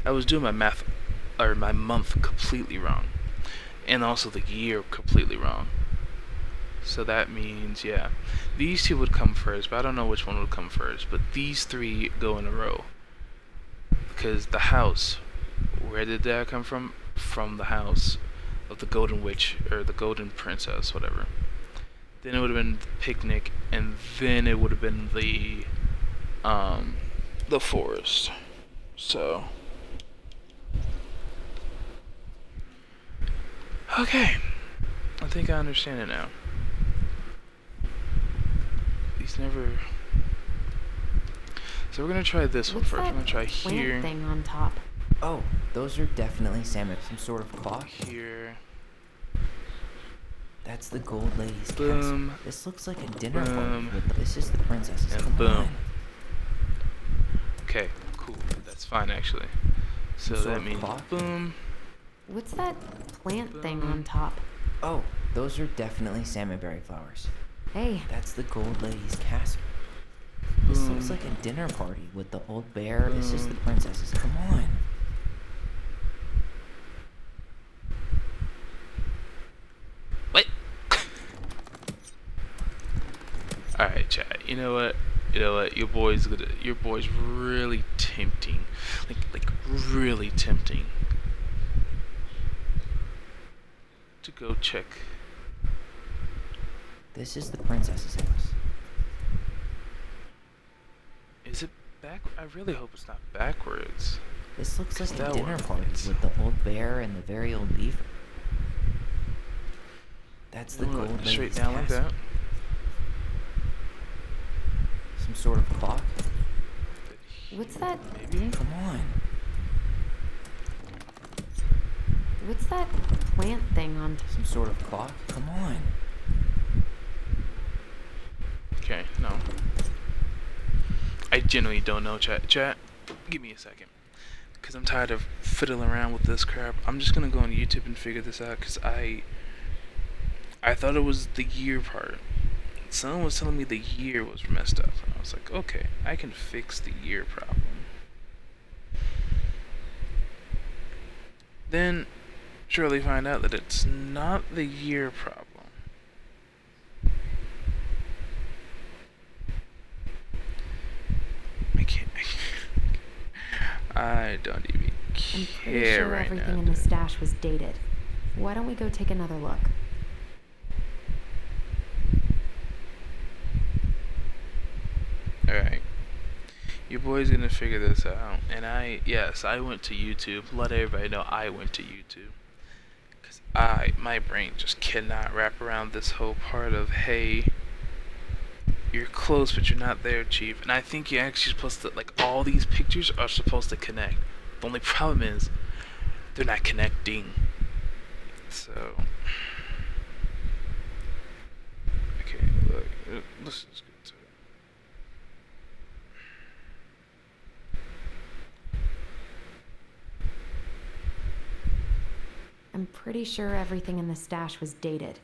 I was doing my math or my month completely wrong. And also the year completely wrong. So that means, yeah, these two would come first, but I don't know which one would come first. But these three go in a row. Because the house, where did that come from? From the house of the Golden Witch, or the Golden Princess, whatever. Then it would have been the picnic, and then it would have been the forest. So, okay, I think I understand it now. These never. So we're gonna try this one first. I'm gonna try here. Plant thing on top. Oh, those are definitely salmon. Some sort of clock. Here. That's the Gold Lady's Boom. castle. This looks like a dinner Boom. party. This is the princess's. And Come boom. on. Okay, cool. That's fine actually. So Some sort that of means clock? boom. What's that plant thing on top? Oh, those are definitely salmonberry flowers. Hey. That's the Gold Lady's castle. This looks like a dinner party with the old bear. This is the princess's. Come on. What? Alright, chat. You know what? Your boy's really tempting. Like really tempting. To go check. This is the princess's house. Is it back? I really hope it's not backwards. This looks like a that dinner one, party it's- with the old bear and the very old beaver. That's the Gold Lady's Straight down like castle. that. Some sort of clock. What's that? Maybe. Come on. What's that plant thing on top? Some sort of clock. Come on. Okay, no. I genuinely don't know, chat. Chat, give me a second. Because I'm tired of fiddling around with this crap. I'm just going to go on YouTube and figure this out. Because I thought it was the year part. Someone was telling me the year was messed up. And I was like, okay, I can fix the year problem. Then, surely find out that it's not the year problem. I don't even I'm pretty care sure right everything now. in the stash was dated. Why don't we go take another look? Alright. Your boy's gonna figure this out. And yes, I went to YouTube. Let everybody know I went to YouTube. Because my brain just cannot wrap around this whole part of, hey, you're close, but you're not there, Chief. And I think you're actually supposed to, like, all these pictures are supposed to connect. The only problem is, they're not connecting. So, okay, look, let's just get to it. I'm pretty sure everything in the stash was dated.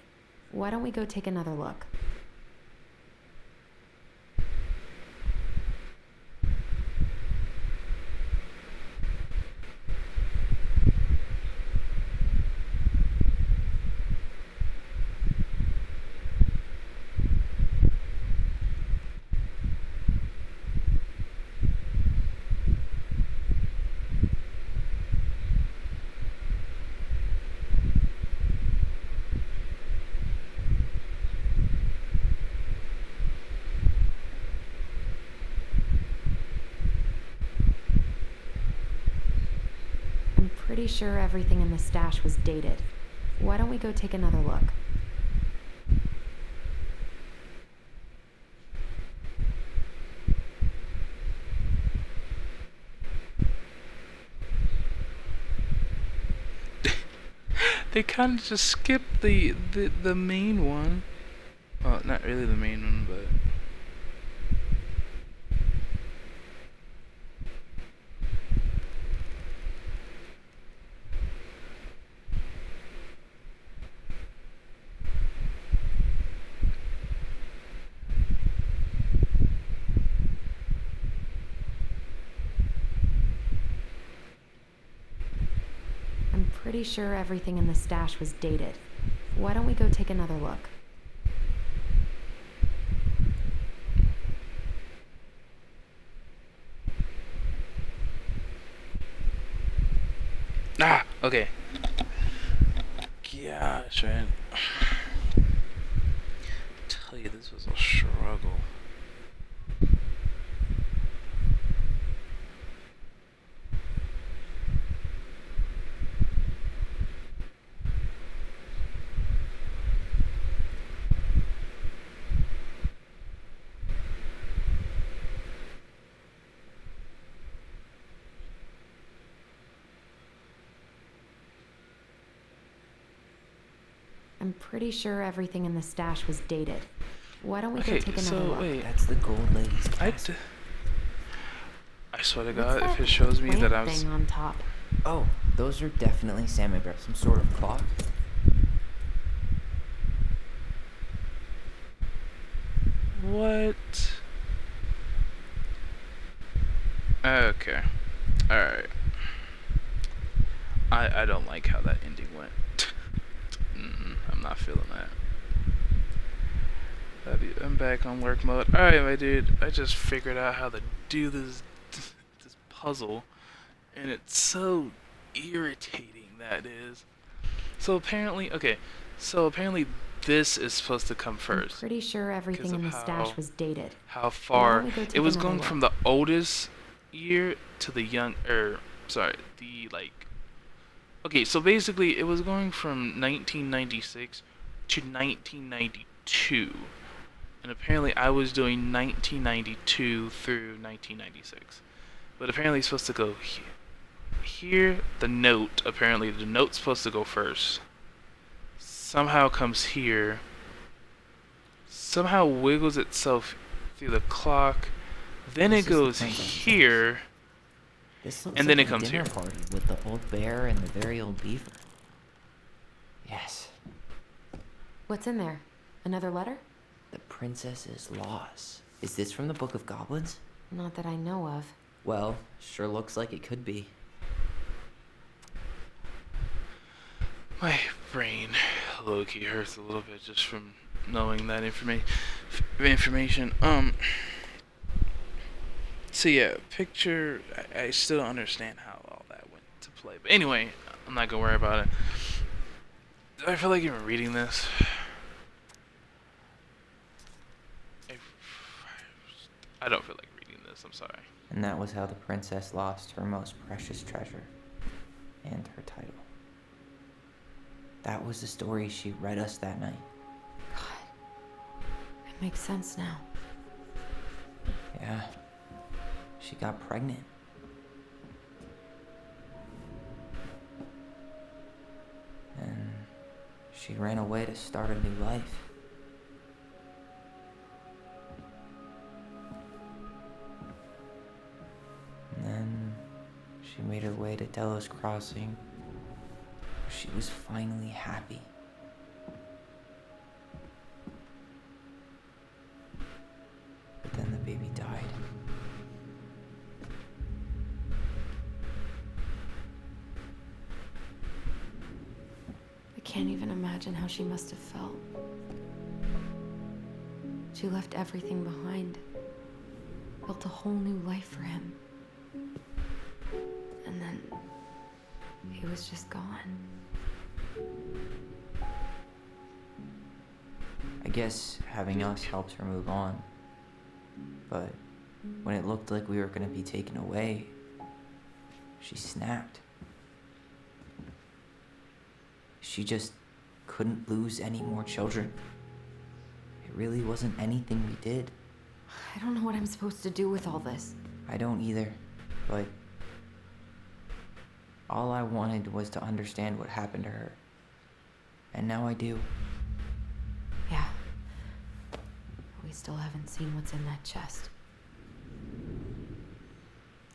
Why don't we go take another look? I'm pretty sure everything in the stash was dated. Why don't we go take another look? They kind of just skipped the main one. Well, not really the main one, but I'm pretty sure everything in the stash was dated. Why don't we go take another look? okay. Gosh, man. Tell you, this was a struggle. I'm pretty sure everything in the stash was dated. Why don't we go Okay, take another so look? wait. That's the gold lady's I castle. swear to What's God, if that it shows me that plant I was thing on top? Oh, those are definitely salmon bears. Some sort of clock. what? Okay, all right. I don't like how that ending went. I'm not feeling that. I'm back on work mode. Alright, my dude. I just figured out how to do this puzzle. And it's so irritating, that is. So apparently, okay. So apparently this is supposed to come I'm first. pretty sure everything in the stash was dated. How far. we go take It was another going look? from the oldest year to the young. Sorry, the like. Okay, so basically it was going from 1996 to 1992. And apparently I was doing 1992 through 1996. But apparently it's supposed to go here, the note, apparently the note's supposed to go first. Somehow comes here. Somehow wiggles itself through the clock. Then This it is the goes plant on top. here. This looks And like then it a comes dinner here. party with the old bear and the very old beaver. Yes, What's in there? Another letter? the princess's loss. Is this from the Book of Goblins? Not that I know of. Well, sure looks like it could be. My brain low-key hurts a little bit just from knowing that information. So yeah, picture. I still don't understand how all that went to play. But anyway, I'm not gonna worry about it. Do I feel like even reading this? I don't feel like reading this. I'm sorry. And that was how the princess lost her most precious treasure and her title. That was the story she read us that night. It makes sense now. Yeah. She got pregnant. And she ran away to start a new life. And then she made her way to Delos Crossing, where she was finally happy. But then the baby died. I can't even imagine how she must have felt. She left everything behind, built a whole new life for him. And then he was just gone. I guess having us helped her move on. But when it looked like we were gonna be taken away, she snapped. She just couldn't lose any more children. It really wasn't anything we did. I don't know what I'm supposed to do with all this. I don't either, but all I wanted was to understand what happened to her. And now I do. Yeah. We still haven't seen what's in that chest.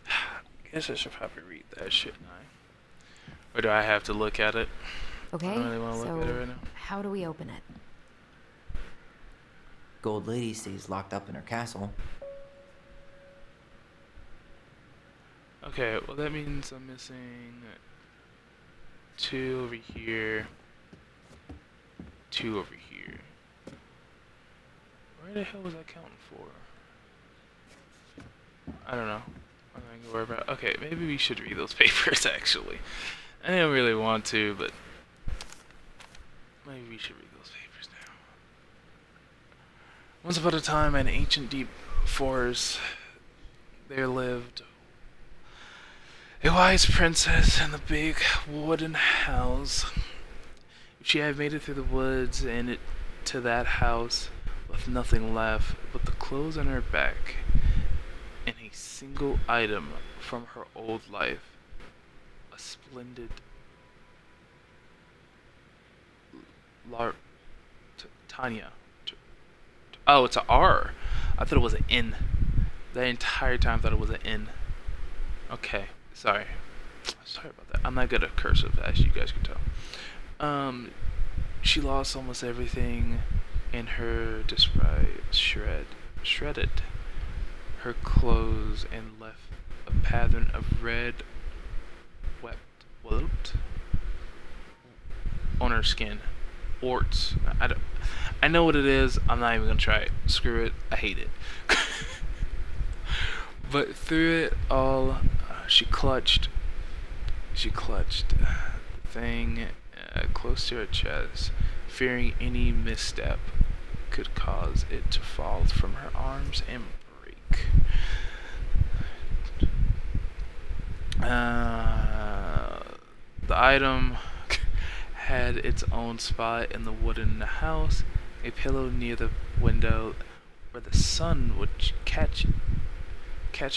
I guess I should probably read that, shouldn't I? Or do I have to look at it? Okay, I don't really want to so look at it right now. how do we open it? Gold Lady stays locked up in her castle. Okay, well that means I'm missing 2 over here, 2 over here. Where the hell was I counting for? I don't know. I'm not gonna worry about. Okay, maybe we should read those papers actually. I don't really want to, but maybe we should read those papers now. Once upon a time, in ancient deep forest, there lived a wise princess in a big wooden house. She had made it through the woods and to that house with nothing left but the clothes on her back and a single item from her old life. A splendid Tanya. Oh, it's a R. I thought it was an N. The entire time I thought it was an N. Okay, sorry. Sorry about that. I'm not good at cursive, as you guys can tell. She lost almost everything in her disguise, shredded her clothes and left a pattern of red welt on her skin. Warts. I know what it is. I'm not even gonna try it. Screw it. I hate it. But through it all, she clutched the thing close to her chest, fearing any misstep could cause it to fall from her arms and break. The item had its own spot in the wooden house, a pillow near the window where the sun would catch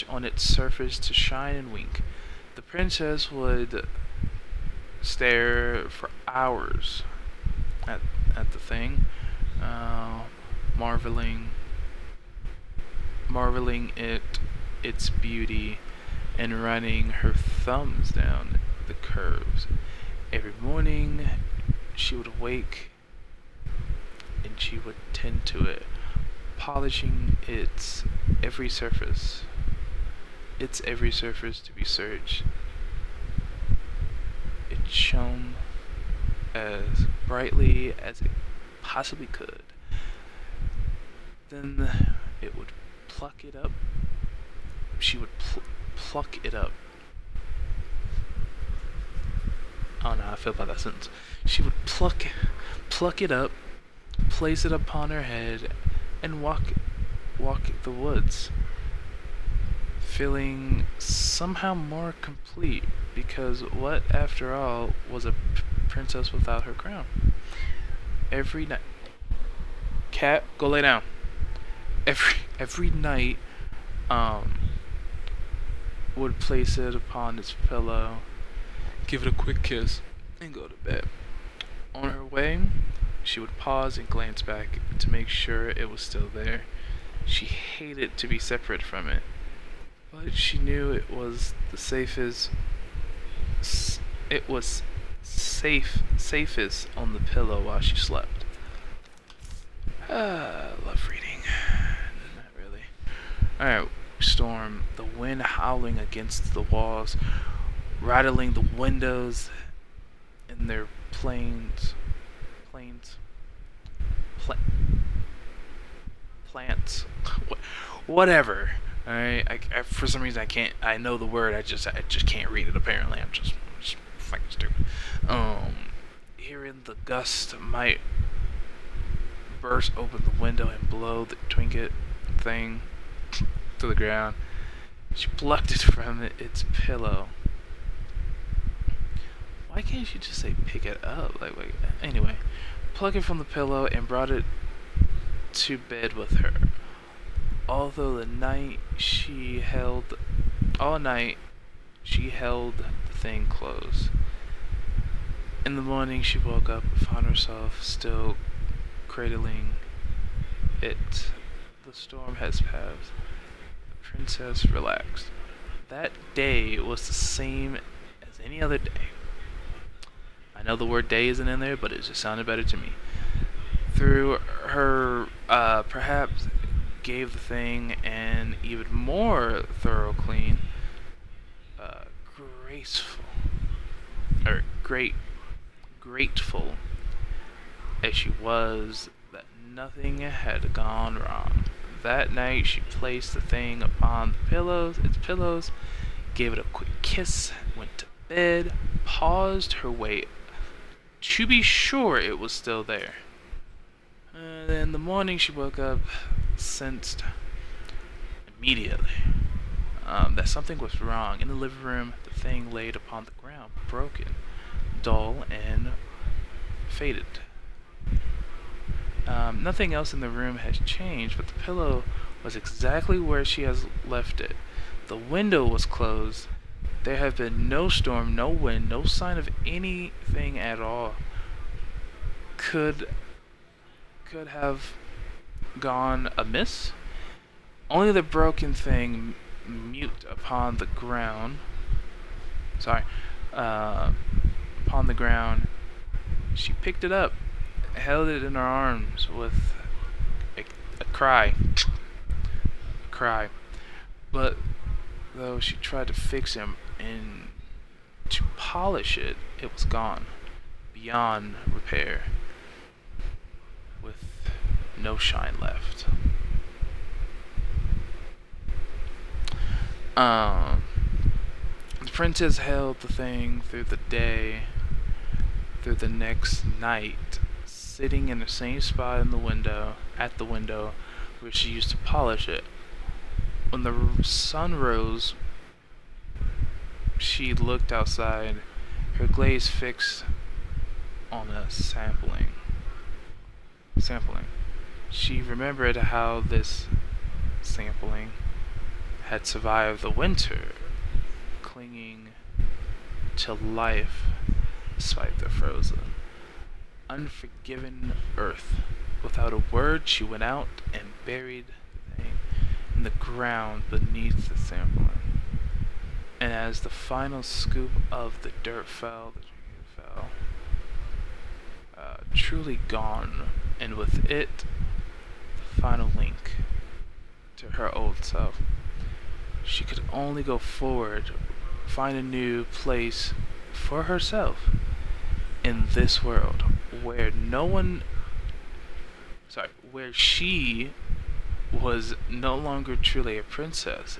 on its surface to shine and wink. The princess would stare for hours at the thing, marveling its beauty and running her thumbs down the curves. Every morning she would awake and she would tend to it, polishing its every surface to be searched. It shone as brightly as it possibly could. Then it would pluck it up. she would pluck it up. Oh no, I feel about that sentence. She would pluck it up, place it upon her head, and walk the woods, feeling somehow more complete, because what, after all, was a princess without her crown? Every night, cat, go lay down. Every night, would place it upon its pillow, give it a quick kiss, and go to bed. On her way, she would pause and glance back to make sure it was still there. She hated to be separate from it, but she knew it was the safest. It was safest on the pillow while she slept. Love reading. Not really. Alright, storm. The wind howling against the walls, rattling the windows in their plants. Whatever. Alright, I for some reason I know the word, I just can't read it apparently. I'm just fucking stupid. Hearing the gust might burst open the window and blow the trinket thing to the ground. She plucked it from its pillow. Why can't she just say pick it up? Anyway, pluck it from the pillow and brought it to bed with her. All night she held the thing close. In the morning she woke up and found herself still cradling it. The storm has passed. The princess relaxed. That day was the same as any other day. I know the word day isn't in there, but it just sounded better to me. Through her, perhaps gave the thing an even more thorough clean. Grateful as she was that nothing had gone wrong. That night she placed the thing upon its pillows, gave it a quick kiss, went to bed, paused her way to be sure it was still there. Then in the morning she woke up, sensed immediately that something was wrong. In the living room, the thing laid upon the ground, broken, dull, and faded. Nothing else in the room had changed, but the pillow was exactly where she has left it. The window was closed. There had been no storm, no wind, no sign of anything at all. Could have gone amiss? Only the broken thing mute upon the ground. Upon the ground. She picked it up, held it in her arms with a cry. But though she tried to fix him and to polish it, it was gone, beyond repair, with no shine left. The princess held the thing through the day, through the next night, sitting in the same spot at the window where she used to polish it. When the sun rose, she looked outside, her gaze fixed on a sampling. She remembered how this sampling had survived the winter, clinging to life despite the frozen, unforgiving earth. Without a word, she went out and buried the thing in the ground beneath the sampling. And as the final scoop of the dirt fell, truly gone, and with it, the final link to her old self. She could only go forward, find a new place for herself in this world where where she was no longer truly a princess,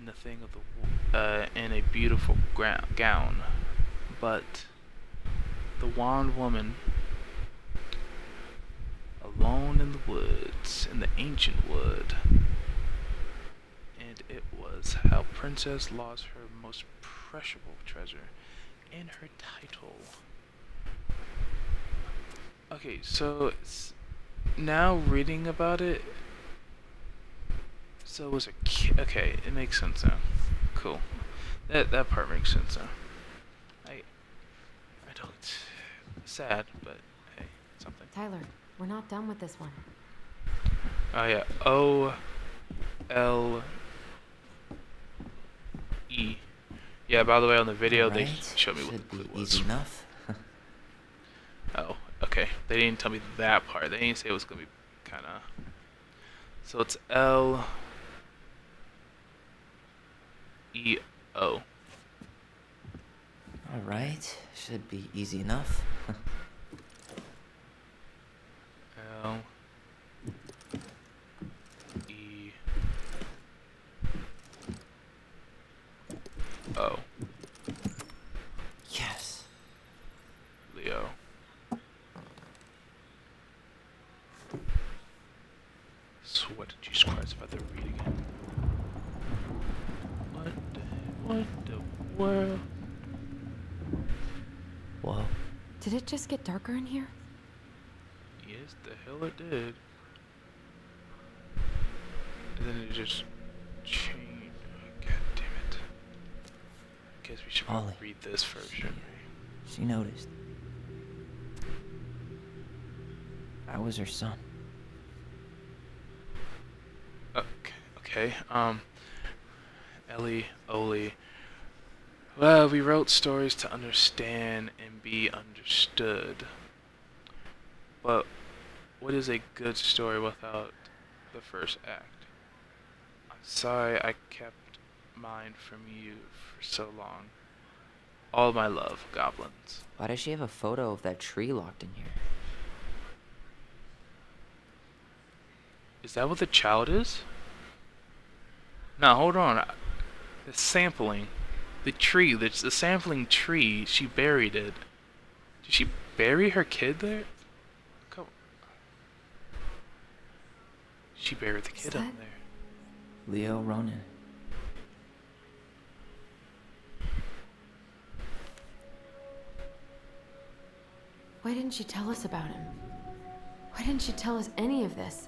in the thing of the in a beautiful gown, but the wand woman, alone in the woods, in the ancient wood, and it was how Princess lost her most precious treasure and her title. Okay, so now reading about it, so it was a kid. Okay, it makes sense now. Cool. That part makes sense now. I don't. Sad, but hey, something. Tyler, we're not done with this one. Oh yeah, O L E. Yeah. By the way, on the video they showed me what the clue was. Easy enough. Oh, okay. They didn't tell me that part. They didn't say it was gonna be kind of. So it's L E O. All right, should be easy enough. L E O. Yes. Leo. Sweat to Jesus Christ if I have to read again. What the world? Whoa. Did it just get darker in here? Yes, the hell it did. And then it just changed. God damn it. I guess we should probably read this first, shouldn't we? She noticed. I was her son. Okay, Ellie, Oli. Well, we wrote stories to understand and be understood. But what is a good story without the first act? I'm sorry I kept mine from you for so long. All my love, goblins. Why does she have a photo of that tree locked in here? Is that what the child is? No, hold on. The sampling. The tree, the sampling tree, she buried it. Did she bury her kid there? Come on. She buried the kid up there. Leo Ronan. Why didn't she tell us about him? Why didn't she tell us any of this?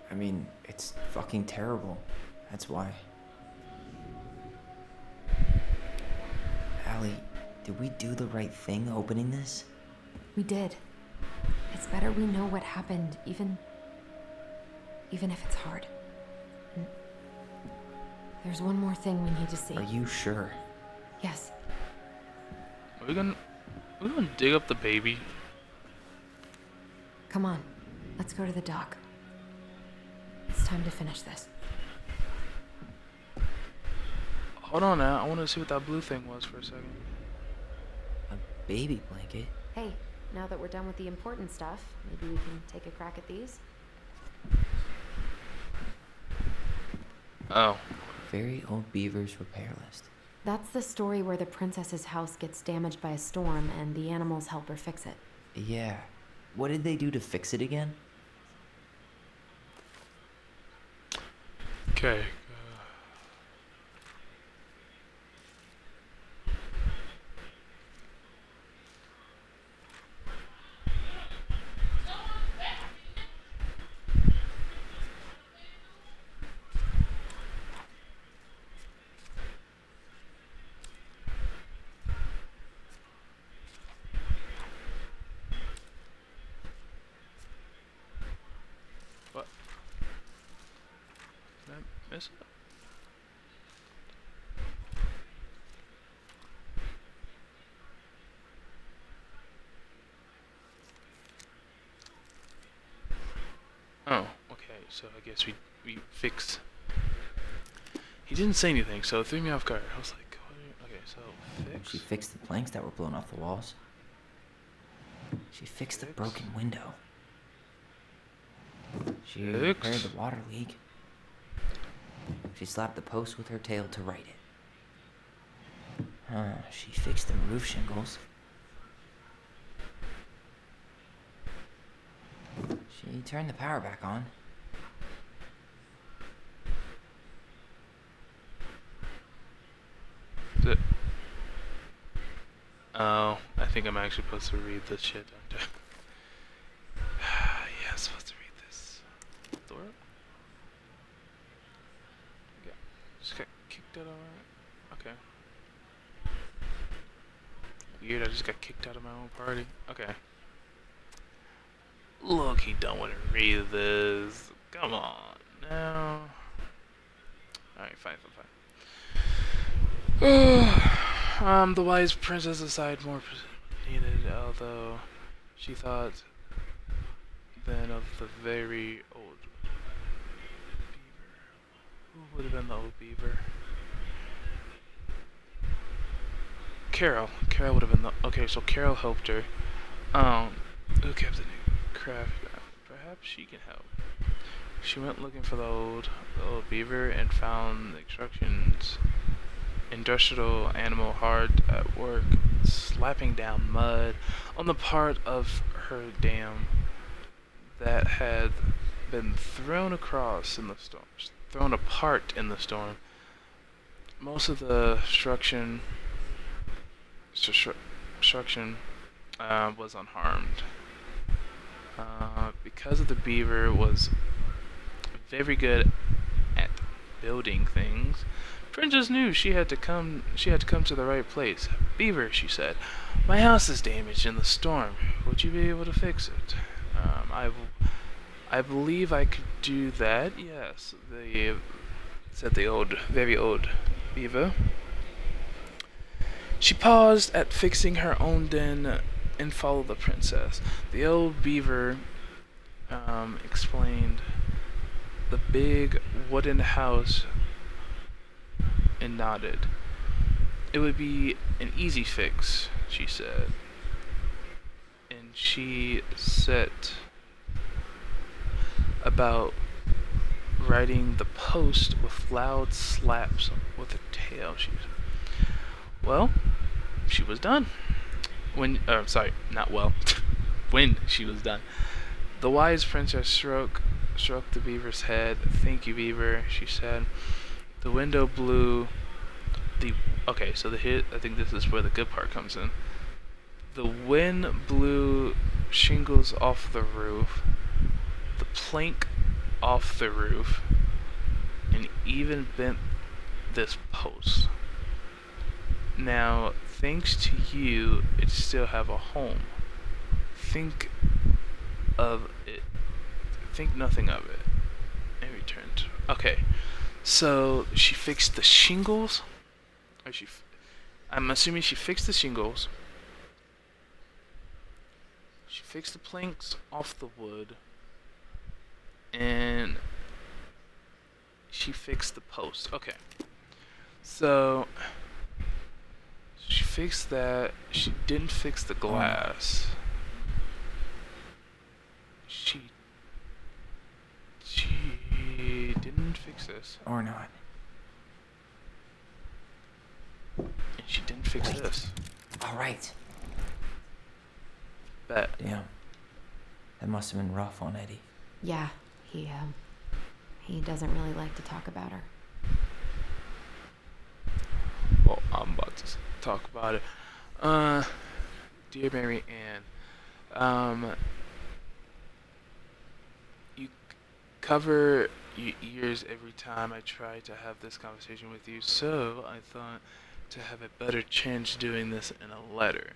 I mean, it's fucking terrible. That's why. Allie, did we do the right thing opening this? We did. It's better we know what happened, even if it's hard. And there's one more thing we need to see. Are you sure? Yes. Are we gonna dig up the baby? Come on, let's go to the dock. It's time to finish this. Hold on now, I want to see what that blue thing was for a second. A baby blanket? Hey, now that we're done with the important stuff, maybe we can take a crack at these? Oh. Very old beaver's repair list. That's the story where the princess's house gets damaged by a storm and the animals help her fix it. Yeah. What did they do to fix it again? Okay. What? Did I miss it? Oh, okay, so I guess we fix. He didn't say anything, so it threw me off guard. I was like, what okay, so fix. She fixed the planks that were blown off the walls. She fixed the broken window. She repaired the water leak. She slapped the post with her tail to right it. She fixed the roof shingles. She turned the power back on. Oh, I think I'm actually supposed to read this shit, don't I? Yeah, I'm supposed to read this. Door? Yeah. Just got kicked out of okay. Weird, I just got kicked out of my own party. Okay. Look, he don't want to read this. Come on, now. Alright, fine. The wise princess decided more needed, although she thought then of the very old beaver. Who would have been the old beaver? Carol. Carol would have been the... Okay, so Carol helped her. Who kept the new craft? Perhaps she can help. She went looking for the old beaver and found the industrial animal hard at work, slapping down mud on the part of her dam that had been thrown across in the storm, thrown apart in the storm. Most of the destruction was unharmed. Because of the beaver was very good at building things, Princess knew she had to come to the right place. Beaver, she said, my house is damaged in the storm. Would you be able to fix it? I believe I could do that. Yes, said the very old beaver. She paused at fixing her own den and followed the princess. The old beaver explained the big wooden house and nodded. It would be an easy fix, she said. And she set about riding the post with loud slaps with her tail. Well, she was done. When she was done. The wise princess stroked the beaver's head. Thank you, beaver, she said. The window blew I think this is where the good part comes in. The wind blew shingles off the roof, the plank off the roof, and even bent this post. Now, thanks to you, it still have a home. Think nothing of it. And returned. Okay, so she fixed the shingles. I'm assuming she fixed the shingles. She fixed the planks off the wood. And she fixed the post. Okay. So she fixed that. She didn't fix the glass. She didn't fix this. Or not. And she didn't fix this. Alright. Bet. Damn. That must have been rough on Eddie. Yeah, he doesn't really like to talk about her. Well, I'm about to talk about it. Dear Mary Ann, you cover your ears every time I try to have this conversation with you, so I thought to have a better chance doing this in a letter.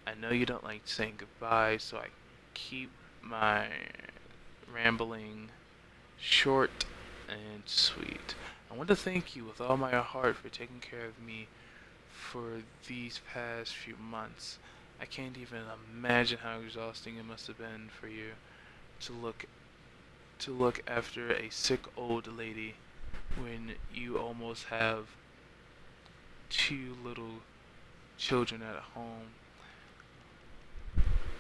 I know you don't like saying goodbye, so I keep my rambling short and sweet. I want to thank you with all my heart for taking care of me for these past few months. I can't even imagine how exhausting it must have been for you to look after a sick old lady when you almost have 2 little children at home.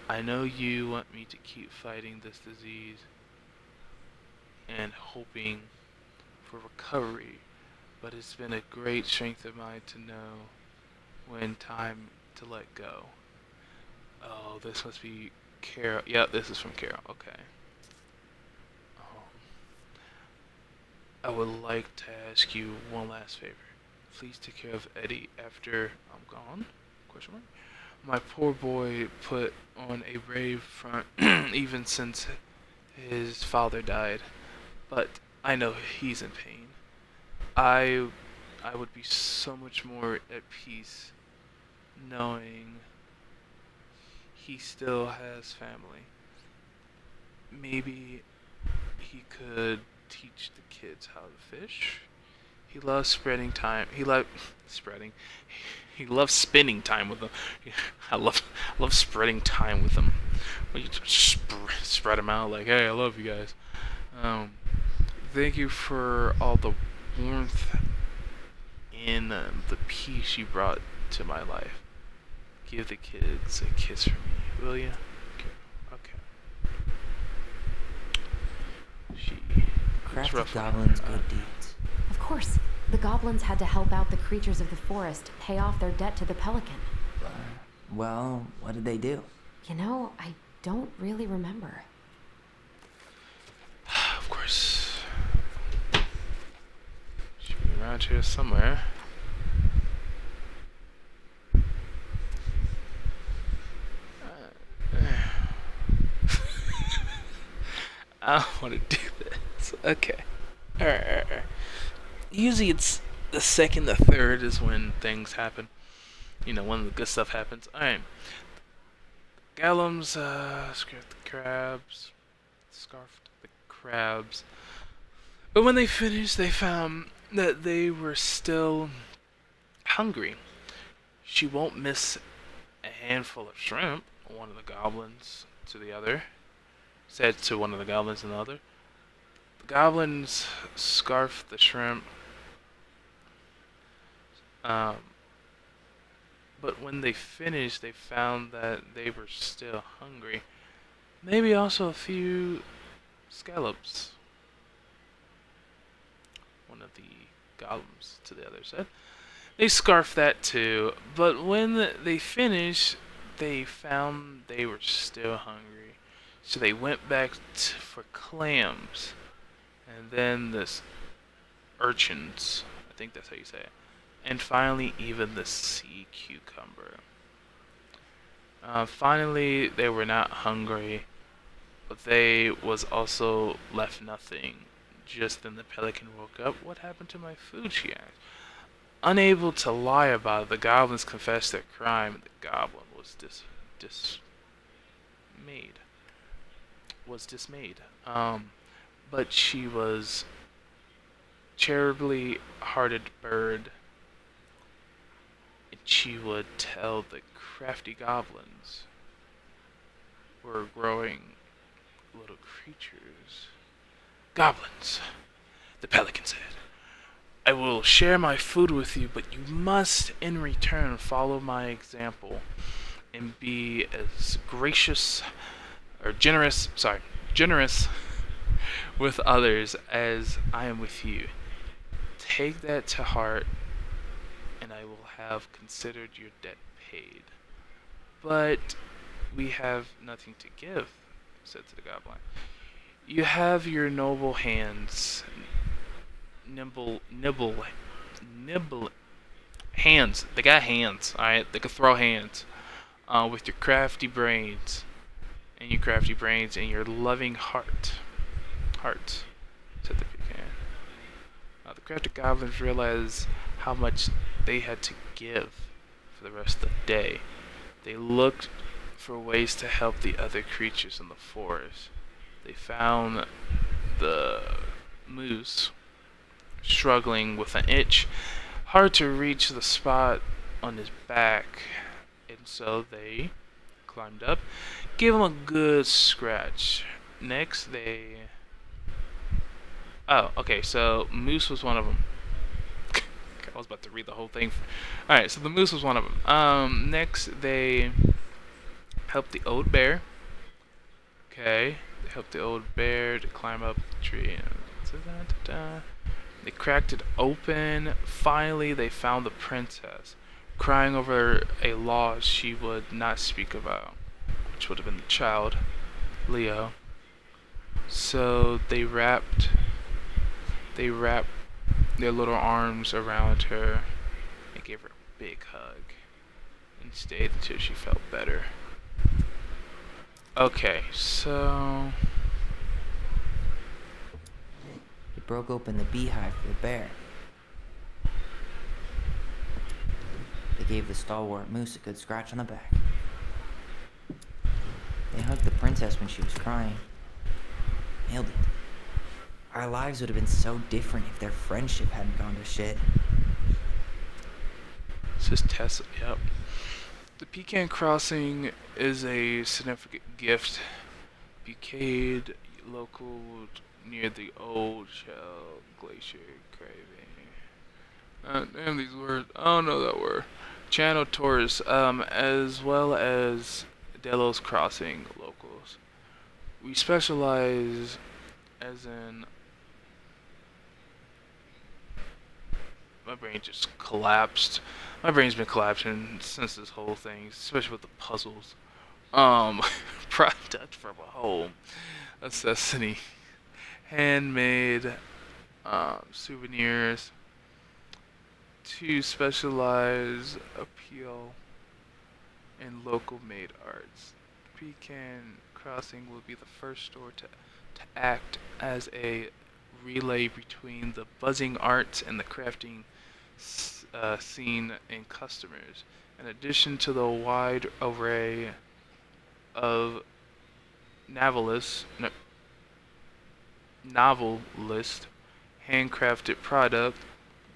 I know you want me to keep fighting this disease and hoping for recovery, but it's been a great strength of mine to know when time to let go. Oh, this must be Carol. Yeah, this is from Carol. Okay. I would like to ask you one last favor. Please take care of Eddie after I'm gone? Question mark. My poor boy put on a brave front even since his father died, but I know he's in pain. I would be so much more at peace knowing he still has family. Maybe he could teach the kids how to fish. He loves spreading time. He loves spreading. He loves spending time with them. I love spreading time with them. Well, you just spread them out like, hey, I love you guys. Thank you for all the warmth and the peace you brought to my life. Give the kids a kiss from me, will you? Okay. Crafty goblins' good deeds. Of course. The goblins had to help out the creatures of the forest pay off their debt to the pelican. Well, what did they do? You know, I don't really remember. Of course. Should be around here somewhere. I don't want to do this. Okay. Alright. Usually it's the second, the third is when things happen. You know, when the good stuff happens. Alright. Gallums, scarfed the crabs. But when they finished, they found that they were still hungry. She won't miss a handful of shrimp, one of the goblins to the other. Said to one of the goblins and the other. The goblins scarfed the shrimp. But when they finished, they found that they were still hungry. Maybe also a few scallops. One of the goblins to the other said. They scarfed that too, but when they finished, they found they were still hungry. So they went back for clams, and then this urchins, I think that's how you say it, and finally even the sea cucumber. Finally, they were not hungry, but they was also left nothing. Just then the pelican woke up. What happened to my food, she asked. Unable to lie about it, the goblins confessed their crime, and the goblin was dismayed. But she was charitably hearted bird, and she would tell the crafty goblins were growing little creatures. Goblins, the pelican said, I will share my food with you, but you must in return follow my example and be as generous with others as I am with you. Take that to heart, and I will have considered your debt paid. But we have nothing to give, said to the goblin. You have your noble hands, nibble hands. They got hands, alright? They can throw hands. With your crafty brains, and your loving heart, said the pecan. The crafty goblins realized how much they had to give for the rest of the day. They looked for ways to help the other creatures in the forest. They found the moose struggling with an itch, hard to reach the spot on his back, and so they climbed up, gave him a good scratch. Next, so Moose was one of them. I was about to read the whole thing. Alright, so the moose was one of them. Next, they helped the old bear. Okay, they helped the old bear to climb up the tree. They cracked it open. Finally, they found the princess, crying over a loss she would not speak about, which would have been the child, Leo. So they wrapped their little arms around her and gave her a big hug and stayed until she felt better. Okay, so He broke open the beehive for the bear. They gave the stalwart moose a good scratch on the back. They hugged the princess when she was crying. Nailed it. Our lives would have been so different if their friendship hadn't gone to shit. this is Tessa. Yep. The Pecan Crossing is a significant gift. Bucade, local near the old Shell Glacier Craving. Damn these words. I don't know that word. Channel tourists, as well as Delos Crossing locals. We specialize as in... My brain just collapsed. My brain's been collapsing since this whole thing, especially with the puzzles. Product from a home necessity. Handmade souvenirs to specialize appeal in local made arts. Pecan Crossing will be the first store to act as a relay between the buzzing arts and the crafting scene and customers. In addition to the wide array of novelist handcrafted product,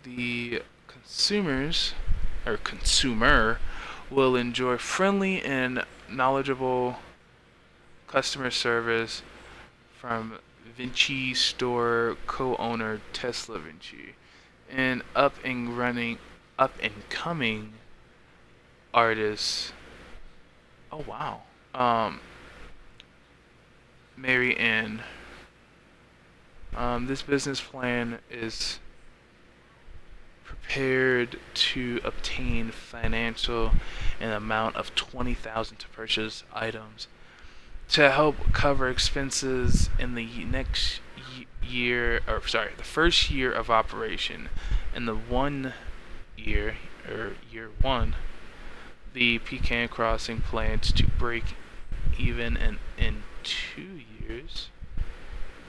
the consumer will enjoy friendly and knowledgeable customer service from Vinci store co-owner Tesla Vinci, and up and coming artist. Oh wow. Mary Ann. This business plan is prepared to obtain financial an amount of $20,000 to purchase items to help cover expenses in the next year, the first year of operation. In the year one, the Pecan Crossing plans to break even in 2 years.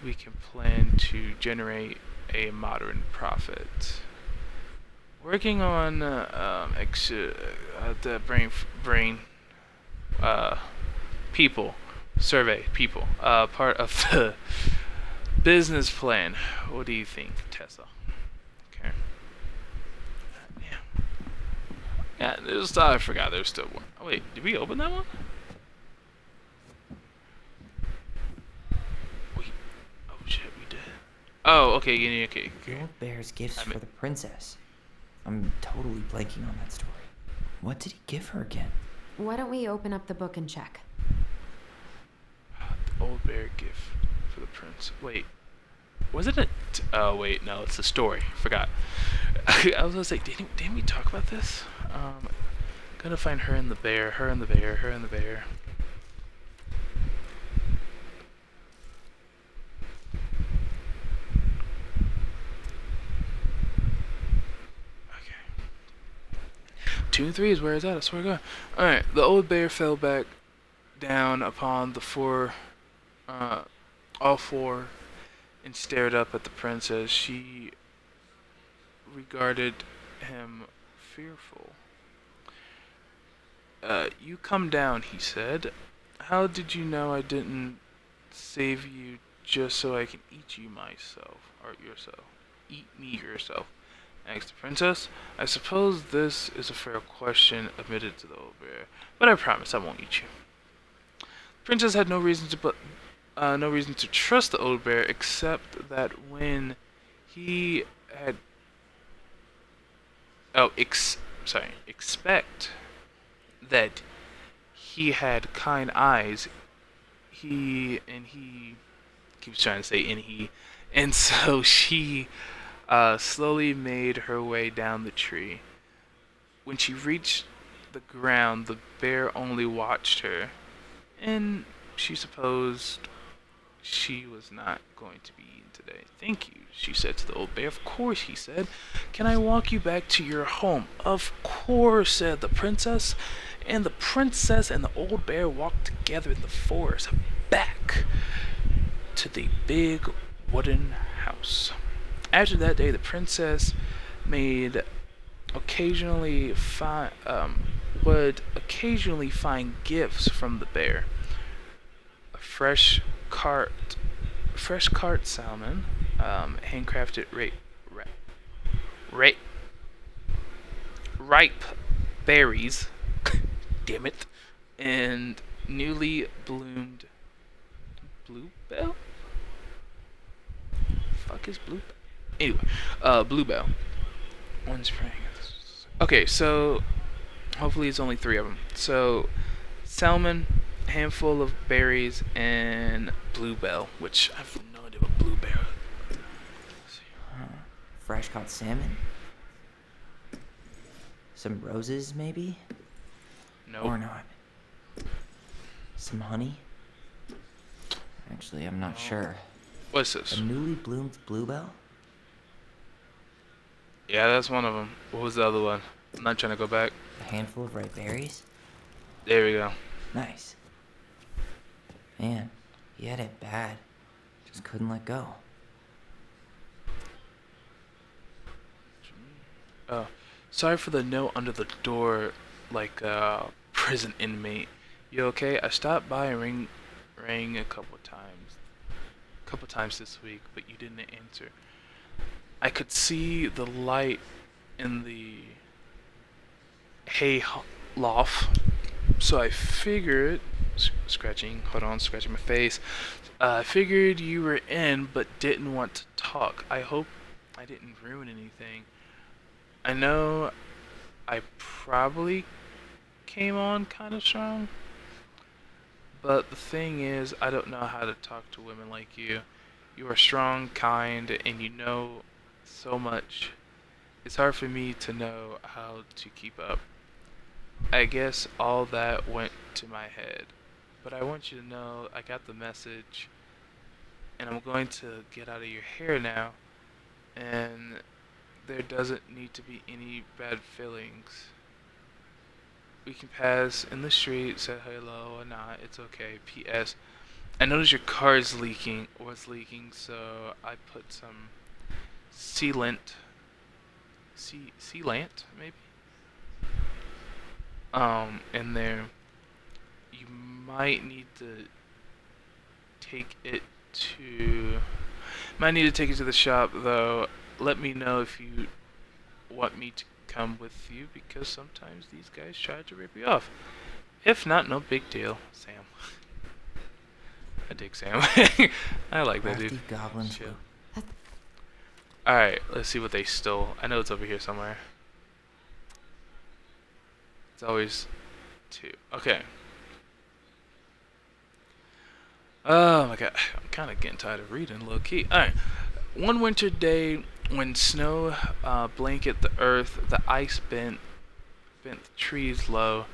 We can plan to generate a moderate profit. Working on the brain people survey people part of the business plan. What do you think, Tessa? Okay. Yeah, I forgot there's still one. Oh wait, did we open that one? Wait. Oh shit, we did. Oh, okay, yeah, okay. The old bear's gifts for the princess. I'm totally blanking on that story. What did he give her again? Why don't we open up the book and check? The old bear gift for the prince. Wait. Was it oh wait, no, it's the story. Forgot. I was gonna say, didn't we talk about this? Gotta find her and the bear, her and the bear, her and the bear. Okay. 2 and 3 is where it's at, I swear to God. Alright, the old bear fell back down upon the all four, and stared up at the princess. She regarded him fearful. You come down, he said. How did you know I didn't save you just so I can eat you myself, or yourself? Eat me yourself, asked the princess. I suppose this is a fair question, admitted to the old bear, but I promise I won't eat you. The princess had no reason to trust the old bear, except that when he had expect that he had kind eyes. He keeps trying to say and so she slowly made her way down the tree. When she reached the ground, the bear only watched her, and she supposed she was not going to be eaten today. Thank you, she said to the old bear. Of course, he said. Can I walk you back to your home? Of course, said the princess. And the princess and the old bear walked together in the forest back to the big wooden house. After that day, the princess would occasionally find gifts from the bear. A fresh cart salmon, handcrafted ripe berries, damn it, and newly bloomed bluebell. Fuck is bluebell? Anyway, bluebell. One spring. Okay, so hopefully it's only 3 of them. So salmon, handful of berries, and bluebell, which I have no idea what bluebell. Fresh caught salmon? Some roses, maybe? No. Or not. Some honey? Actually, I'm not sure. What's this? A newly bloomed bluebell? Yeah, that's one of them. What was the other one? I'm not trying to go back. A handful of ripe berries? There we go. Nice. Man, he had it bad. Just couldn't let go. Oh, sorry for the note under the door, like prison inmate. You okay? I stopped by and rang a couple times this week, but you didn't answer. I could see the light in the hay loft, so I figured, scratching my face. I figured you were in, but didn't want to talk. I hope I didn't ruin anything. I know I probably came on kind of strong, but the thing is, I don't know how to talk to women like you. You are strong, kind, and you know so much. It's hard for me to know how to keep up. I guess all that went to my head, but I want you to know I got the message, and I'm going to get out of your hair now, and there doesn't need to be any bad feelings. We can pass in the street, say hello or not, it's okay. P.S. I noticed your car was leaking, so I put some sealant maybe? In there. You might need to take it to the shop though. Let me know if you want me to come with you, because sometimes these guys try to rip you off. If not, no big deal. Sam. I dig Sam. I like that dude. Goblins. Alright, let's see what they stole. I know it's over here somewhere. It's always 2. Okay. Oh my god. I'm kind of getting tired of reading low key. Alright. One winter day, when snow blanketed the earth, the ice bent the trees low,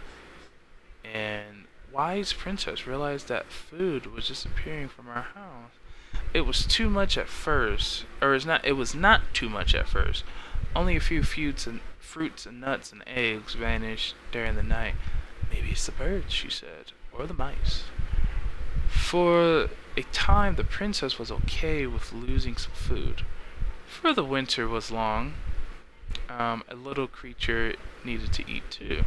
and wise princess realized that food was disappearing from our house. It was too much at first, it was not too much at first. Only a few fruits and nuts and eggs vanished during the night. Maybe it's the birds, she said, or the mice. For a time, the princess was okay with losing some food. For the winter was long. A little creature needed to eat too.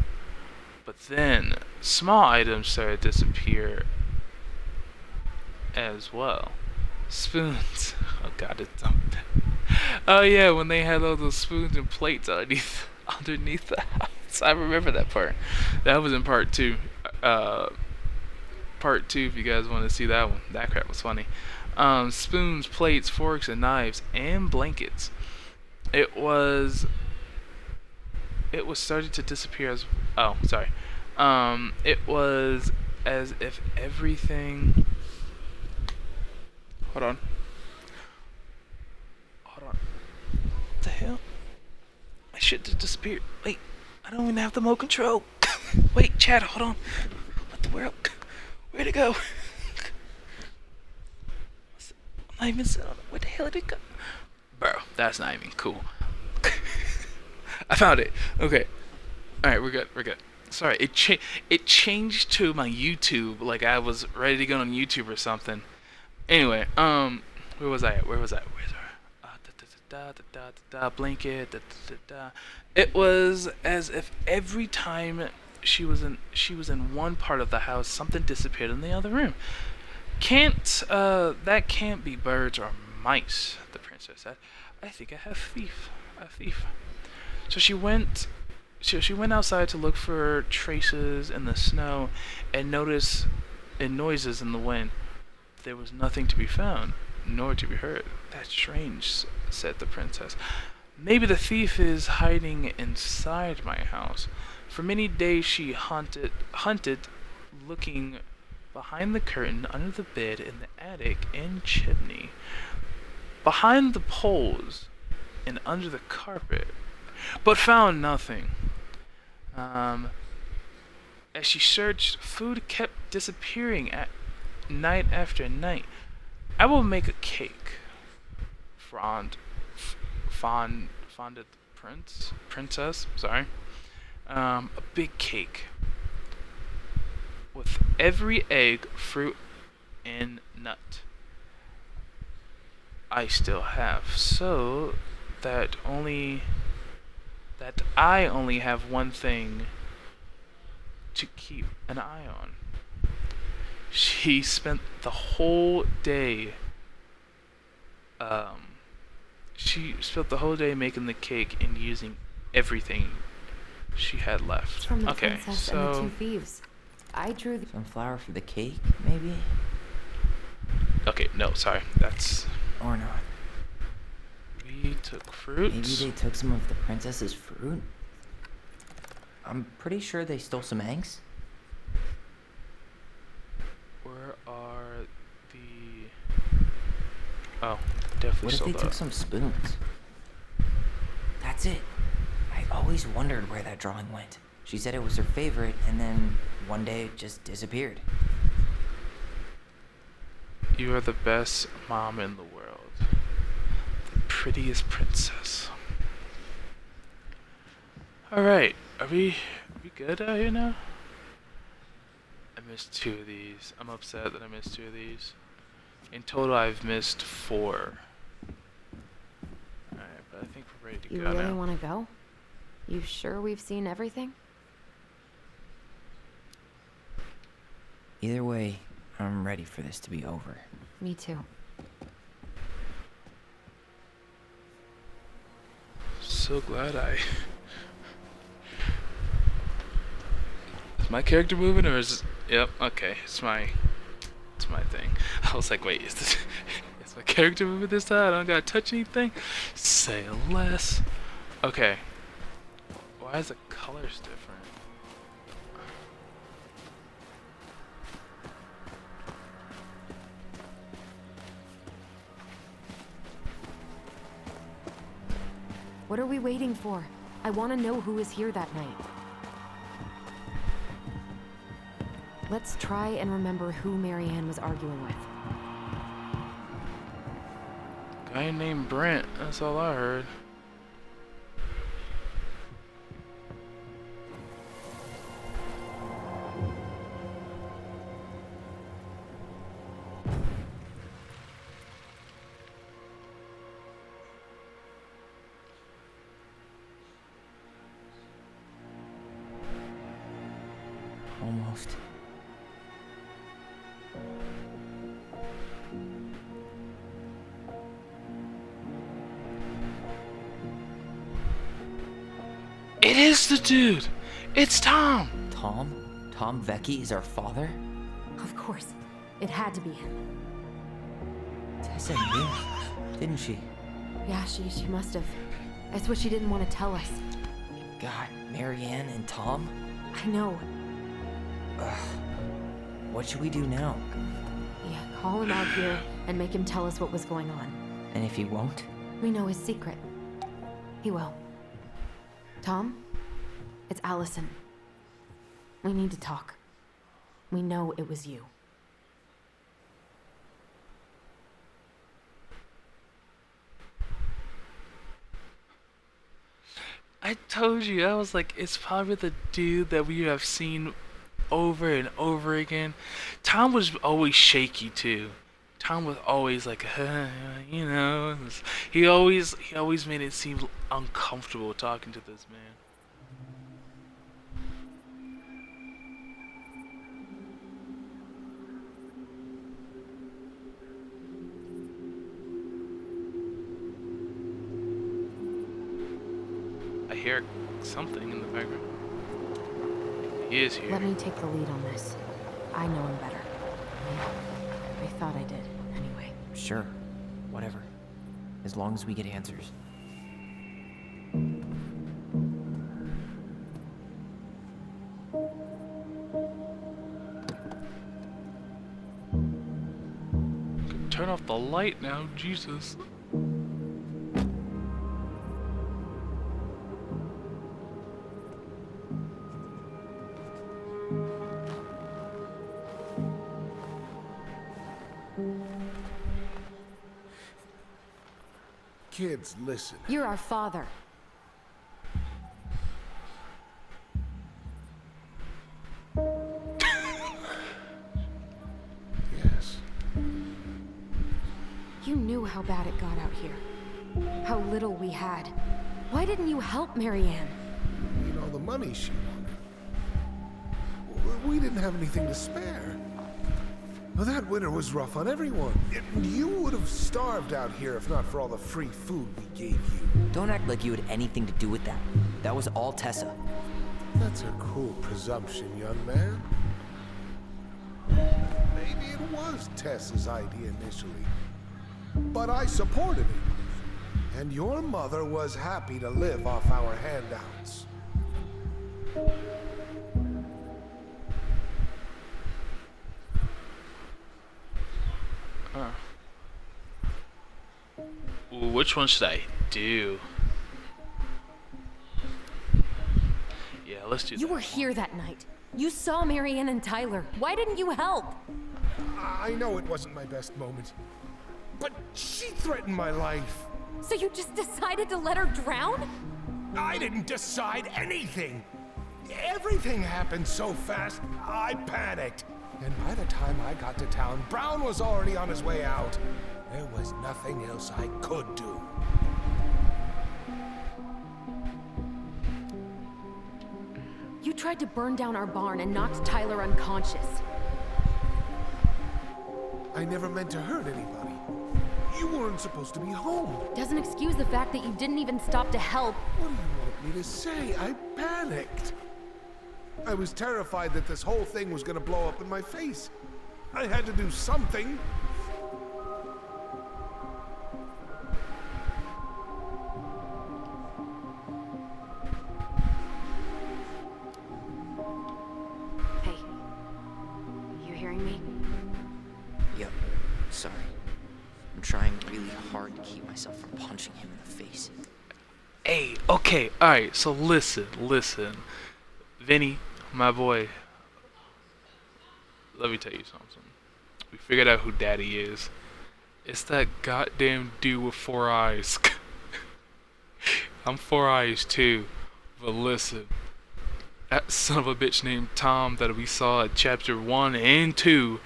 But then, small items started to disappear as well. Spoons. Oh god, it's so bad. Oh yeah, when they had all those spoons and plates underneath the house. I remember that part. That was in part 2. Part 2 if you guys want to see that one. That crap was funny. Spoons, plates, forks, and knives, and blankets. It was starting to disappear as... Oh, sorry. It was as if everything... Hold on. shit just disappeared. Wait, I don't even have the remote control. Wait, Chad, hold on. What the world? Where'd it go? I'm not even sitting on it. Where the hell did it go? Bro, that's not even cool. I found it. Okay. Alright, we're good. We're good. Sorry, it changed to my YouTube, like I was ready to go on YouTube or something. Anyway, where was I at? Where's our blanket. It was as if every time she was in one part of the house, something disappeared in the other room. That can't be birds or mice, the princess said. I think I have a thief. So she went outside to look for traces in the snow and noticed noises in the wind. There was nothing to be found, nor to be heard. That's strange, said the princess. Maybe the thief is hiding inside my house. For many days she hunted, looking behind the curtain, under the bed, in the attic, and chimney, behind the poles, and under the carpet, but found nothing. As she searched, food kept disappearing at night after night. I will make a cake. Fonded princess. Sorry. A big cake with every egg, fruit, and nut I still have, so that I only have one thing to keep an eye on. She spent the whole day making the cake and using everything she had left. From the Okay, princess so and the two thieves. I drew the Some flour for the cake, maybe? okay, no, sorry. That's Or not. we took fruits. Maybe they took some of the princess's fruit? I'm pretty sure they stole some eggs. Where are the Oh, definitely What if stole they that. took some spoons? That's it. I always wondered where that drawing went. She said it was her favorite, and then one day it just disappeared. You are the best mom in the world. The prettiest princess. Alright, are we good out here now? I missed 2 of these. I'm upset that I missed 2 of these. In total, I've missed 4. Alright, but I think we're ready to You go really now. want to go? You sure we've seen everything? Either way, I'm ready for this to be over. Me too. So glad I... Is my character moving or is... Yep, okay, it's my thing. I was like, wait, is my character moving this time? I don't gotta touch anything? Say less. Okay. Why is the colors different? What are we waiting for? I want to know who was here that night. Let's try and remember who Marianne was arguing with. Guy named Brent, that's all I heard. Almost. It is the dude! It's Tom! Tom? Tom Vecchi is our father? Of course. It had to be him. Tessa knew, didn't she? Yeah, she must have. That's what she didn't want to tell us. God, Marianne and Tom? I know. What should we do now? Yeah, call him out here and make him tell us what was going on. And if he won't? We know his secret. He will. Tom? It's Allison. We need to talk. We know it was you. I told you, I was like, it's probably the dude that we have seen over and over again. Tom was always shaky too. Tom was always like, you know, he always made it seem uncomfortable talking to this man. I hear something in the background. He is here. Let me take the lead on this. I know him better. I thought I did, anyway. Sure. Whatever. As long as we get answers. Turn off the light now, Jesus. Kids, listen. You're our father. Yes. You knew how bad it got out here. How little we had. Why didn't you help Marianne? You know, the money she wanted. We didn't have anything to spare. Well, that winter was rough on everyone. You would have starved out here if not for all the free food we gave you. Don't act like you had anything to do with that. That was all Tessa. That's a cruel presumption, young man. Maybe it was Tessa's idea initially, but I supported it. And your mother was happy to live off our handouts. Ooh, which one should I do? Yeah, let's do that. You were here that night. You saw Marianne and Tyler. Why didn't you help? I know it wasn't my best moment, but she threatened my life. So you just decided to let her drown? I didn't decide anything. Everything happened so fast, I panicked. And by the time I got to town, Brown was already on his way out. There was nothing else I could do. You tried to burn down our barn and knocked Tyler unconscious. I never meant to hurt anybody. You weren't supposed to be home. Doesn't excuse the fact that you didn't even stop to help. What do you want me to say? I panicked. I was terrified that this whole thing was gonna blow up in my face. I had to do something. Hey, you hearing me? Yep. Sorry. I'm trying really hard to keep myself from punching him in the face. Hey, okay, alright, so listen. Vinny, my boy, let me tell you something. We figured out who Daddy is. It's that goddamn dude with 4 eyes. I'm 4 eyes too, but listen. That son of a bitch named Tom that we saw at chapter 1 and 2.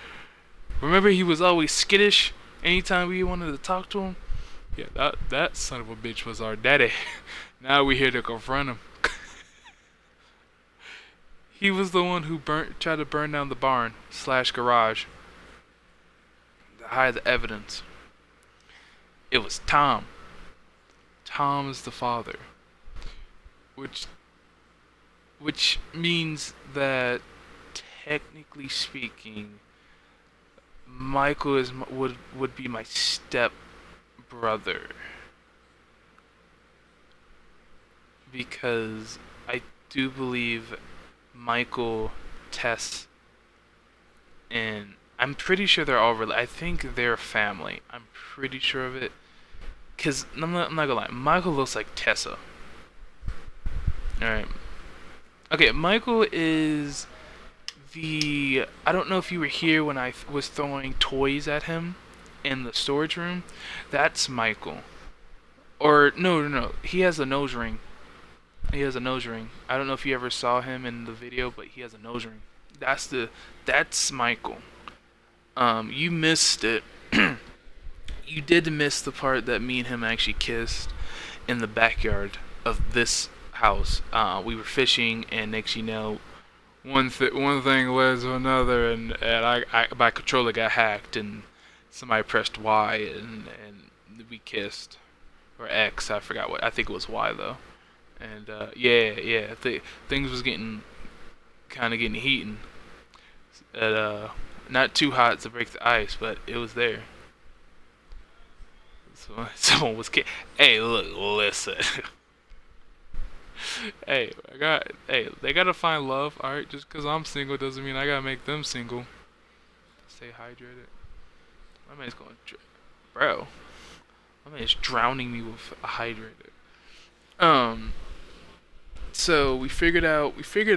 Remember he was always skittish anytime we wanted to talk to him? Yeah, that son of a bitch was our daddy. Now we're here to confront him. He was the one who tried to burn down the barn / garage to hide the evidence. It was Tom. Tom is the father, which means that technically speaking, Michael would be my step brother, because I do believe Michael, Tess, and I'm pretty sure they're all I think they're family. I'm pretty sure of it. Cause I'm not gonna lie, Michael looks like Tessa. Alright. Okay, Michael is the... I don't know if you were here when I was throwing toys at him in the storage room. That's Michael. Or, no. He has a nose ring. He has a nose ring. I don't know if you ever saw him in the video, but he has a nose ring. That's Michael. You missed it. You did miss the part that me and him actually kissed in the backyard of this house. We were fishing, and next you know, one thing led to another, and my controller got hacked, and somebody pressed Y, and we kissed, or X. I forgot what. I think it was Y though. And yeah. Things was getting heating. Not too hot to break the ice, but it was there. So someone was hey, look, listen. Hey, they gotta find love, alright? Just because I'm single doesn't mean I gotta make them single. Stay hydrated. My man's going, bro. My man's drowning me with a hydrated. So we figured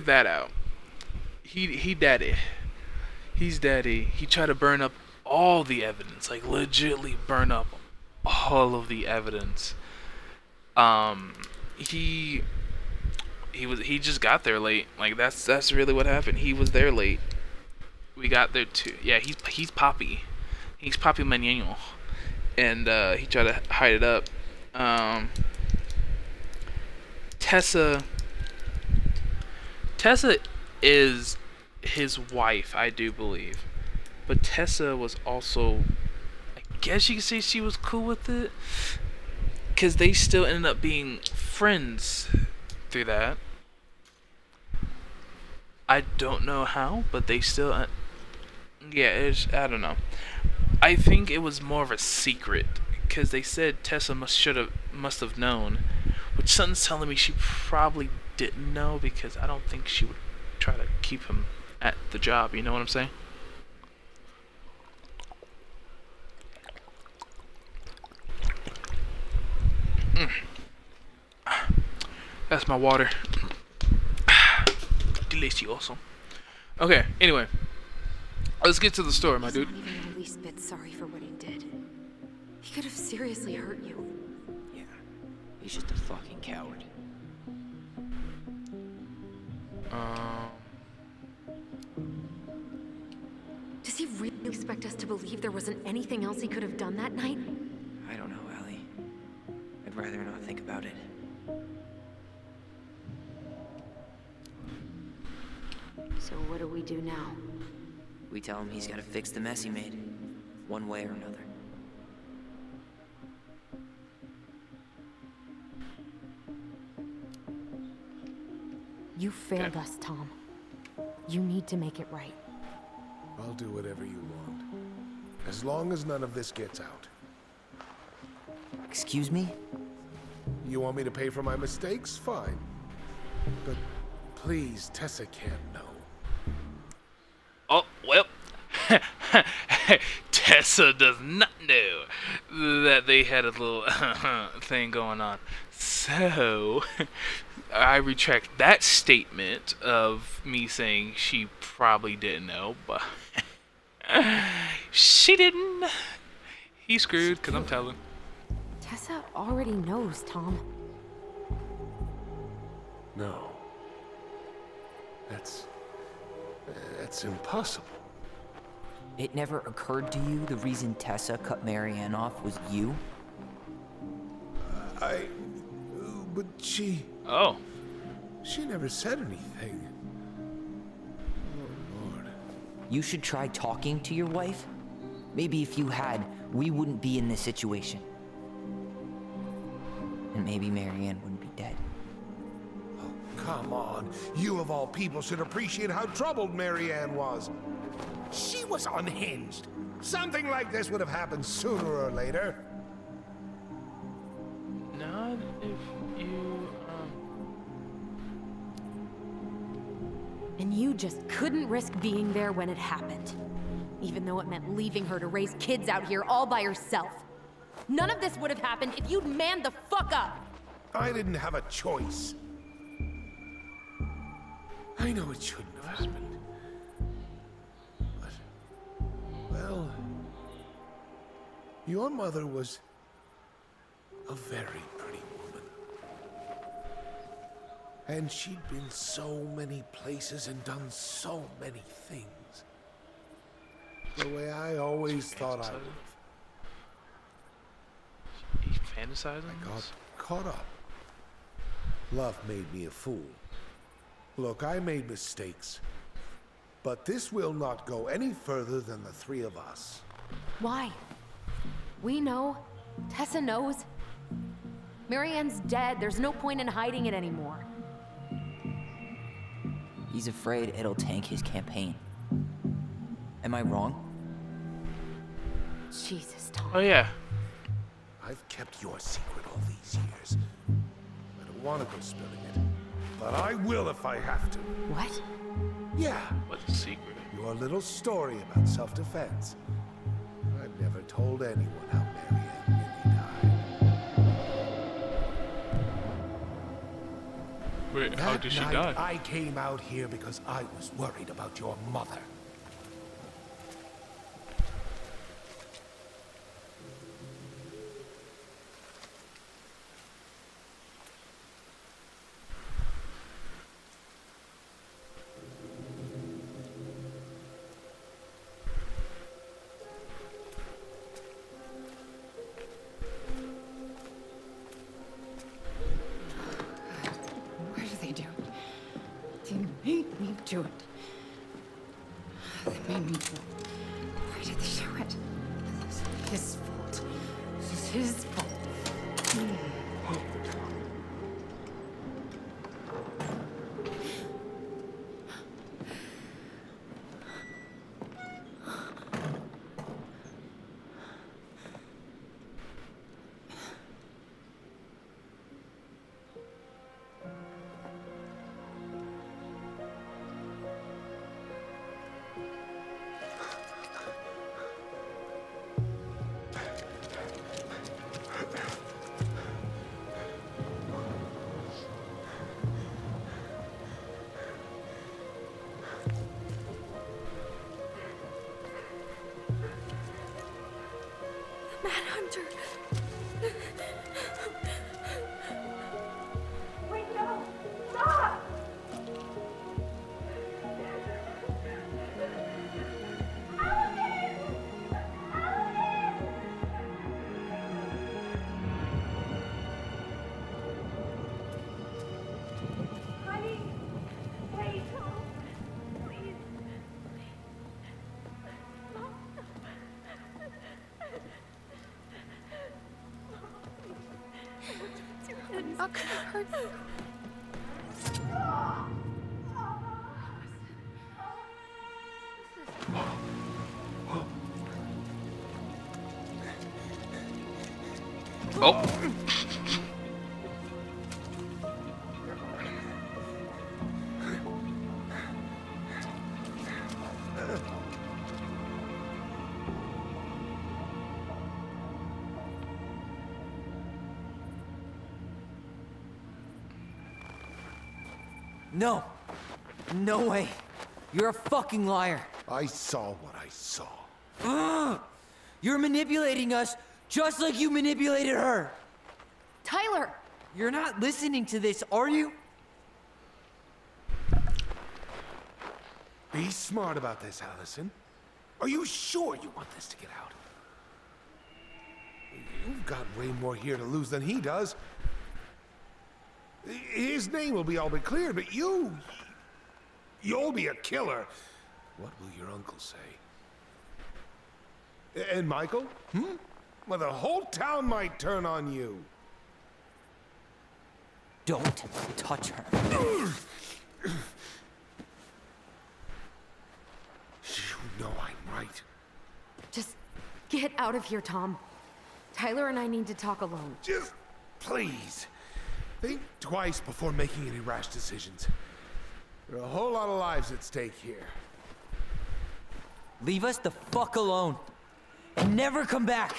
that out. He's daddy. He tried to burn up all the evidence, like legitly burn up all of the evidence. He just got there late. Like that's really what happened. He was there late. We got there too. Yeah, he's Papi. He's Papi Mañeño. And he tried to hide it up. Tessa is his wife, I do believe. But Tessa was also, I guess you could say she was cool with it. Because they still ended up being friends through that. I don't know how, but they still... I don't know. I think it was more of a secret. Because they said Tessa must have known. Which something's telling me she probably didn't know, because I don't think she would try to keep him at the job, you know what I'm saying? That's my water. Delicioso. Okay, anyway. Let's get to the store, my dude. He's not even the least bit sorry for what he did. He could have seriously hurt you. Yeah, he's just a fucking coward. Does he really expect us to believe there wasn't anything else he could have done that night? I don't know, Allie. I'd rather not think about it. So what do we do now? We tell him he's gotta fix the mess he made, one way or another. You failed us, Tom. You need to make it right. I'll do whatever you want. As long as none of this gets out. Excuse me? You want me to pay for my mistakes? Fine. But please, Tessa can't know. Oh, well. Tessa does not know that they had a little thing going on. So, I retract that statement of me saying she probably didn't know, but she didn't. He's screwed, because I'm telling. Tessa already knows, Tom. No. That's impossible. It never occurred to you the reason Tessa cut Marianne off was you? But she... Oh. She never said anything. Oh, Lord. You should try talking to your wife. Maybe if you had, we wouldn't be in this situation. And maybe Marianne wouldn't be dead. Oh, come on. You of all people should appreciate how troubled Marianne was. She was unhinged. Something like this would have happened sooner or later. Not if you, And you just couldn't risk being there when it happened. Even though it meant leaving her to raise kids out here all by herself. None of this would have happened if you'd manned the fuck up! I didn't have a choice. I know it shouldn't have happened. But, well, your mother was a very pretty woman. And she'd been so many places and done so many things. The way I always thought I would have. You fantasizing? I got caught up. Love made me a fool. Look, I made mistakes. But this will not go any further than the three of us. Why? We know. Tessa knows. Marianne's dead. There's no point in hiding it anymore. He's afraid it'll tank his campaign. Am I wrong? Jesus, Tom. Oh yeah. I've kept your secret all these years. I don't want to go spilling it. But I will if I have to. What? Yeah. What's the secret? Your little story about self-defense. I've never told anyone how Marianne really died. Wait, how did she die? I came out here because I was worried about your mother. What did they do? They made me do it. They made me do it. Why did they do it? This is his fault. This is his fault. Manhunter! Wait, no! Stop! Honey! Wait, please. I'm not gonna hurt you. Oh. No. No way. You're a fucking liar. I saw what I saw. Ugh! You're manipulating us just like you manipulated her. Tyler! You're not listening to this, are you? Be smart about this, Allison. Are you sure you want this to get out? You've got way more here to lose than he does. His name will be all but clear, but you'll be a killer. What will your uncle say? And Michael? Well, the whole town might turn on you. Don't touch her. You know I'm right. Just get out of here, Tom. Tyler and I need to talk alone. Just please. Think twice before making any rash decisions. There are a whole lot of lives at stake here. Leave us the fuck alone. And never come back.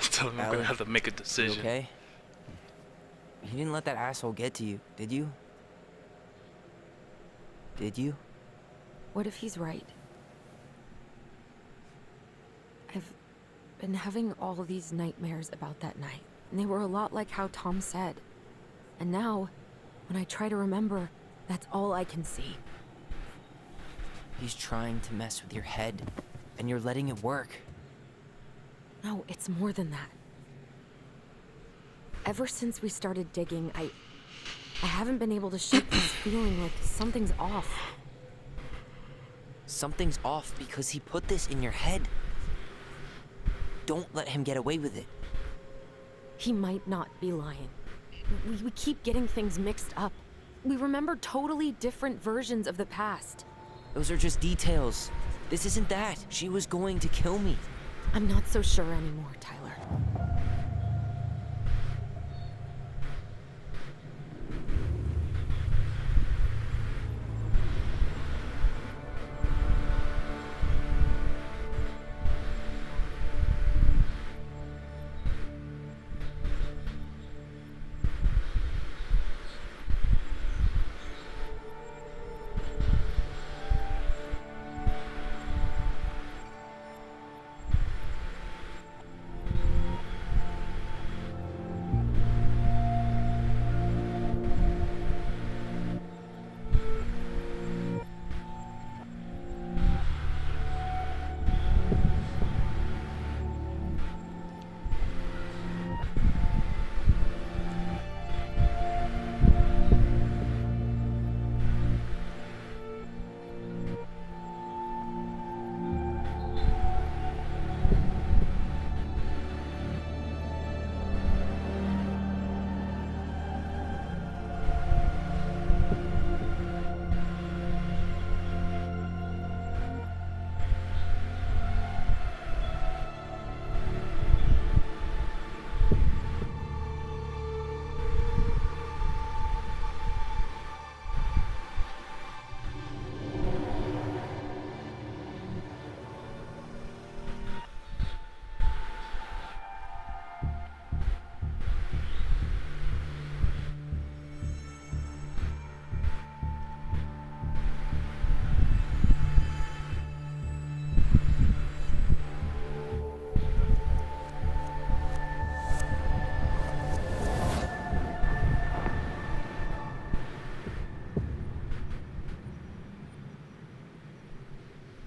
Tell him I'm gonna Allie, have to make a You decision. okay? You didn't let that asshole get to you, did you? Did you? What if he's right? I've been having all these nightmares about that night, and they were a lot like how Tom said. And now, when I try to remember, that's all I can see. He's trying to mess with your head, and you're letting it work. No, it's more than that. Ever since we started digging, I haven't been able to shake this feeling like something's off. Something's off because he put this in your head. Don't let him get away with it. He might not be lying. We keep getting things mixed up. We remember totally different versions of the past. Those are just details. This isn't that. She was going to kill me. I'm not so sure anymore, Tyler.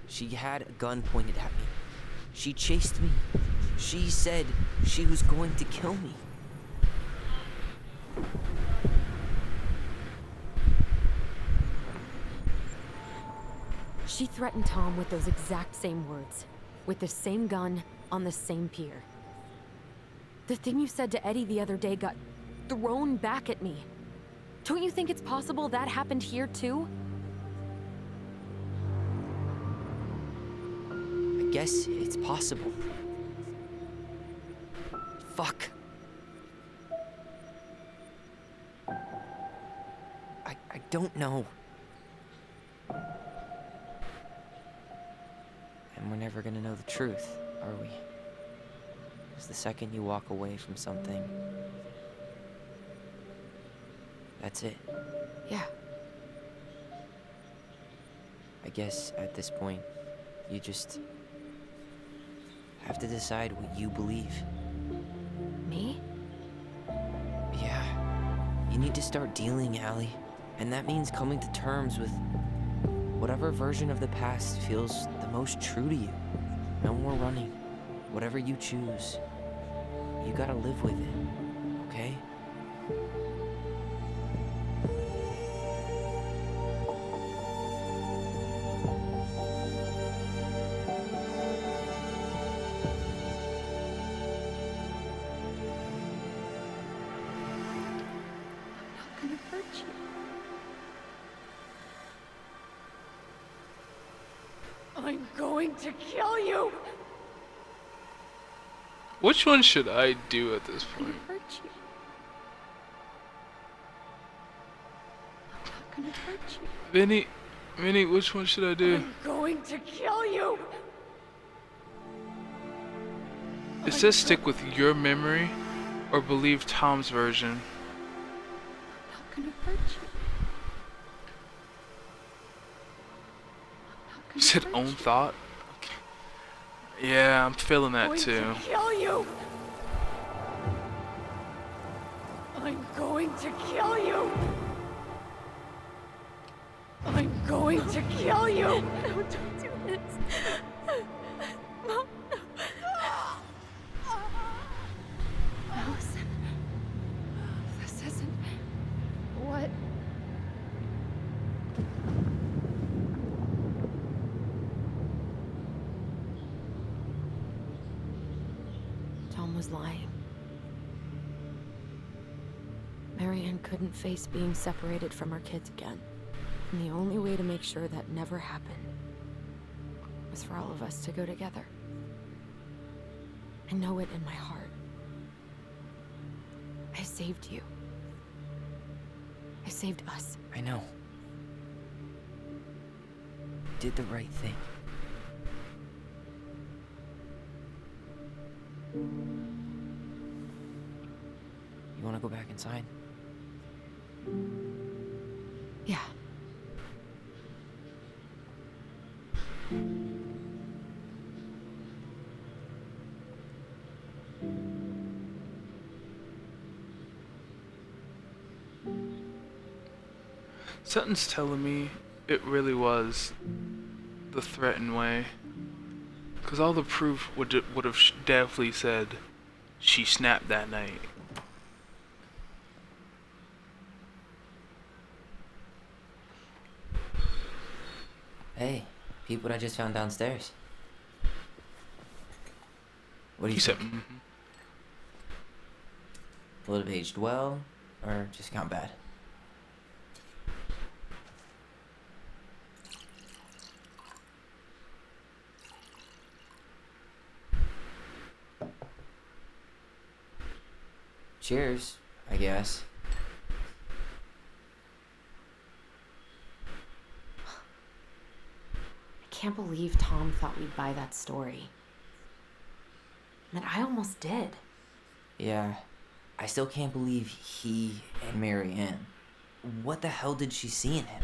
She had a gun pointed at me. She chased me. She said she was going to kill me. She threatened Tom with those exact same words, with the same gun, on the same pier. The thing you said to Eddie the other day got thrown back at me. Don't you think it's possible that happened here too? I guess it's possible. Fuck. I don't know. And we're never gonna know the truth, are we? Because the second you walk away from something, that's it. Yeah. I guess at this point, you just have to decide what you believe. Me? Yeah. You need to start dealing, Allie. And that means coming to terms with whatever version of the past feels the most true to you. No more running. Whatever you choose, you gotta live with it, okay? I'm not gonna hurt you. I'm going to kill you! Which one should I do at this point? Hurt you. I'm not gonna hurt you. Vinny, which one should I do? I'm going to kill you! It says stick with your memory or believe Tom's version. I'm not gonna hurt you. You said own thought? Okay. Yeah, I'm feeling that too. Kill you! I'm going to kill you! I'm going to kill you! No, don't do this. Mom, no. Allison. This isn't... What? Tom was lying. Marianne couldn't face being separated from her kids again. And the only way to make sure that never happened was for all of us to go together. I know it in my heart. I saved you. I saved us. I know. Did the right thing. You wanna go back inside? Yeah. Something's telling me it really was the threatened way. Because all the proof would have definitely said she snapped that night. Hey, peep what I just found downstairs. What do you said, think? Will it have aged well, or just count bad? Cheers, I guess. I can't believe Tom thought we'd buy that story. And I almost did. Yeah, I still can't believe he and Marianne. What the hell did she see in him?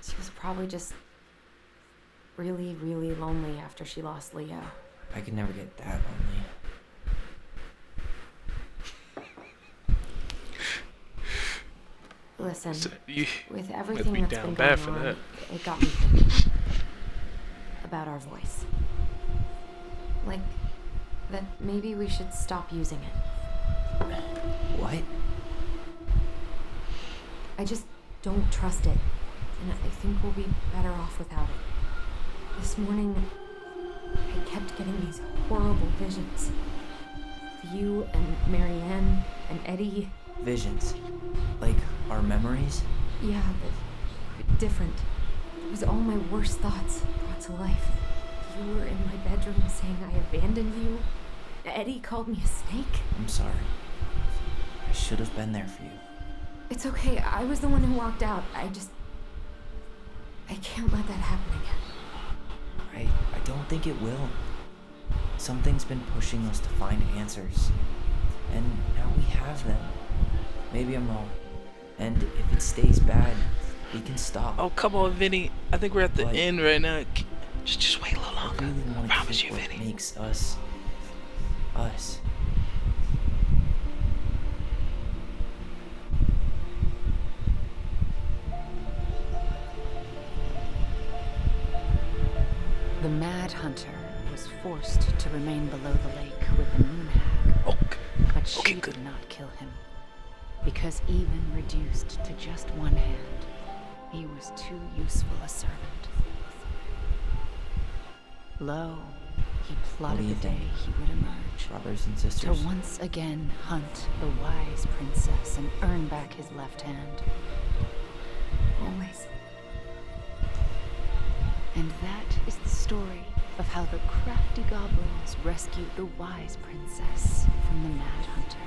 She was probably just really, really lonely after she lost Leo. I could never get that lonely. Listen, So you with might everything be that's down been bad going for on, that. it got me thinking about our voice. Like, that maybe we should stop using it. What? I just don't trust it, and I think we'll be better off without it. This morning, I kept getting these horrible visions. Of you and Marianne and Eddie. Visions? Like our memories? Yeah, but different. It was all my worst thoughts brought to life. You were in my bedroom saying I abandoned you. Eddie called me a snake. I'm sorry. I should have been there for you. It's okay, I was the one who walked out. I can't let that happen again. I don't think it will. Something's been pushing us to find answers. And now we have them. Maybe I'm wrong. And if it stays bad, we can stop. Oh, come on, Vinny. I think we're at the But end right now. Just wait a little I longer. really want to Promise keep you, what Vinny. makes us us. The Mad Hunter was forced to remain below the lake with the Moon Hag. But she did not kill him. Because even reduced to just one hand, he was too useful a servant. Lo, he plotted the day he would emerge. Brothers and sisters. To once again hunt the wise princess and earn back his left hand. Always. And that is the story of how the crafty goblins rescued the wise princess from the Mad Hunter.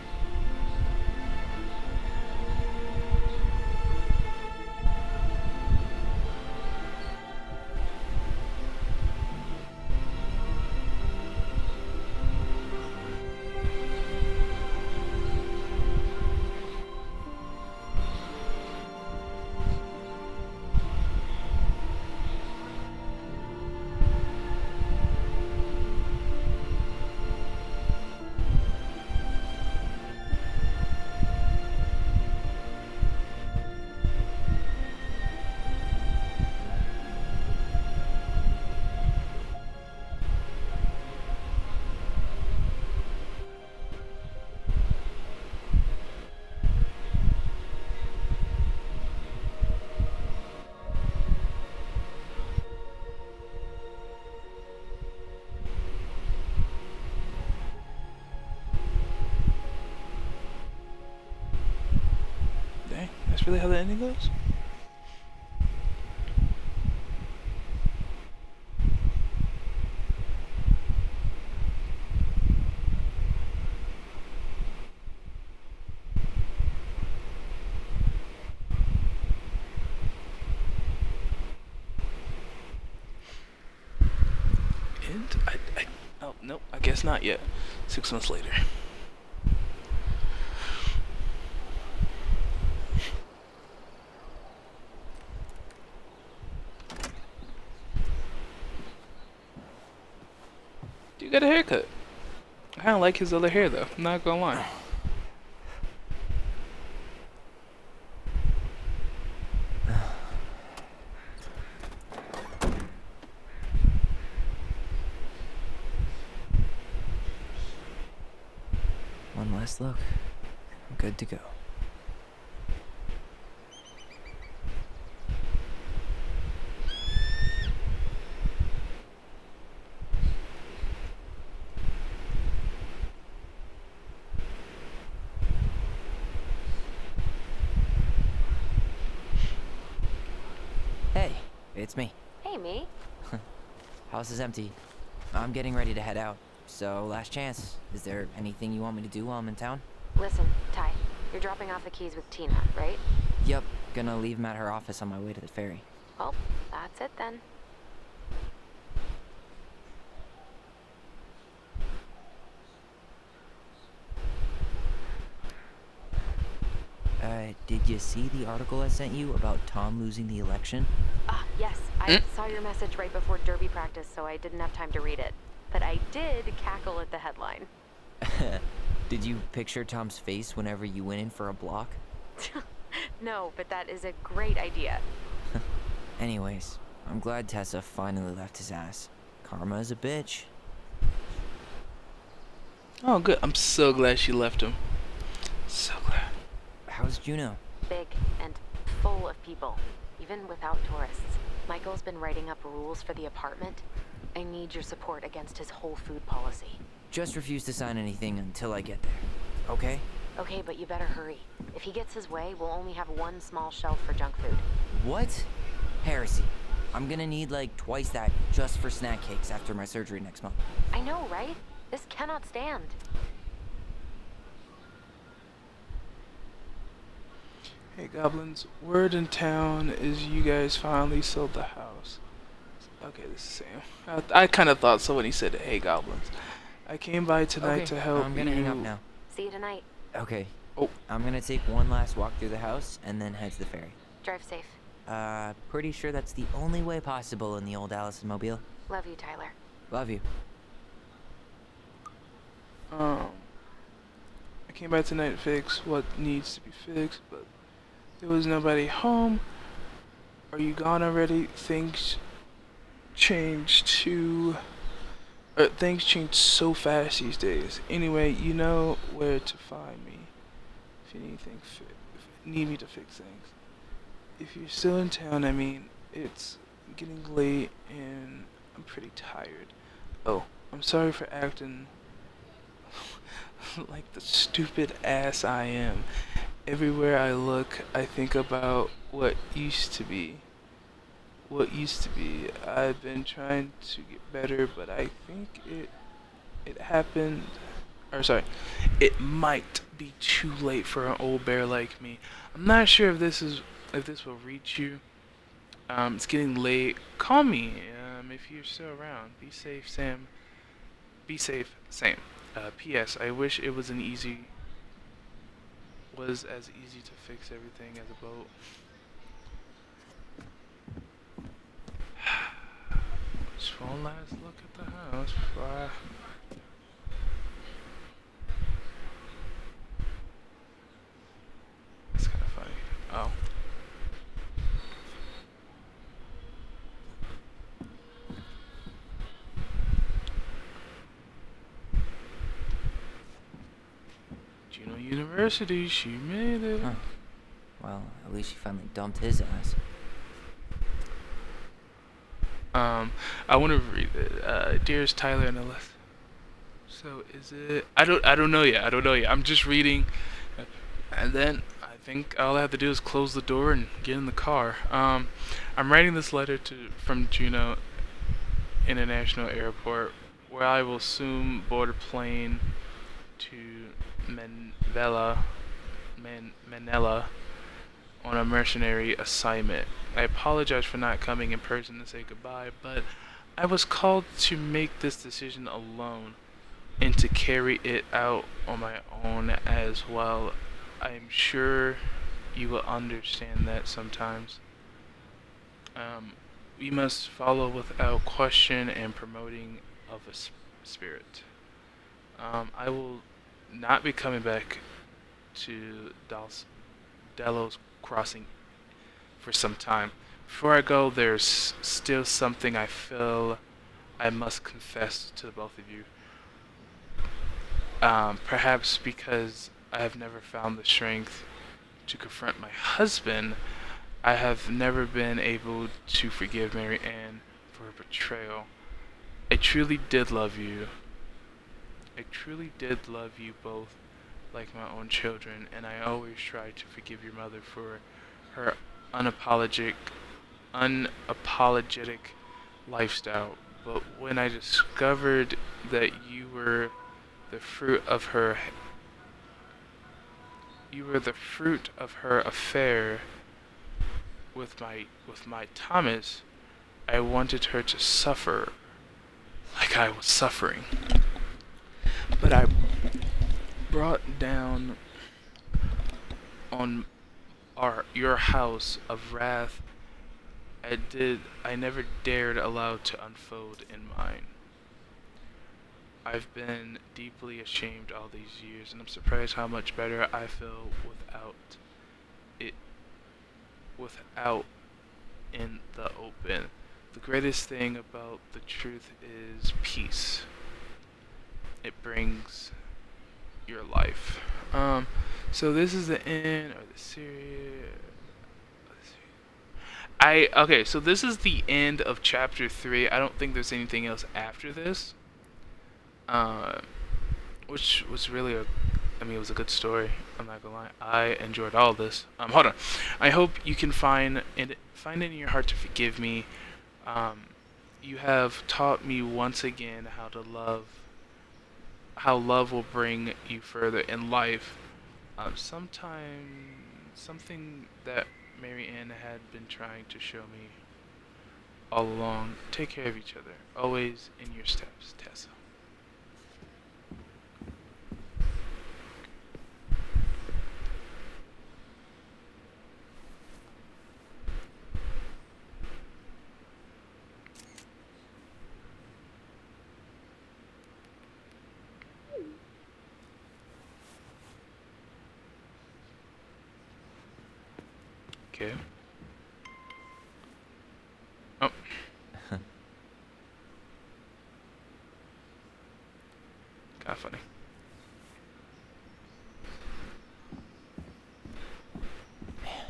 That's really how the ending goes? And oh, nope, I guess not yet. 6 months later. You got a haircut. I kind of like his other hair though, I'm not gonna lie. One last look. I'm good to go. Hey, it's me. Hey, me. House is empty. I'm getting ready to head out. So, last chance. Is there anything you want me to do while I'm in town? Listen, Ty, you're dropping off the keys with Tina, right? Yep, gonna leave them at her office on my way to the ferry. Well, that's it then. Did you see the article I sent you about Tom losing the election? Yes, I saw your message right before derby practice, so I didn't have time to read it. But I did cackle at the headline. Did you picture Tom's face whenever you went in for a block? No, but that is a great idea. Anyways, I'm glad Tessa finally left his ass. Karma is a bitch. Oh, good. I'm so glad she left him. So glad. How's Juno? Big and full of people, even without tourists. Michael's been writing up rules for the apartment. I need your support against his whole food policy. Just refuse to sign anything until I get there, okay? Okay, but you better hurry. If he gets his way, we'll only have one small shelf for junk food. What? Heresy. I'm gonna need like twice that just for snack cakes after my surgery next month. I know, right? This cannot stand. Hey goblins, word in town is you guys finally sold the house. Okay, this is Sam. I kind of thought so when he said, hey goblins. I came by tonight to help you. I'm gonna hang up now. See you tonight. Okay. Oh. I'm gonna take one last walk through the house and then head to the ferry. Drive safe. Pretty sure that's the only way possible in the old Allison Mobile. Love you, Tyler. Love you. I came by tonight to fix what needs to be fixed, but there was nobody home. Are you gone already? Things change so fast these days. Anyway, you know where to find me if you need me to fix things. If you're still in town, I mean, it's getting late and I'm pretty tired. Oh, I'm sorry for acting like the stupid ass I am. Everywhere I look, I think about what used to be. I've been trying to get better, but I think it might be too late for an old bear like me. I'm not sure if this will reach you. It's getting late. Call me if you're still around. Be safe, Sam. Be safe, Sam. P.S. I wish it was as easy to fix everything as a boat. Just one last look at the house before I... That's kind of funny. Oh. Juno University, she made it. Huh. Well, at least she finally dumped his ass. I want to read it. Dearest Tyler and Alyssa. So is it? I don't know yet. I'm just reading, and then I think all I have to do is close the door and get in the car. I'm writing this letter from Juneau International Airport, where I will soon board a plane to Manila on a mercenary assignment. I apologize for not coming in person to say goodbye, but I was called to make this decision alone and to carry it out on my own as well. I'm sure you will understand that sometimes. We must follow without question and promoting of a spirit. I will not be coming back to Delos Crossing for some time. Before I go, there's still something I feel I must confess to both of you. Perhaps because I have never found the strength to confront my husband, I have never been able to forgive Mary Ann for her betrayal. I truly did love you. I truly did love you both like my own children, and I always try to forgive your mother for her unapologetic lifestyle. But when I discovered that you were the fruit of her affair with my Thomas, I wanted her to suffer like I was suffering. But I brought down on your house of wrath I never dared allow to unfold in mine. I've been deeply ashamed all these years, and I'm surprised how much better I feel without in the open. The greatest thing about the truth is peace. It brings your life. So this is the end of the series. So this is the end of chapter 3. I don't think there's anything else after this. Which was really it was a good story. I'm not gonna lie. I enjoyed all this. Hold on. I hope you can find it in your heart to forgive me. You have taught me once again how love will bring you further in life. Something that Mary Ann had been trying to show me all along. Take care of each other. Always in your steps, Tessa. Okay. Oh. Kinda funny. Man,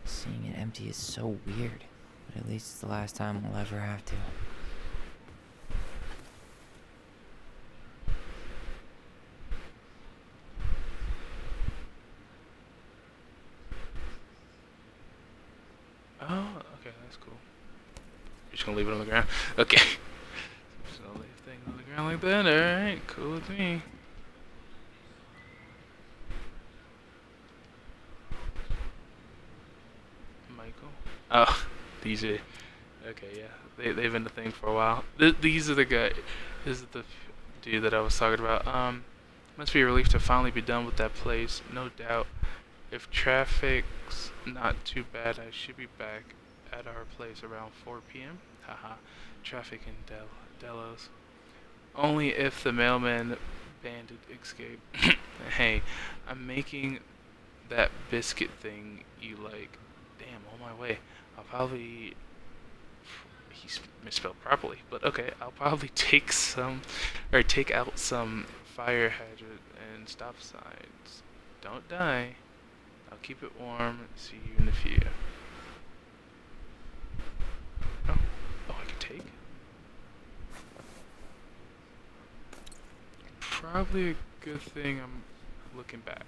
seeing it empty is so weird, but at least it's the last time we'll ever have to. Oh, okay, that's cool. You're just gonna leave it on the ground? Okay. Just gonna leave things on the ground like that? Alright, cool with me. Michael? Oh, DJ. Okay, yeah. They've been the thing for a while. These are the guy. This is the dude that I was talking about. Must be a relief to finally be done with that place, no doubt. If traffic's not too bad, I should be back at our place around 4 p.m. Haha, traffic in Delos. Only if the mailman bandit escape. Hey, I'm making that biscuit thing you like. Damn, on my way. I'll probably... He's misspelled properly, but okay. I'll probably take out some fire hydrant and stop signs. Don't die. I'll keep it warm. See you in a few. Oh, I can take? Probably a good thing I'm looking back.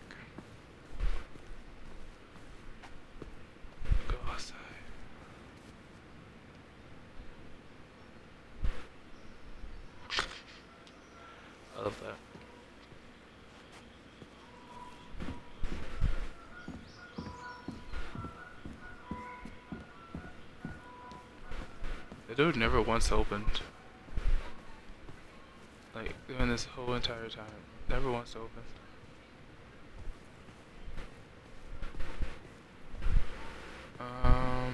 door never once opened. Like, during this whole entire time. Never once opened. I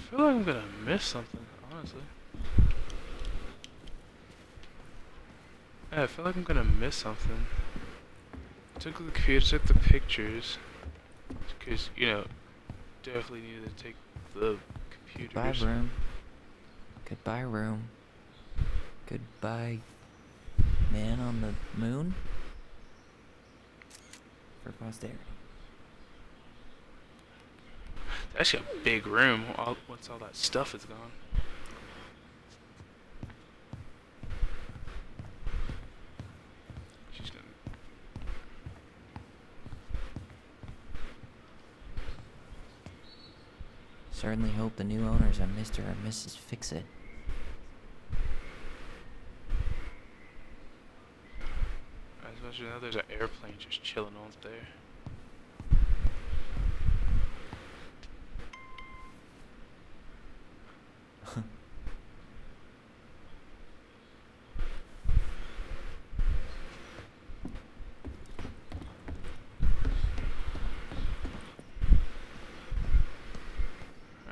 feel like I'm gonna miss something, honestly. Yeah, I feel like I'm gonna miss something. Took the computer, took the pictures. Because, you know, definitely needed to take the computers. Goodbye, room. Goodbye, room. Goodbye, man on the moon. For posterity. That's actually a big room once all that stuff is gone. She's gonna... Certainly hope the new owners are Mr. and Mrs. Fix-It. As much as you know, there's an airplane just chilling on there.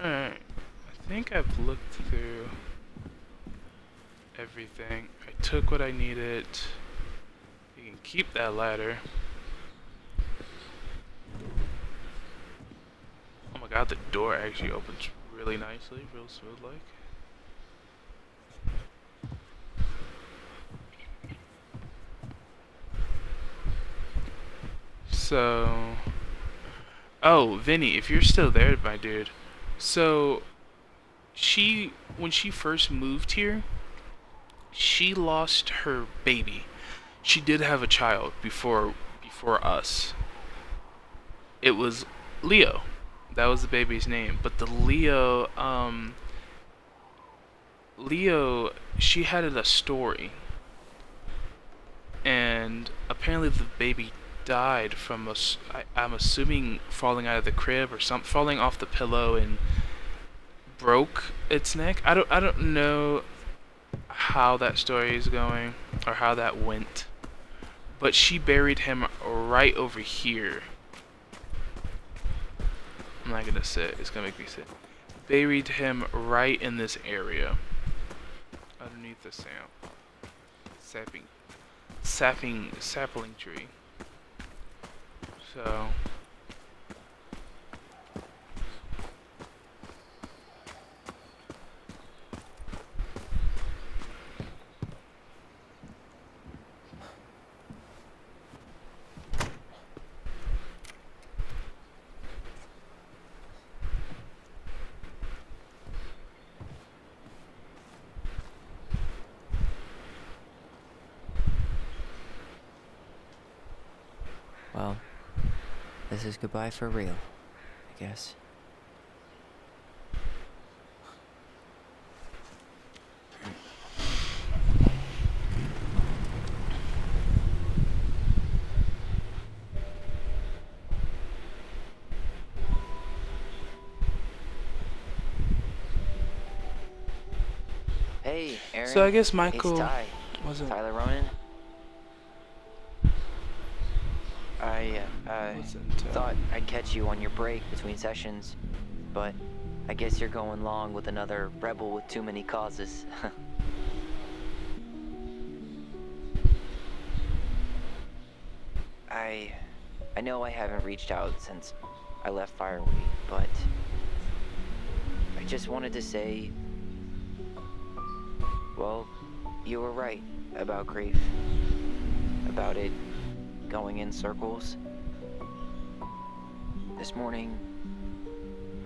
Alright, I think I've looked through everything. I took what I needed. You can keep that ladder. Oh my god, the door actually opens really nicely, real smooth like. So... Oh, Vinny, if you're still there, my dude. So, when she first moved here, she lost her baby. She did have a child before us. It was Leo. That was the baby's name. But the Leo, she had a story. And apparently the baby died from I'm assuming falling out of the crib or something, falling off the pillow and broke its neck. I don't know how that story is going or how that went, but she buried him right over here. I'm not gonna sit, it's gonna make me sit. Buried him right in this area underneath the sapling tree. So Well, this is goodbye for real, I guess. Hey, Aaron. So I guess Michael it's Ty. wasn't... Tyler Ronan. I thought I'd catch you on your break between sessions, but I guess you're going along with another rebel with too many causes. I know I haven't reached out since I left Fireweed, but I just wanted to say, well, you were right about grief, about it going in circles. This morning,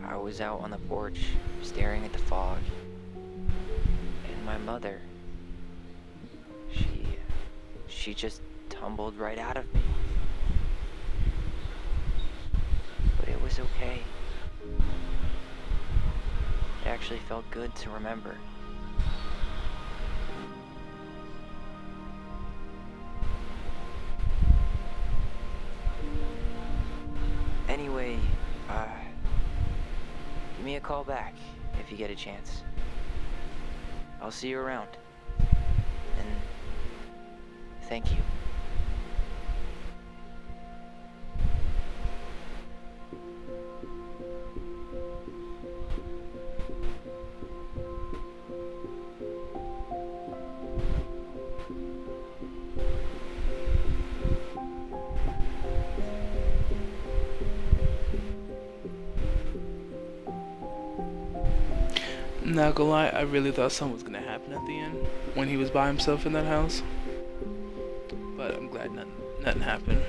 I was out on the porch staring at the fog, and my mother, she just tumbled right out of me. But it was okay. It actually felt good to remember. Anyway, call back if you get a chance. I'll see you around. And thank you. Not gonna lie, I really thought something was gonna happen at the end when he was by himself in that house. But I'm glad nothing happened.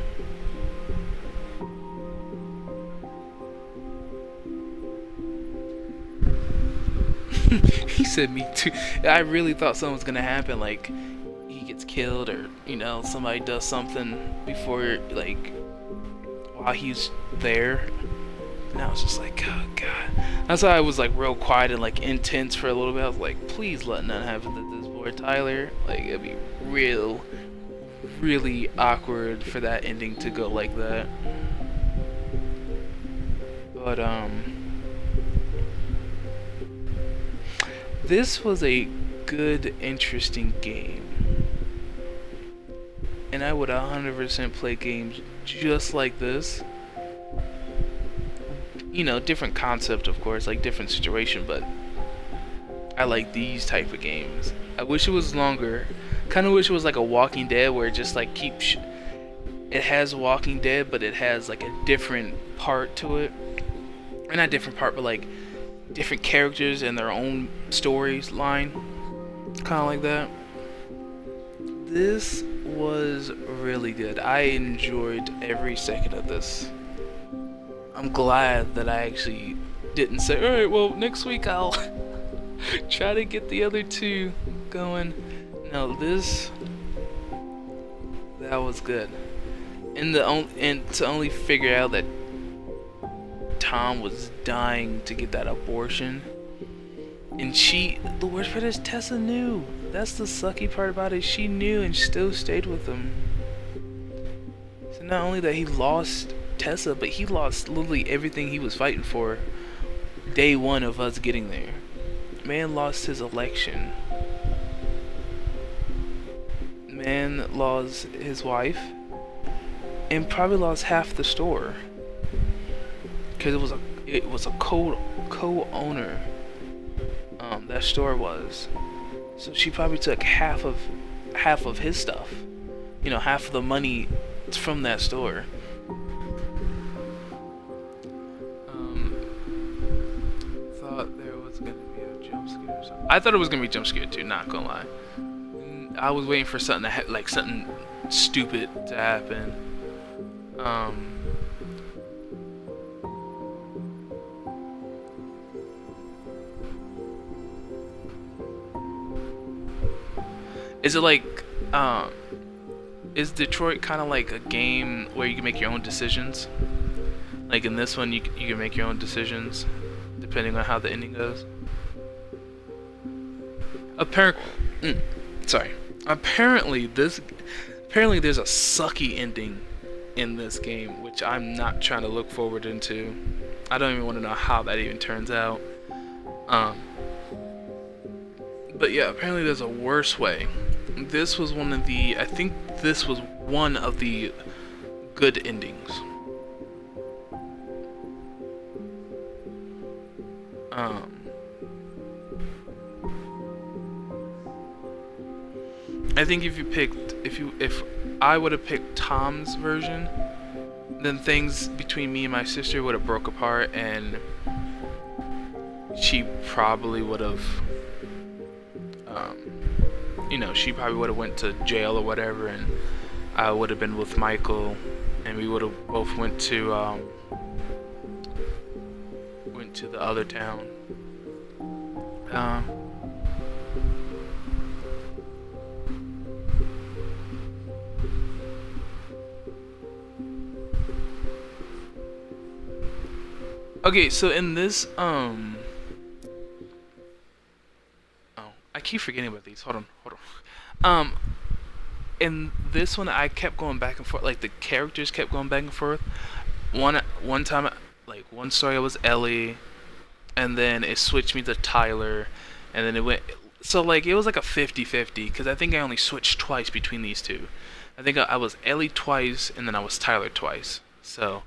He said me too. I really thought something was gonna happen, like he gets killed or, you know, somebody does something before, like, while he's there. And I was just like, oh god. That's why I was like real quiet and like intense for a little bit. I was like, please let nothing happen to this boy Tyler. Like, it'd be really awkward for that ending to go like that. But this was a good, interesting game. And I would 100% play games just like this. You know, different concept, of course, like different situation, but I like these type of games. I wish it was longer. Kind of wish it was like a Walking Dead where it just like keeps. It has Walking Dead, but it has like a different part to it. Or not different part, but like different characters and their own stories line. Kind of like that. This was really good. I enjoyed every second of this. I'm glad that I actually didn't say, alright, well, next week I'll try to get the other two going. No, that was good. And to only figure out that Tom was dying to get that abortion. And the worst part is Tessa knew. That's the sucky part about it. She knew and still stayed with him. So not only that he lost Tessa, but he lost literally everything he was fighting for day one of us getting there. Man lost his election. Man lost his wife. And probably lost half the store. Because it was a co-owner. That store was. So she probably took half of his stuff. You know, half of the money from that store. I thought it was gonna be jump scare too, not gonna lie. I was waiting for something to like something stupid to happen. Is it like is Detroit kind of like a game where you can make your own decisions? Like in this one, you can make your own decisions depending on how the ending goes. Apparently there's a sucky ending in this game, which I'm not trying to look forward into. I don't even want to know how that even turns out. But yeah, apparently there's a worse way. This was I think this was one of the good endings. I think if I would have picked Tom's version, then things between me and my sister would have broke apart, and she probably would have, she probably would have went to jail or whatever, and I would have been with Michael, and we would have both went to the other town. Okay, so in this, I keep forgetting about these. Hold on. In this one, I kept going back and forth. Like, the characters kept going back and forth. One time, like, one story was Ellie. and then it switched me to Tyler, and then it went. So like it was like a 50-50 because I think I only switched twice between these two. I think I was Ellie twice, and then I was Tyler twice. So,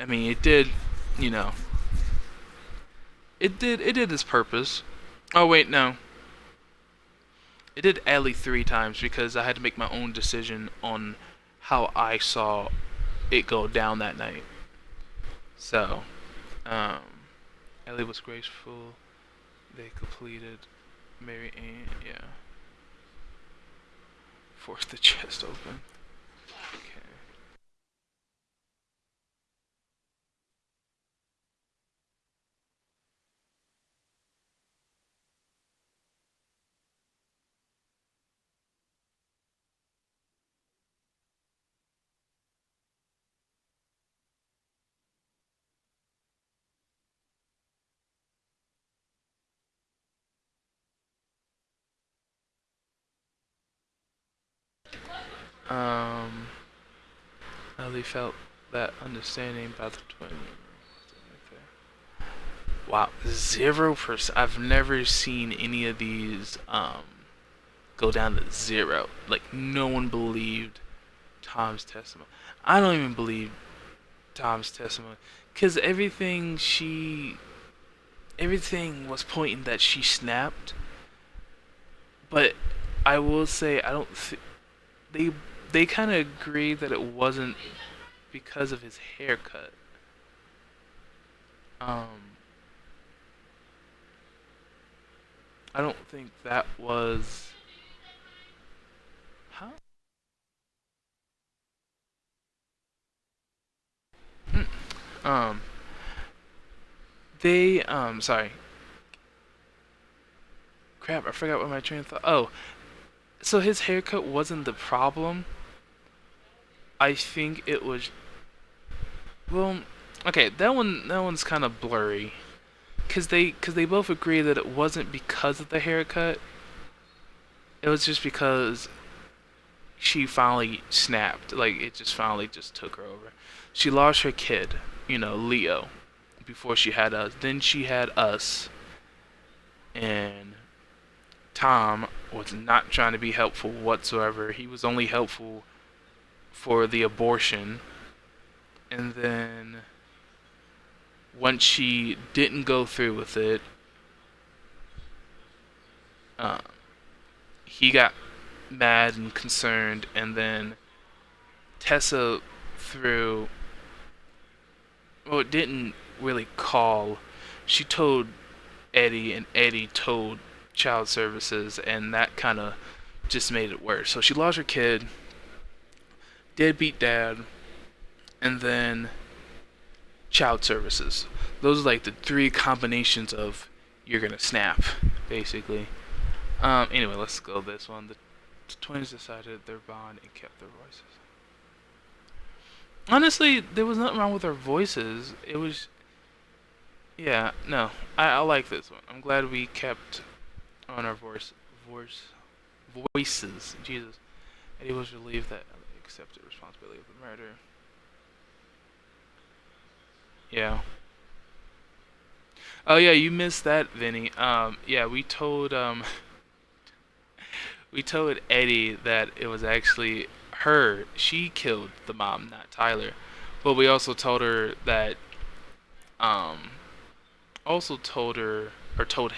I mean, it did, you know, it did its purpose. Oh wait, no. It did Ellie 3 times because I had to make my own decision on how I saw it go down that night. So, Ellie was graceful. They completed. Mary Ann, yeah. Forced the chest open. Okay. Ellie felt that understanding about the twin. Wow, 0%. I've never seen any of these go down to 0. Like no one believed Tom's testimony. I don't even believe Tom's testimony because everything was pointing that she snapped. But I will say I don't. They kind of agree that it wasn't because of his haircut. I don't think that was. Huh? Sorry. Crap, I forgot what my train of thought. Oh, so his haircut wasn't the problem. I think it was. Well, okay, that one's kind of blurry, cause they both agree that it wasn't because of the haircut. It was just because she finally snapped. Like it just finally just took her over. She lost her kid, you know, Leo, before she had us. Then she had us, and Tom was not trying to be helpful whatsoever. He was only helpful for the abortion. And then once she didn't go through with it, he got mad and concerned, and then Tessa didn't really call. She told Eddie, and Eddie told Child Services, and that kind of just made it worse. So she lost her kid, deadbeat dad, and then Child Services. Those are like the 3 combinations of you're gonna snap, basically. Anyway, let's go this one. The twins decided their bond and kept their voices. Honestly, there was nothing wrong with our voices. It was, yeah, no, I like this one. I'm glad we kept on our voices. Jesus. Eddie was relieved that Ellie accepted responsibility of the murder. Yeah. Oh yeah, you missed that, Vinny. Yeah, we told Eddie that it was actually her. She killed the mom, not Tyler. But we also told her that told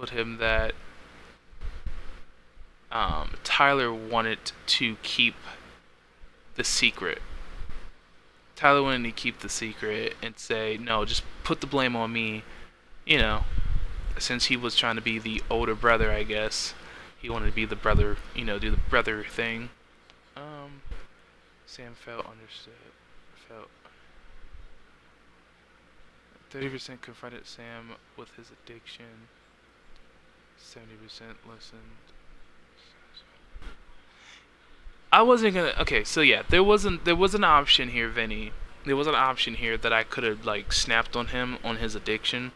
him that Tyler wanted to keep the secret. Tyler wanted to keep the secret and say, no, just put the blame on me. You know, since he was trying to be the older brother, I guess. He wanted to be the brother, you know, do the brother thing. Sam felt 30% confronted Sam with his addiction. 70% listened. I wasn't gonna. Okay, so yeah, there was an option here, Vinny. There was an option here that I could have like snapped on him on his addiction,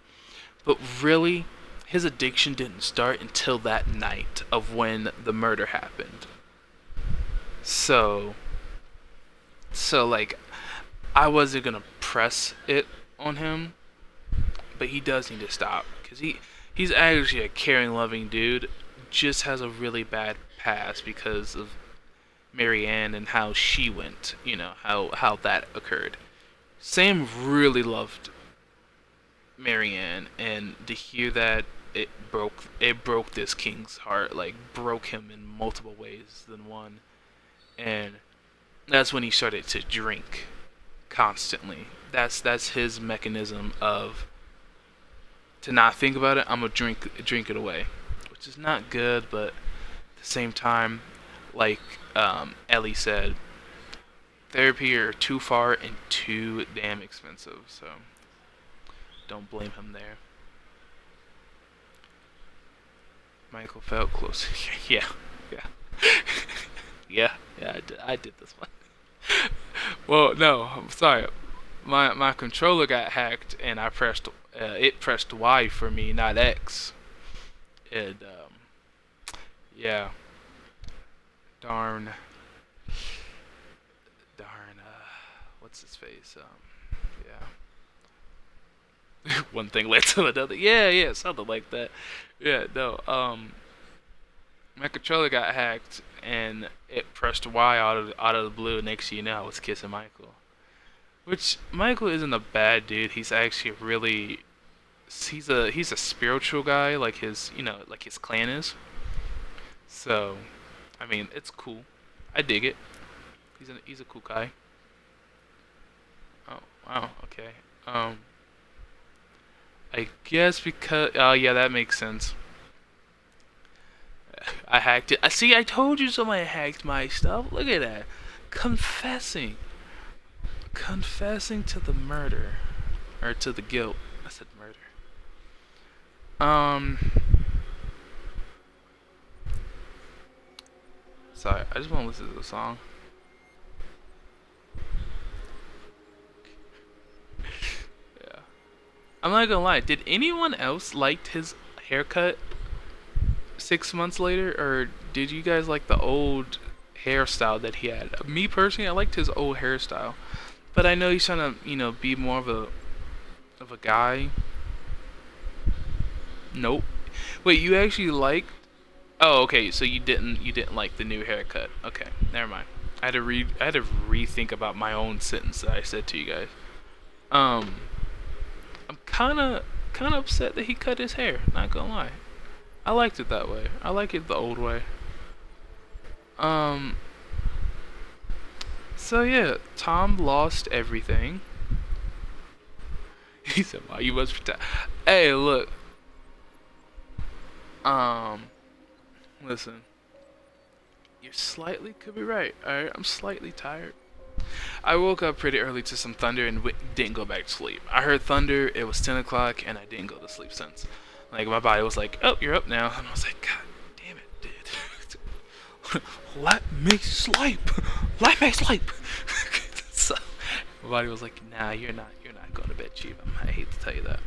but really, his addiction didn't start until that night of when the murder happened. So like, I wasn't gonna press it on him, but he does need to stop because he's actually a caring, loving dude. Just has a really bad past because of Marianne and how she went. You know how that occurred. Sam really loved Marianne, and to hear that it broke this king's heart, like broke him in multiple ways than one, and that's when he started to drink constantly. That's his mechanism of to not think about it. I'm gonna drink it away, which is not good, but at the same time, like Ellie said, therapy are too far and too damn expensive. So don't blame him there. Michael felt close. yeah. yeah, I did this one. Well, no, I'm sorry. My controller got hacked, and I pressed it pressed Y for me, not X. And yeah, darn, what's his face? Yeah. One thing led to another. Yeah, something like that. Yeah, no. My controller got hacked, and it pressed Y out of the blue. Next thing you know, I was kissing Michael. Which Michael isn't a bad dude. He's actually really, he's a spiritual guy, like his clan is. So, I mean, it's cool. I dig it. He's a cool guy. Oh wow, okay. I guess because yeah, that makes sense. I hacked it. See, I told you somebody hacked my stuff. Look at that. Confessing to the murder, or to the guilt. I said murder. Sorry, I just want to listen to the song. Yeah. I'm not gonna lie. Did anyone else liked his haircut 6 months later, or did you guys like the old hairstyle that he had? Me personally, I liked his old hairstyle, but I know he's trying to, be more of a guy. Nope. Wait, you actually liked? Oh, okay. So you didn't like the new haircut. Okay, never mind. I had to rethink about my own sentence that I said to you guys. I'm kind of upset that he cut his hair. Not gonna lie. I liked it that way. I like it the old way. So yeah, Tom lost everything. He said, "Wow, you must pretend." Hey, look. Listen. You slightly could be right. Alright, I'm slightly tired. I woke up pretty early to some thunder and didn't go back to sleep. I heard thunder. It was 10 o'clock, and I didn't go to sleep since. Like, my body was like, "Oh, you're up now." And I was like, "God damn it, dude. Let me sleep. Let me sleep." So, my body was like, "Nah, you're not going to bed, Chief." I hate to tell you that.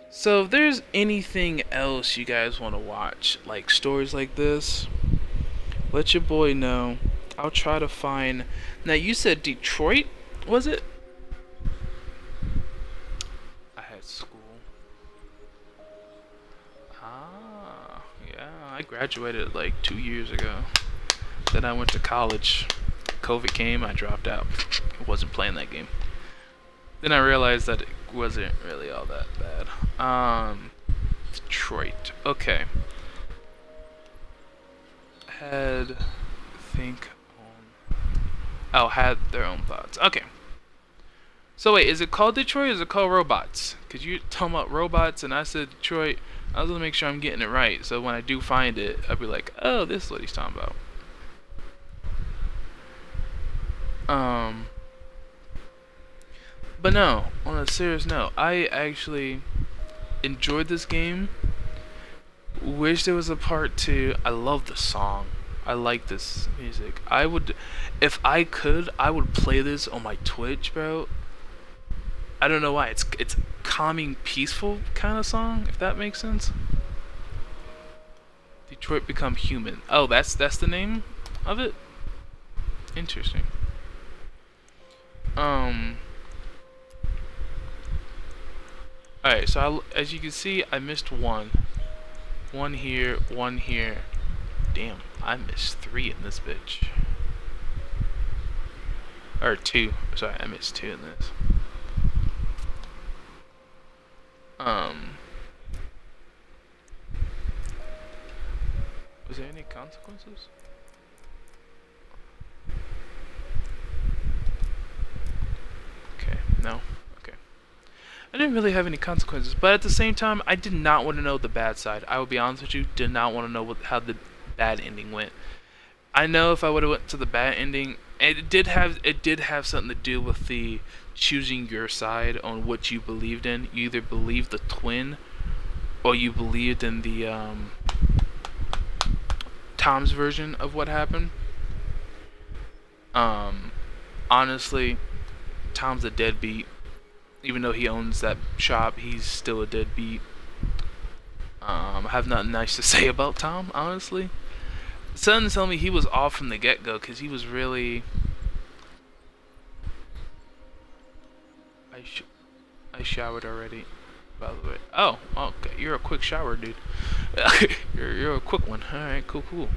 So if there's anything else you guys want to watch, like stories like this, let your boy know. I'll try to find... Now, you said Detroit, was it? I had school. Yeah, I graduated like 2 years ago. Then I went to college. COVID came, I dropped out. I wasn't playing that game. Then I realized that it wasn't really all that bad. Detroit. Okay. Had their own thoughts. Okay. So wait, is it called Detroit or is it called Robots? Because you're talking about robots and I said Detroit. I was going to make sure I'm getting it right. So when I do find it, I'll be like, oh, this is what he's talking about. But no, on a serious note, I actually enjoyed this game. Wish there was a part 2. I love the song. I like this music. If I could, I would play this on my Twitch, bro. I don't know why. It's calming, peaceful kind of song, if that makes sense. Detroit Become Human. Oh, that's the name of it? Interesting. Alright, so as you can see, I missed one. One here, one here. Damn, I missed 3 in this bitch. Or 2. Sorry, I missed 2 in this. Was there any consequences? Okay, no. Okay. I didn't really have any consequences, but at the same time, I did not want to know the bad side. I will be honest with you, did not want to know how the bad ending went. I know if I would have went to the bad ending, it did have something to do with the choosing your side on what you believed in. You either believed the twin, or you believed in the Tom's version of what happened. Honestly, Tom's a deadbeat. Even though he owns that shop, he's still a deadbeat. I have nothing nice to say about Tom, honestly. Something telling me he was off from the get-go, because he was really... I showered already, by the way. Oh, okay, you're a quick shower, dude. you're a quick one. Alright, cool.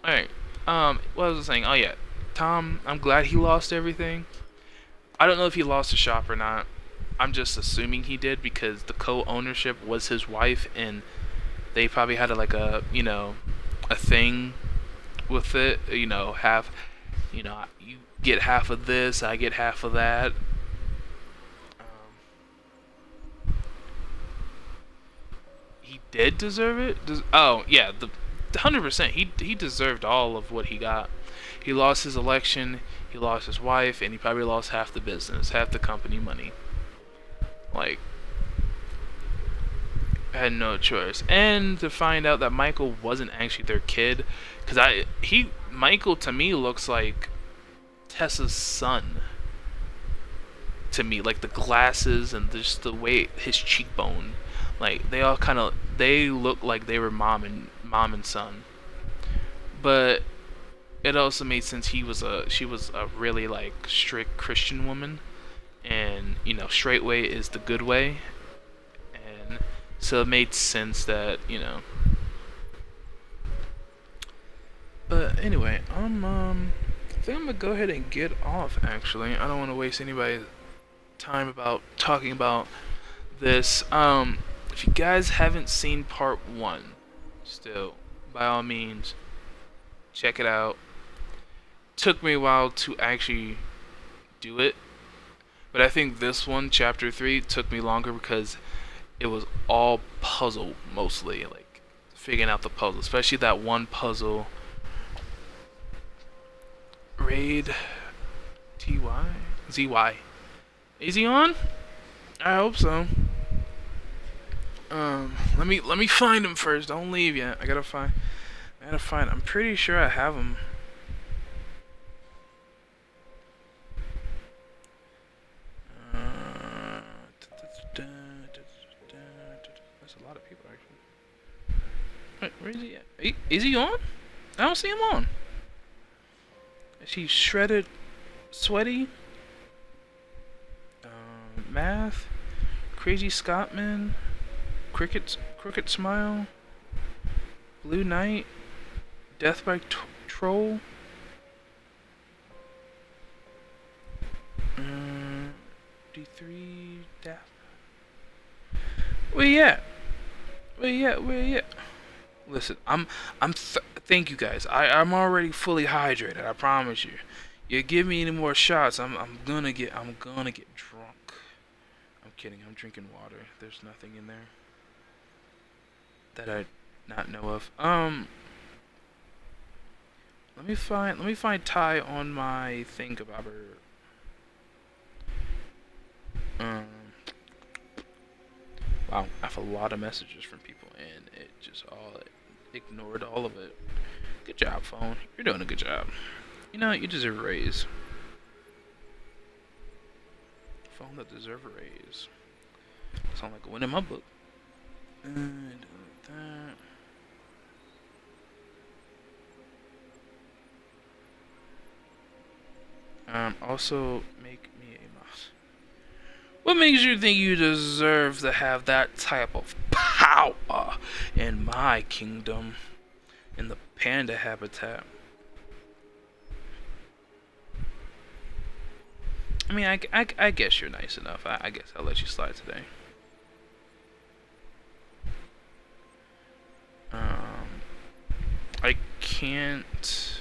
Alright, what was I saying? Oh yeah, Tom, I'm glad he lost everything. I don't know if he lost the shop or not. I'm just assuming he did, because the co-ownership was his wife, and they probably had a thing with it. You get half of this, I get half of that. He did deserve it. Oh yeah, the 100%. He deserved all of what he got. He lost his election, he lost his wife, and he probably lost half the business, half the company money. Like, I had no choice. And to find out that Michael wasn't actually their kid, because Michael to me looks like Tessa's son. To me, like the glasses and just the way his cheekbone, like they look like they were mom and son. But it also made sense she was a really like strict Christian woman, and straight way is the good way, and so it made sense that But anyway, I think I'm gonna go ahead and get off. Actually, I don't want to waste anybody's time about talking about this. If you guys haven't seen part 1 still, by all means check it out. Took me a while to actually do it, but I think this one, chapter 3, took me longer because it was all puzzle mostly, like figuring out the puzzle, especially that one puzzle. Raid ZY. Is he on? I hope so. Let me find him first. Don't leave yet. I gotta find. I'm pretty sure I have him. That's a lot of people actually. Wait, where is he at? Is he on? I don't see him on. Is he shredded, sweaty? Math, Crazy Scotsman, Cricket Smile, Blue Knight, Death by Troll, D3 Dap. Where you at? Listen, thank you guys. I'm already fully hydrated. I promise you. You give me any more shots, I'm gonna get drunk. I'm kidding. I'm drinking water. There's nothing in there that I not know of. Let me find Ty on my thingabobber. Wow, I have a lot of messages from people, and it just ignored all of it. Good job, phone. You're doing a good job. You deserve a raise. Phone that deserve a raise. Sound like a win in my book. And that. Also, make me a mouse. What makes you think you deserve to have that type of power in my kingdom? In the panda habitat? I mean, I guess you're nice enough. I guess I'll let you slide today. I can't...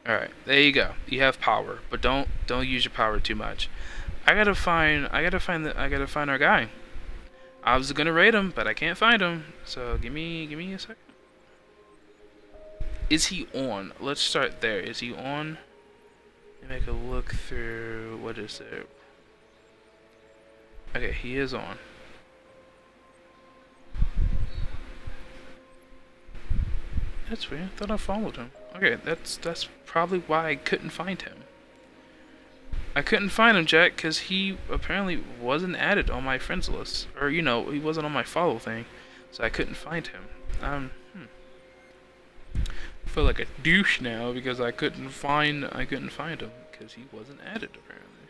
Alright, there you go. You have power, but don't use your power too much. I gotta find our guy. I was gonna raid him, but I can't find him. So give me a second. Is he on? Let's start there. Is he on? Let me make a look through. What is it? Okay, he is on. That's weird. I thought I followed him. Okay, that's probably why I couldn't find him. I couldn't find him, Jack, because he apparently wasn't added on my friends list. Or, you know, he wasn't on my follow thing. So I couldn't find him. I feel like a douche now because I couldn't find him because he wasn't added apparently.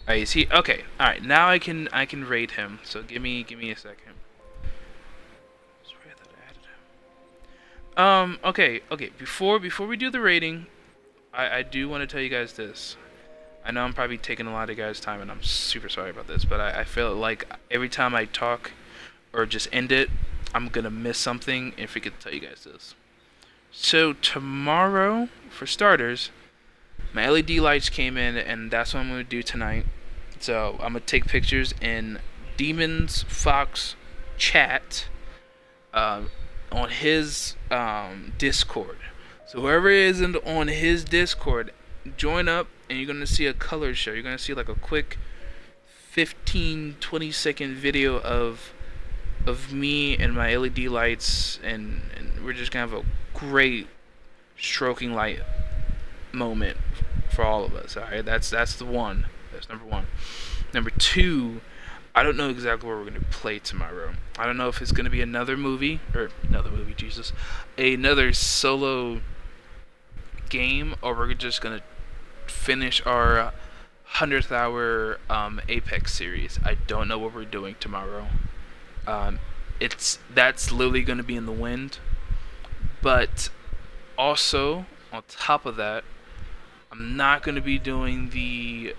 Alright, is he okay, alright, now I can raid him. So give me a second. Okay, before we do the rating, I do want to tell you guys this. I know I'm probably taking a lot of guys' time and I'm super sorry about this, but I feel like every time I talk or just end it, I'm gonna miss something and forget to tell you guys this. So tomorrow, for starters, my LED lights came in and that's what I'm gonna do tonight. So I'm gonna take pictures in Demon's Fox chat on his Discord. So whoever isn't on his Discord, join up and you're gonna see a color show. You're gonna see like a quick 15-20 second video of me and my LED lights, and we're just gonna have a great stroking light moment for all of us. Alright, that's the one. That's number one. Number two, I don't know exactly what we're gonna play tomorrow. I don't know if it's gonna be another movie, Jesus, another solo game, or we're just gonna finish our 100th hour Apex series. I don't know what we're doing tomorrow. That's literally gonna be in the wind. But also on top of that, I'm not gonna be doing the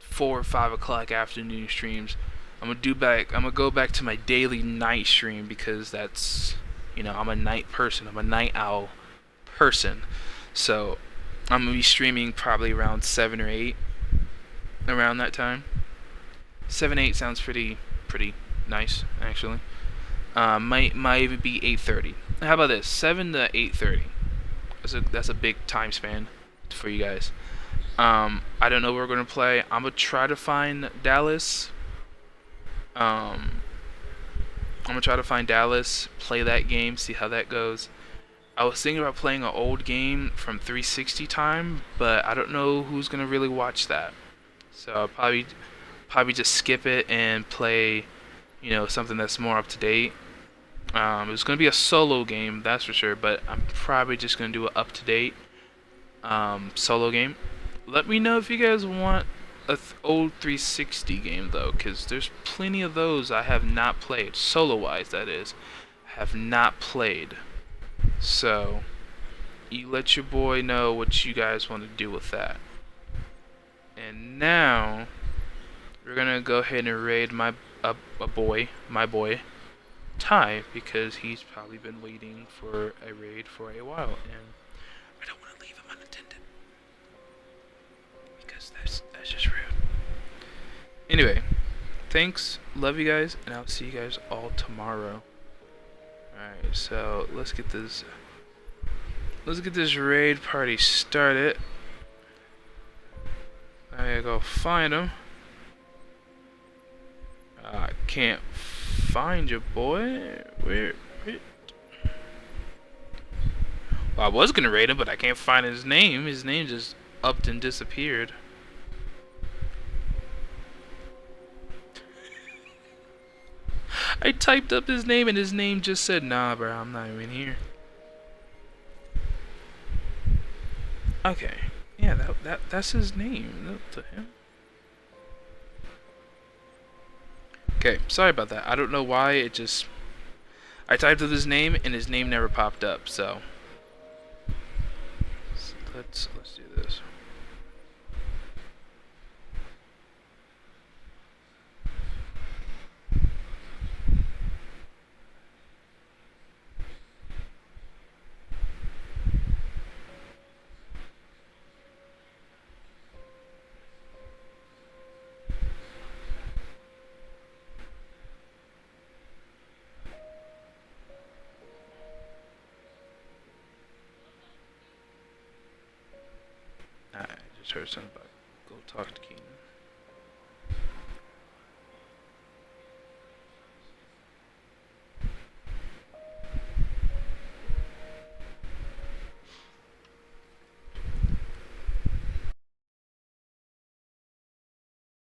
4 or 5 o'clock afternoon streams. I'm gonna go back to my daily night stream because that's, I'm a night person. I'm a night owl person. So I'm gonna be streaming probably around 7 or 8, around that time. 7, 8 sounds pretty nice actually. Might even be 8:30. How about this? 7 to 8:30. That's a big time span for you guys. I don't know what we're gonna play. I'm gonna try to find Dallas. I'm gonna try to find Dallas, play that game, see how that goes. I was thinking about playing an old game from 360 time, but I don't know who's gonna really watch that. So I'll probably just skip it and play, something that's more up to date. It's gonna be a solo game, that's for sure, but I'm probably just gonna do an up to date solo game. Let me know if you guys want an old 360 game though, because there's plenty of those I have not played, solo wise that is, have not played. So you let your boy know what you guys want to do with that. And now we're gonna go ahead and raid my boy Ty, because he's probably been waiting for a raid for a while, and I don't want to leave him unattended because that's just rude. Anyway, thanks, love you guys, and I'll see you guys all tomorrow. Alright, so let's get this raid party started. I gotta go find him. I can't find your boy. Where? Well, I was gonna raid him, but I can't find his name. His name just upped and disappeared. I typed up his name and his name just said, nah, bro, I'm not even here. Okay. Yeah, that's his name. To him. Okay, sorry about that. I don't know why it just. I typed in his name and his name never popped up. So let's do this. I just heard something about go talk to Keenan.